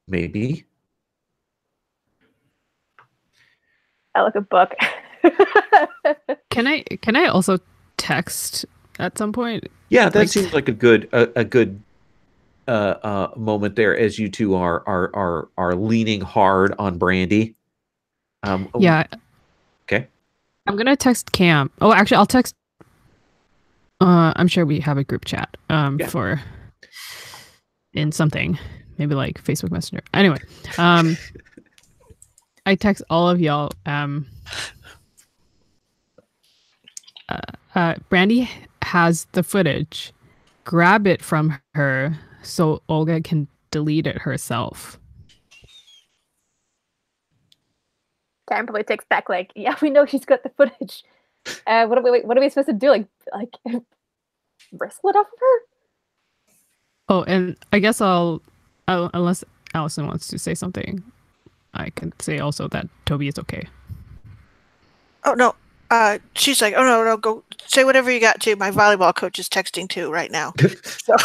Maybe. I like a book. Can I also text at some point? Yeah, that seems like a good moment there, as you two are leaning hard on Brandy. Yeah. Okay. I'm gonna text Cam. Oh, actually, I'll text. I'm sure we have a group chat. For in something, maybe like Facebook Messenger. Anyway, I text all of y'all. Brandy has the footage. Grab it from her so Olga can delete it herself. Karen probably takes back like, yeah, we know she's got the footage. What are we supposed to do? Like wrestle it off of her? Oh, and I guess I'll unless Allison wants to say something, I can say also that Toby is okay. Oh no. She's like, oh no, go say whatever you got to. My volleyball coach is texting too right now. So.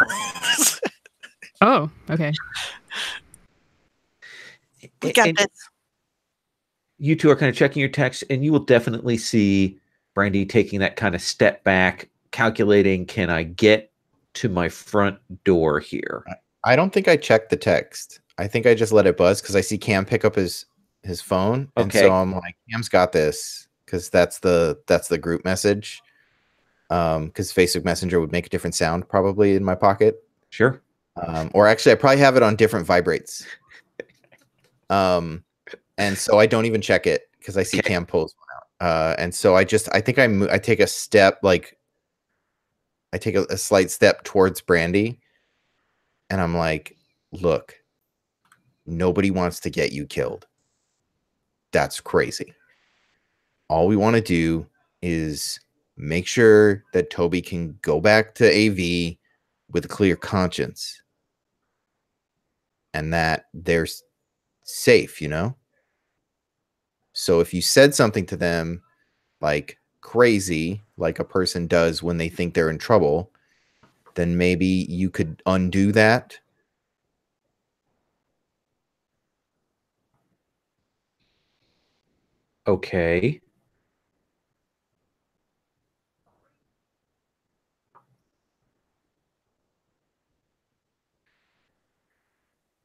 Oh, okay. We got this. you two are kind of checking your text, and you will definitely see Brandy taking that kind of step back, calculating, can I get to my front door here? I don't think I checked the text. I think I just let it buzz because I see Cam pick up his phone, and Okay. so I'm like, Cam's got this, because that's the group message. Because Facebook Messenger would make a different sound probably in my pocket. Sure. Or actually, I probably have it on different vibrates. And so I don't even check it because I see Okay. Cam pulls one out. And so I think I take a step, like I take a slight step towards Brandy, and I'm like, look, nobody wants to get you killed. That's crazy. All we want to do is make sure that Toby can go back to AV with a clear conscience, and that they're safe, you know? So if you said something to them like crazy, like a person does when they think they're in trouble, then maybe you could undo that. Okay.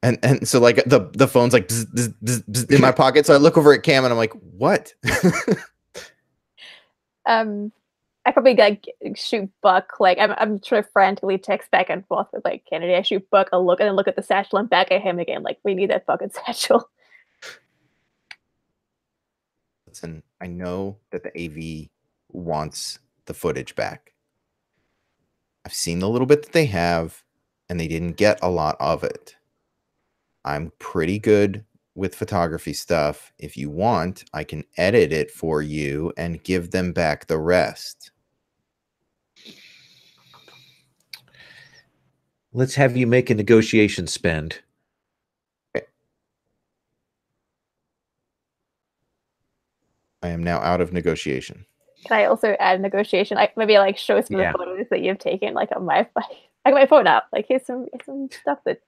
And so like the phone's like bzz, bzz, bzz, bzz in my pocket. So I look over at Cam and I'm like, what? I probably like shoot Buck. Like I'm trying to frantically text back and forth with like Kennedy. I shoot Buck a look and then look at the satchel and back at him again. Like, we need that fucking satchel. Listen, I know that the AV wants the footage back. I've seen the little bit that they have, and they didn't get a lot of it. I'm pretty good with photography stuff. If you want, I can edit it for you and give them back the rest. Let's have you make a negotiation spend. I am now out of negotiation. Can I also add negotiation? Maybe like show some of the photos that you've taken, like on my I got my phone up. Like, here's some stuff that.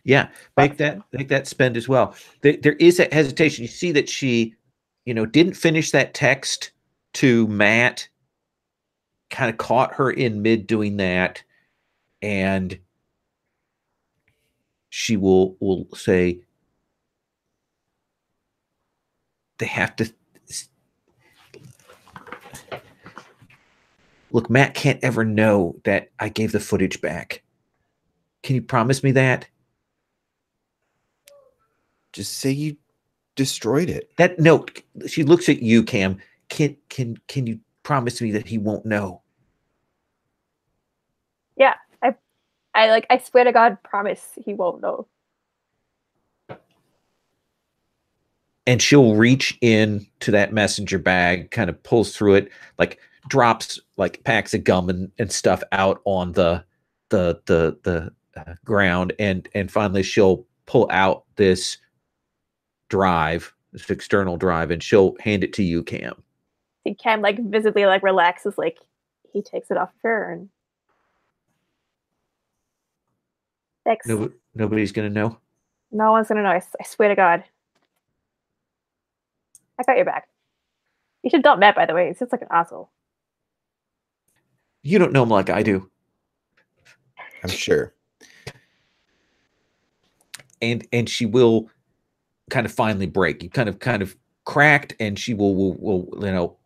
Yeah, make that spend as well. There is a hesitation. You see that she, didn't finish that text to Matt. Kind of caught her in mid doing that, and she will say they have to. Look, Matt can't ever know that I gave the footage back. Can you promise me that? Just say you destroyed it. That note. She looks at you, Cam. Can you promise me that he won't know? Yeah, I swear to God, promise he won't know. And she'll reach in to that messenger bag, kind of pulls through it, like drops like packs of gum and stuff out on the ground, and finally she'll pull out this drive, this external drive, and she'll hand it to you, Cam. See, Cam like visibly like relaxes, like he takes it off her and thanks. Nobody's gonna know. No one's gonna know. I swear to God. I got your back. You should dump Matt, by the way. He's just like an asshole. You don't know him like I do. I'm sure. And she will kind of finally break. You kind of cracked, and she will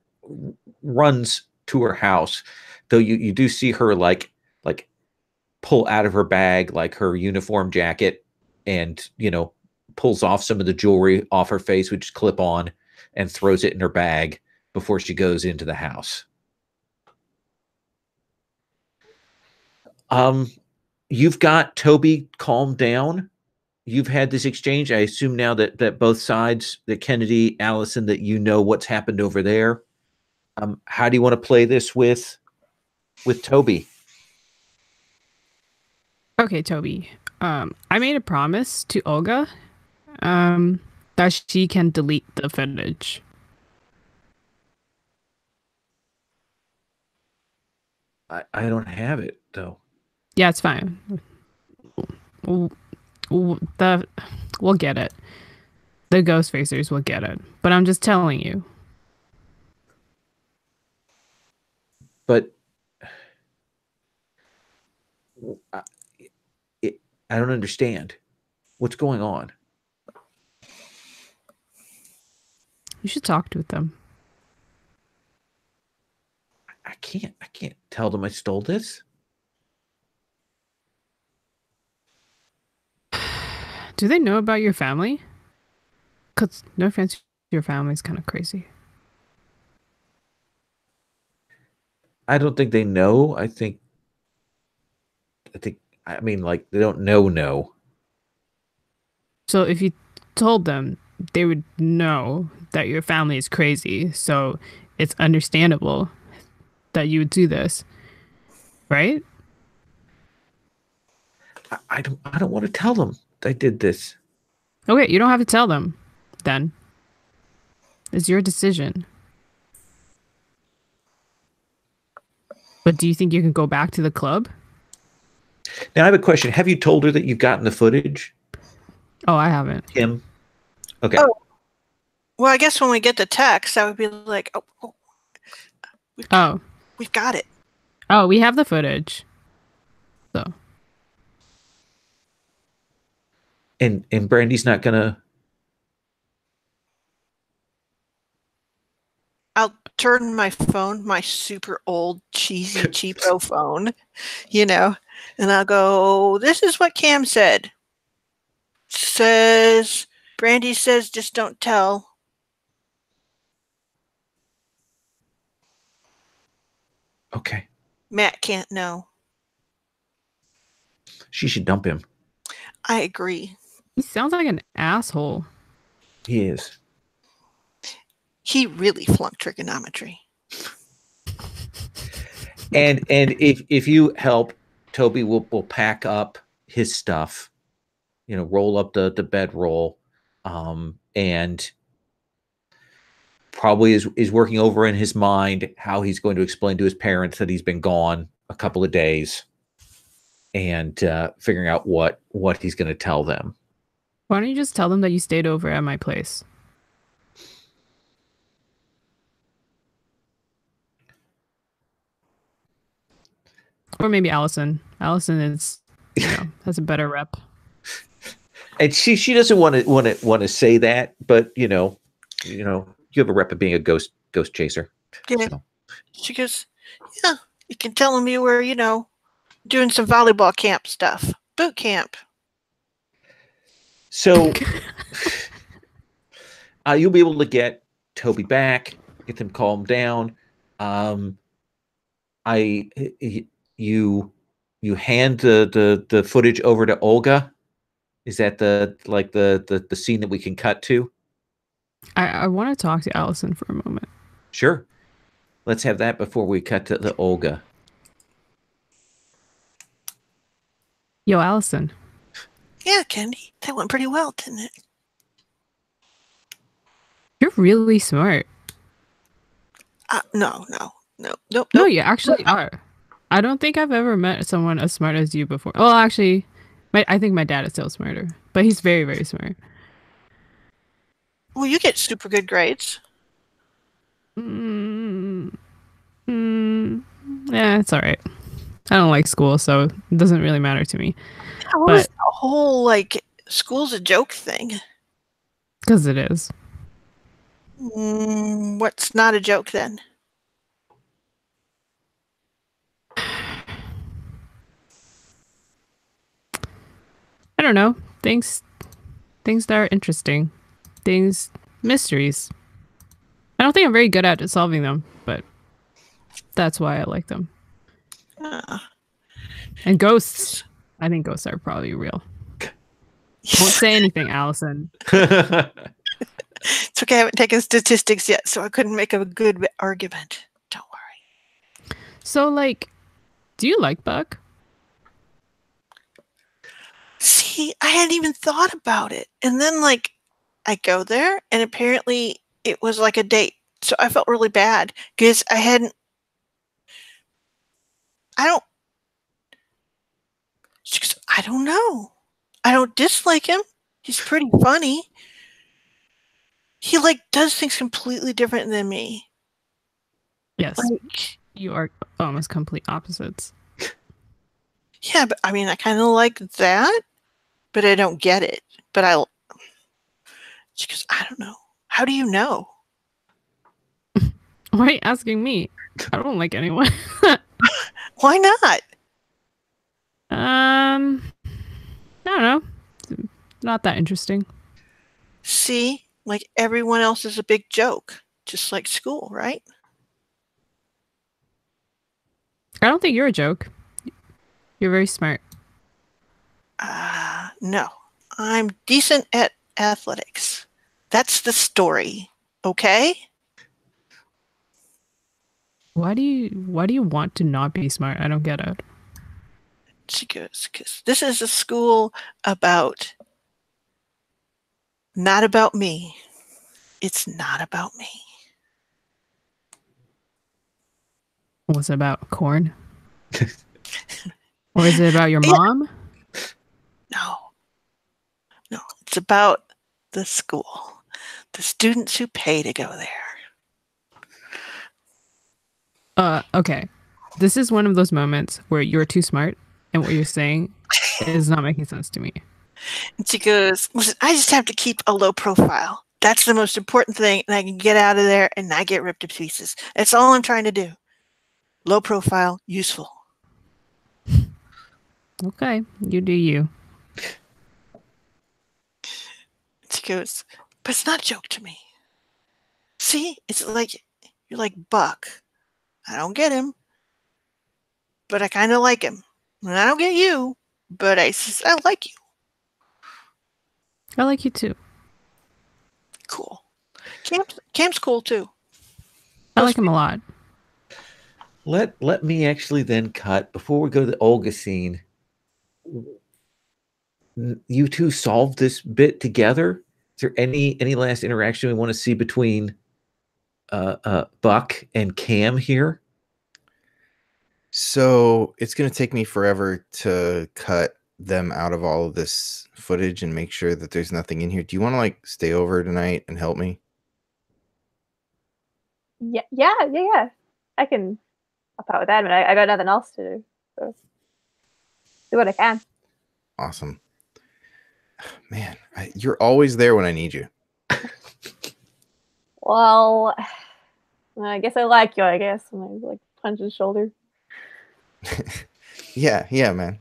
runs to her house. Though you do see her like pull out of her bag like her uniform jacket, and pulls off some of the jewelry off her face, which is clip on, and throws it in her bag before she goes into the house. You've got Toby calmed down. You've had this exchange. I assume now that both sides, that Kennedy, Allison, that you know what's happened over there. How do you want to play this with Toby? Okay, Toby. I made a promise to Olga that she can delete the footage. I don't have it though. Yeah, it's fine. We'll get it. The ghost facers will get it. But I'm just telling you. But I, I don't understand. What's going on? You should talk to them. I can't tell them I stole this. Do they know about your family? Because no offense, your family's kind of crazy. I don't think they know. I mean, like, they don't know. So if you told them, they would know that your family is crazy. So it's understandable that you would do this, right? I don't want to tell them I did this. Okay, you don't have to tell them then. It's your decision. But do you think you can go back to the club? Now I have a question. Have you told her that you've gotten the footage? Oh, I haven't. Kim? Okay. Oh. Well, I guess when we get the text, I would be like, we've got it. Oh, we have the footage. So. And Brandy's not gonna. I'll turn my phone, my super old, cheesy, cheapo phone, you know, and I'll go, this is what Cam said. Brandy says, just don't tell. Okay. Matt can't know. She should dump him. I agree. He sounds like an asshole. He is. He really flunked trigonometry. And if you help, Toby will pack up his stuff, you know, roll up the bedroll, and probably is working over in his mind how he's going to explain to his parents that he's been gone a couple of days, and figuring out what he's going to tell them. Why don't you just tell them that you stayed over at my place? Or maybe Allison. Allison is, has a better rep. And she doesn't want to say that, but you have a rep of being a ghost chaser. Yeah. So. She goes, yeah, you can tell them you were, doing some volleyball camp stuff, boot camp. So you'll be able to get Toby back, get them calmed down. You hand the footage over to Olga. Is that the scene that we can cut to? I want to talk to Allison for a moment. Sure. Let's have that before we cut to the Olga. Yo, Allison. Yeah, Candy. That went pretty well, didn't it? You're really smart. No. No, you actually are. I don't think I've ever met someone as smart as you before. Well, actually, I think my dad is still smarter, but he's very, very smart. Well, you get super good grades. Yeah, it's all right. I don't like school, so it doesn't really matter to me. How was the whole, school's a joke thing? Because it is. What's not a joke, then? I don't know. Things that are interesting. Mysteries. I don't think I'm very good at solving them, but that's why I like them. And ghosts. I think ghosts are probably real. Won't say anything, Allison. It's okay, I haven't taken statistics yet, so I couldn't make a good argument. Don't worry. So, do you like Buck? See, I hadn't even thought about it. And then, I go there, and apparently it was like a date. So I felt really bad because I don't know. I don't dislike him. He's pretty funny. He like does things completely different than me. Yes, Like, you are almost complete opposites. yeah, but I mean, I kind of like that, but I don't get it. But she goes, I don't know. How do you know? Why are you asking me? I don't like anyone. Why not? I don't know. Not that interesting. See, like everyone else is a big joke, just like school, right? I don't think you're a joke. You're very smart. No, I'm decent at athletics. That's the story, okay? Why do you want to not be smart? I don't get it. She goes, because this is a school about, not about me. It's not about me. What's it about? Corn? Or is it about your mom? No, it's about the school, the students who pay to go there. Okay. This is one of those moments where you're too smart and what you're saying is not making sense to me. And she goes, listen, I just have to keep a low profile. That's the most important thing, and I can get out of there and not get ripped to pieces. That's all I'm trying to do. Low profile, useful. Okay, you do you. She goes, but it's not a joke to me. See, it's like, you're like Buck. I don't get him, but I kind of like him. And I don't get you, but I like you. I like you too. Cool. Cam's cool too. I like him a lot. Let me actually then cut before we go to the Olga scene. You two solved this bit together. Is there any last interaction we want to see between Buck and Cam here? So it's going to take me forever to cut them out of all of this footage and make sure that there's nothing in here. Do you want to like stay over tonight and help me? Yeah. I can help out with that. I mean, I got nothing else to do. So do what I can. Awesome. Man, you're always there when I need you. Well, I guess I like you, I guess. And I like punch his shoulder. Yeah, man.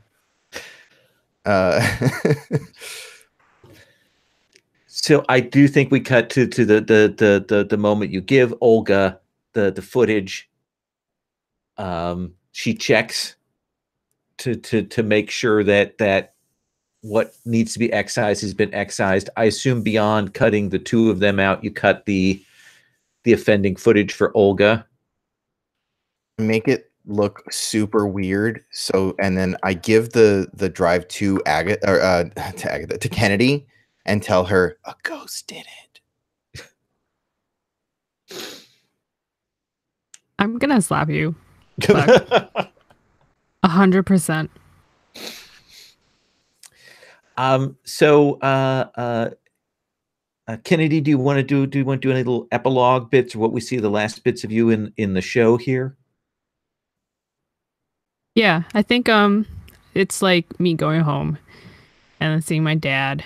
So I do think we cut to the moment you give Olga the footage. She checks to make sure that what needs to be excised has been excised. I assume beyond cutting the two of them out, you cut the offending footage for Olga. Make it look super weird. So, and then I give the drive to Agatha, or to Agatha, to Kennedy, and tell her a ghost did it. I'm gonna slap you. 100%. Kennedy, do you want to do any little epilogue bits or what we see the last bits of you in the show here? Yeah, I think it's like me going home and then seeing my dad.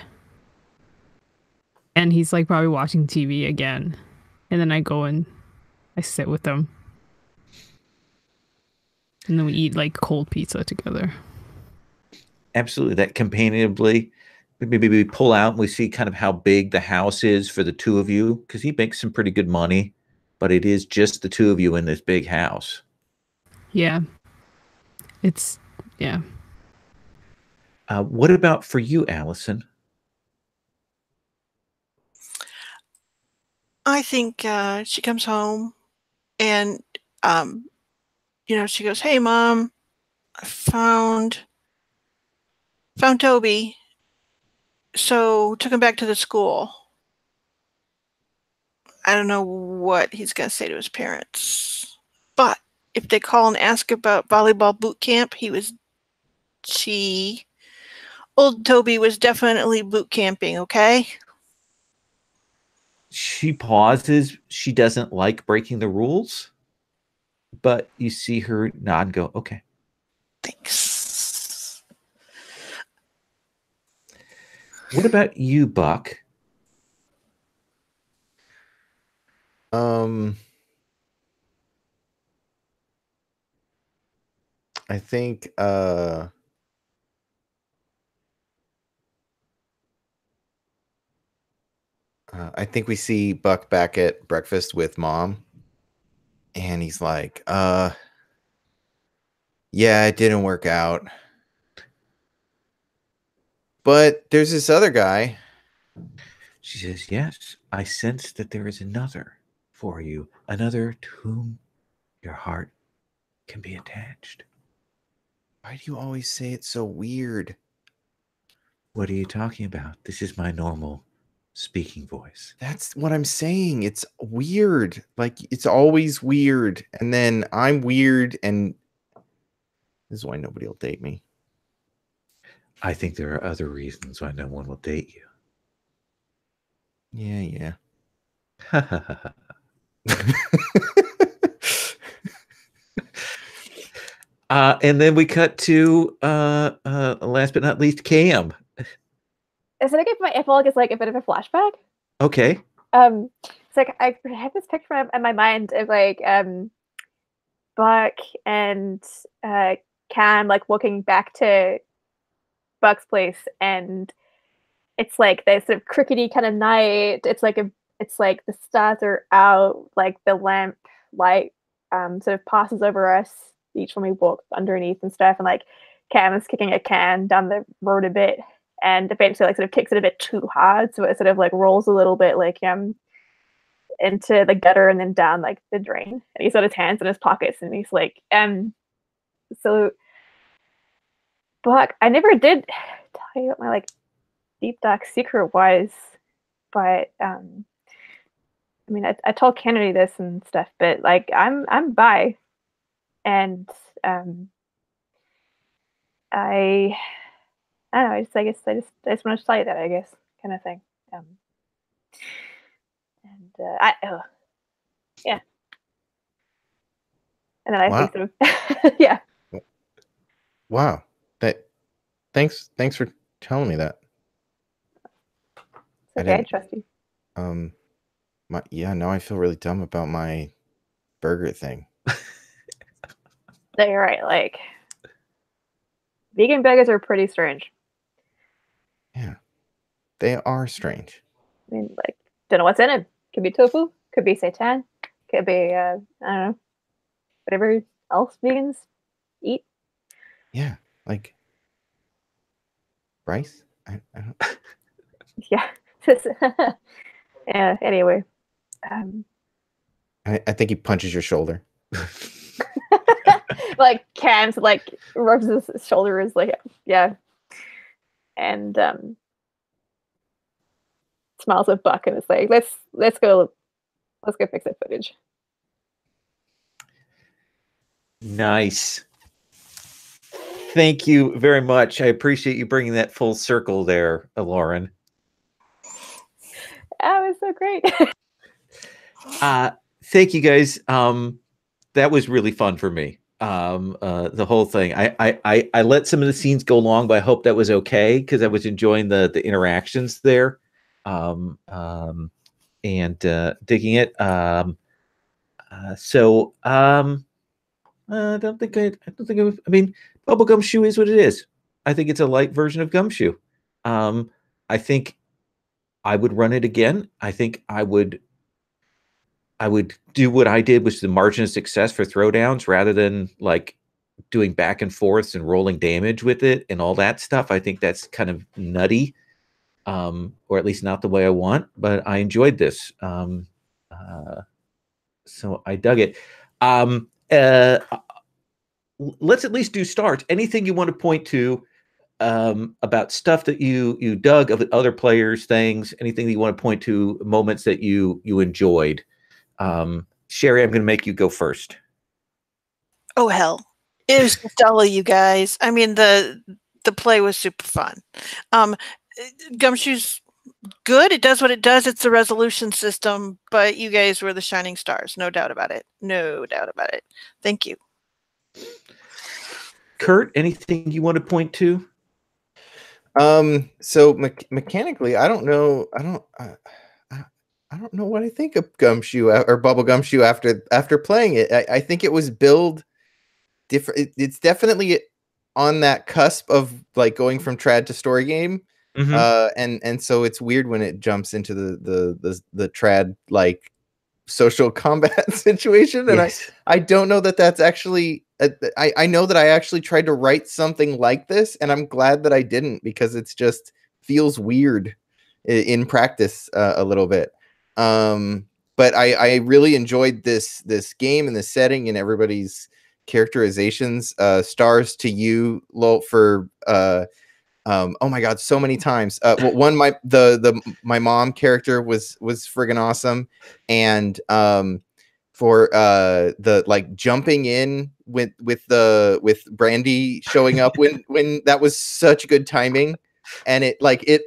And he's like probably watching TV again. And then I go and I sit with him. And then we eat like cold pizza together. Absolutely. That companionably, maybe we pull out and we see kind of how big the house is for the two of you, because he makes some pretty good money, but it is just the two of you in this big house. Yeah. It's, yeah. What about for you, Allison? I think she comes home and, she goes, hey, Mom, I found Toby. So took him back to the school. I don't know what he's going to say to his parents. But if they call and ask about volleyball boot camp, old Toby was definitely boot camping, okay? She pauses. She doesn't like breaking the rules, but you see her nod and go, okay. Thanks. What about you, Buck? I think I think we see Buck back at breakfast with Mom, and he's like, yeah, it didn't work out. But there's this other guy. She says, yes, I sense that there is another for you, another to whom your heart can be attached. Why do you always say it so weird? What are you talking about? This is my normal speaking voice. That's what I'm saying. It's weird. Like, it's always weird. And then I'm weird, and this is why nobody will date me. I think there are other reasons why no one will date you. Yeah. And then we cut to last but not least, Cam. Is it okay if my epilogue is like a bit of a flashback? Okay. It's like I have this picture in my mind of like Buck and Cam like walking back to Buck's place, and it's like this sort of crickety kind of night. It's like the stars are out, like the lamp light sort of passes over us each when we walk underneath and stuff, and like Cam is kicking a can down the road a bit, and eventually like sort of kicks it a bit too hard, so it sort of like rolls a little bit like into the gutter and then down like the drain. And he's got his hands in his pockets, and he's like, so Buck, I never did tell you what my like deep dark secret was, but I mean, I told Kennedy this and stuff, but like I'm bi, and I don't know. I guess I just want to tell you that, I guess, kind of thing. Yeah. And then I Wow. think sort of yeah. Wow. Thanks for telling me that. It's okay, I trust you. Now I feel really dumb about my burger thing. No, you're right. Like, vegan burgers are pretty strange. Yeah, they are strange. I mean, like, don't know what's in it. Could be tofu. Could be seitan. Could be I don't know, whatever else vegans eat. Yeah, like rice. I don't. Yeah. Yeah. Anyway, I think he punches your shoulder. like Cam's like rubs his shoulder, is like, yeah, and smiles at Buck and is like, let's go fix that footage. Nice. Thank you very much. I appreciate you bringing that full circle there, Lauren. That was so great. Thank you guys. That was really fun for me. The whole thing. I let some of the scenes go long, but I hope that was okay because I was enjoying the interactions there, and digging it. I don't think I mean, Bubblegumshoe is what it is. I think it's a light version of Gumshoe. I think I would run it again. I think I would do what I did, which is the margin of success for throwdowns, rather than like doing back and forths and rolling damage with it and all that stuff. I think that's kind of nutty, or at least not the way I want. But I enjoyed this, so I dug it. Let's at least do starts. Anything you want to point to about stuff that you dug of other players, things, anything that you want to point to, moments that you enjoyed. Sherry, I'm going to make you go first. Oh hell, it was just all of you guys. I mean, the play was super fun. Gumshoe's good. It does what it does. It's a resolution system, but you guys were the shining stars. No doubt about it. No doubt about it. Thank you. Kurt, anything you want to point to? So mechanically, I don't know. I don't know what I think of Gumshoe or Bubblegumshoe after playing it. I think it was billed different. It's definitely on that cusp of like going from trad to story game. And so it's weird when it jumps into the trad like social combat situation. And yes. I don't know that that's actually. I know that I actually tried to write something like this, and I'm glad that I didn't, because it's just feels weird in practice a little bit. But I really enjoyed this game and the setting and everybody's characterizations. Stars to you, Lol, for oh my god, so many times. One, my mom character was friggin' awesome, and for the like jumping in with Brandy showing up when that was such good timing, and it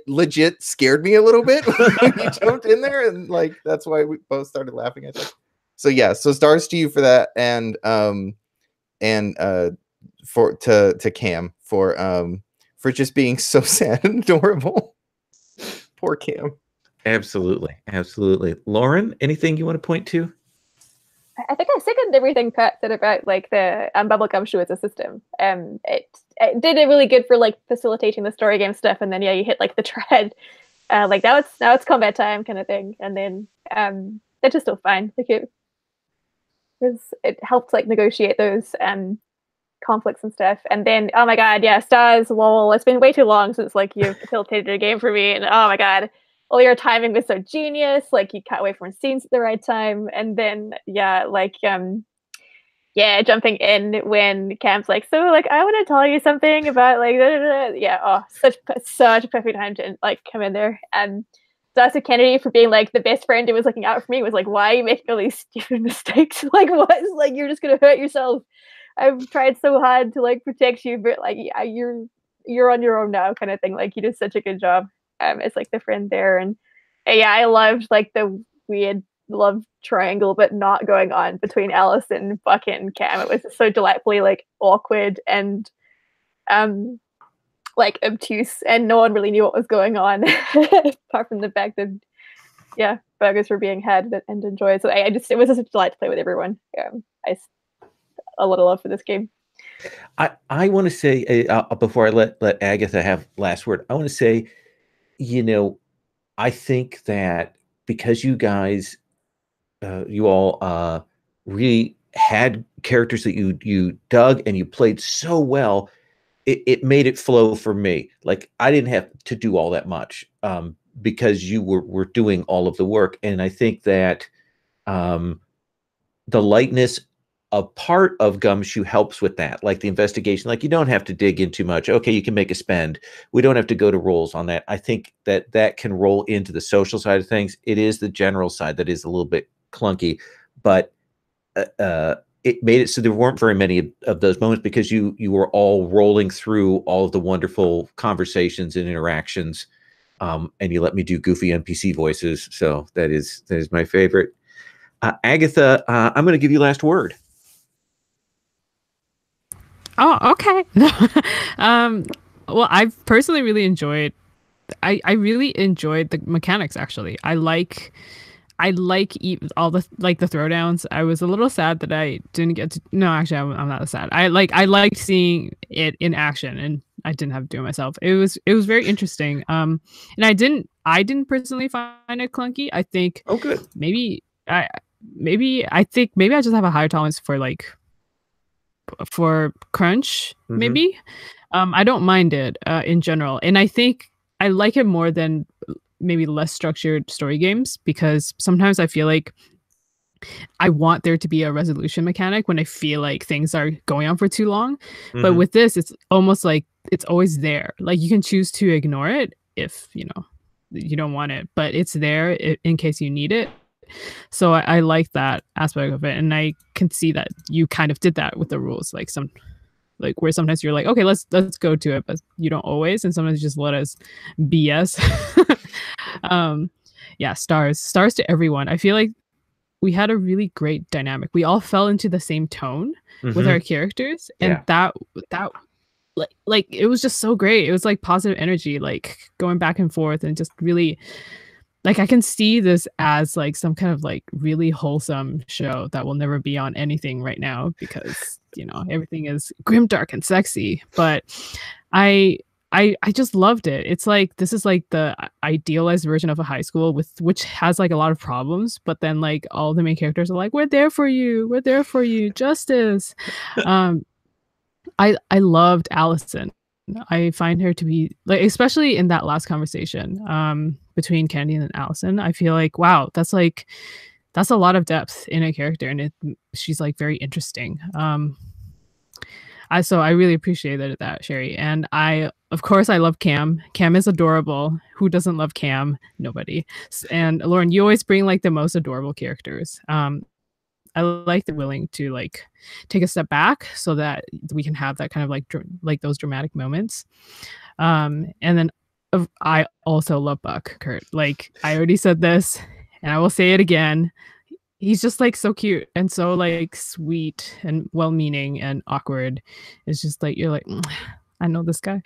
legit scared me a little bit when he jumped in there, and like that's why we both started laughing, I think. So yeah, so stars to you for that, and to Cam for just being so sad and adorable. Poor Cam. Absolutely. Lauren, anything you want to point to? I think I second everything Pat said about like the Bubblegumshoe as a system. It did it really good for like facilitating the story game stuff, and then yeah, you hit like the tread, like now it's combat time kind of thing, and then it's just still fine. Like it helped like negotiate those conflicts and stuff, and then oh my god, yeah, stars. Lol, it's been way too long since like you've facilitated a game for me, and oh my god. All your timing was so genius, like you cut away from scenes at the right time, and then jumping in when Cam's like, so like I want to tell you something about like such a perfect time to like come in there. And Darcy Kennedy for being like the best friend who was looking out for me was like, why are you making all these stupid mistakes? Like what? Like you're just gonna hurt yourself. I've tried so hard to like protect you, but like you're on your own now, kind of thing. Like you did such a good job. It's like the friend there, and yeah, I loved like the weird love triangle, but not going on between Allison, Buck, and Cam. It was so delightfully like awkward and like obtuse, and no one really knew what was going on, apart from the fact that burgers were being had and enjoyed. So it was just a delight to play with everyone. A little love for this game. I want to say before I let Agatha have last word, I want to say, I think that because you guys, you all really had characters that you dug and you played so well, it made it flow for me. Like I didn't have to do all that much because you were doing all of the work. And I think that the lightness a part of Gumshoe helps with that, like the investigation. Like you don't have to dig in too much. Okay, you can make a spend. We don't have to go to rolls on that. I think that can roll into the social side of things. It is the general side that is a little bit clunky, but it made it so there weren't very many of those moments because you were all rolling through all of the wonderful conversations and interactions, and you let me do goofy NPC voices. So that is my favorite. Agatha, I'm going to give you last word. Oh, okay. Well, I've personally really enjoyed. I really enjoyed the mechanics. Actually, I like all the the throwdowns. I was a little sad that I didn't get to. No, actually, I'm not sad. I liked seeing it in action, and I didn't have to do it myself. It was very interesting. And I didn't personally find it clunky. I think. Oh, good. Maybe I just have a higher tolerance for crunch. Mm-hmm. Maybe. I don't mind it in general, and I think I like it more than maybe less structured story games, because sometimes I feel like I want there to be a resolution mechanic when I feel like things are going on for too long. Mm-hmm. But with this, it's almost like it's always there. Like you can choose to ignore it if you don't want it, but it's there in case you need it. So I like that aspect of it, and I can see that you kind of did that with the rules, where sometimes you're like, okay, let's go to it, but you don't always, and sometimes you just let us BS. Yeah, stars to everyone. I feel like we had a really great dynamic. We all fell into the same tone with our characters, and that like it was just so great. It was like positive energy, like going back and forth, and just really like I can see this as like some kind of like really wholesome show that will never be on anything right now because everything is grim, dark, and sexy. But I just loved it. It's like this is like the idealized version of a high school which has like a lot of problems, but then like all the main characters are like, we're there for you, justice. I loved Allison. I find her to be like, especially in that last conversation between Candy and Allison, I feel like, wow, that's a lot of depth in a character, and she's like very interesting. So I really appreciated that, Sherry. And of course, I love Cam. Cam is adorable. Who doesn't love Cam? Nobody. And Lauren, you always bring like the most adorable characters. I like the willing to like take a step back so that we can have that kind of like those dramatic moments. And then I also love Buck, Kurt. Like I already said this, and I will say it again. He's just like so cute and so like sweet and well-meaning and awkward. It's just like you're like, I know this guy,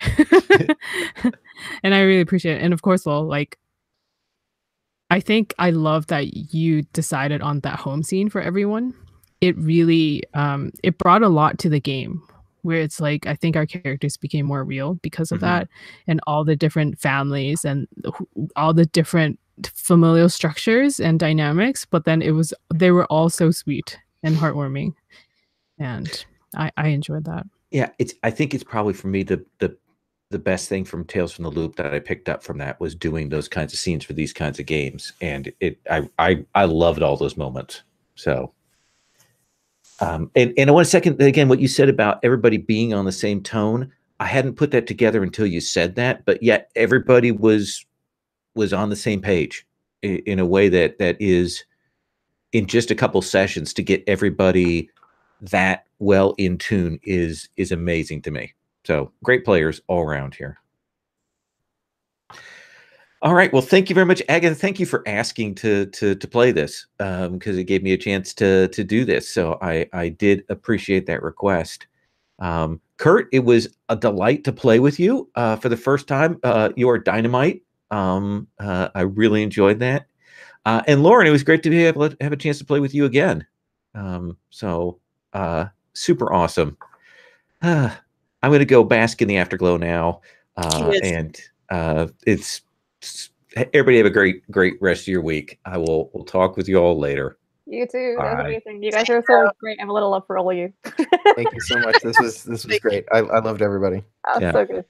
and I really appreciate it. And of course, Lowell, like I think I love that you decided on that home scene for everyone. It really it brought a lot to the game, where it's like I think our characters became more real because of that, and all the different families and all the different familial structures and dynamics. But then they were all so sweet and heartwarming, and I enjoyed that. Yeah, I think it's probably for me the best thing from Tales from the Loop that I picked up from that was doing those kinds of scenes for these kinds of games, and I loved all those moments. So, and I want to second again what you said about everybody being on the same tone. I hadn't put that together until you said that, but yet everybody was on the same page in a way that is in just a couple sessions to get everybody that well in tune is amazing to me. So great players all around here. All right. Well, thank you very much, Agatha. Thank you for asking to play this because it gave me a chance to do this. So I did appreciate that request. Kurt, it was a delight to play with you for the first time. You are dynamite. I really enjoyed that. And Lauren, it was great to be able to have a chance to play with you again. Super awesome. I'm going to go bask in the afterglow now. And it's everybody have a great rest of your week. We'll talk with you all later. You too. That was Bye. amazing. You guys are so great. I have a little love for all of you. Thank you so much. This was great. I loved everybody. Oh, Yeah. so good.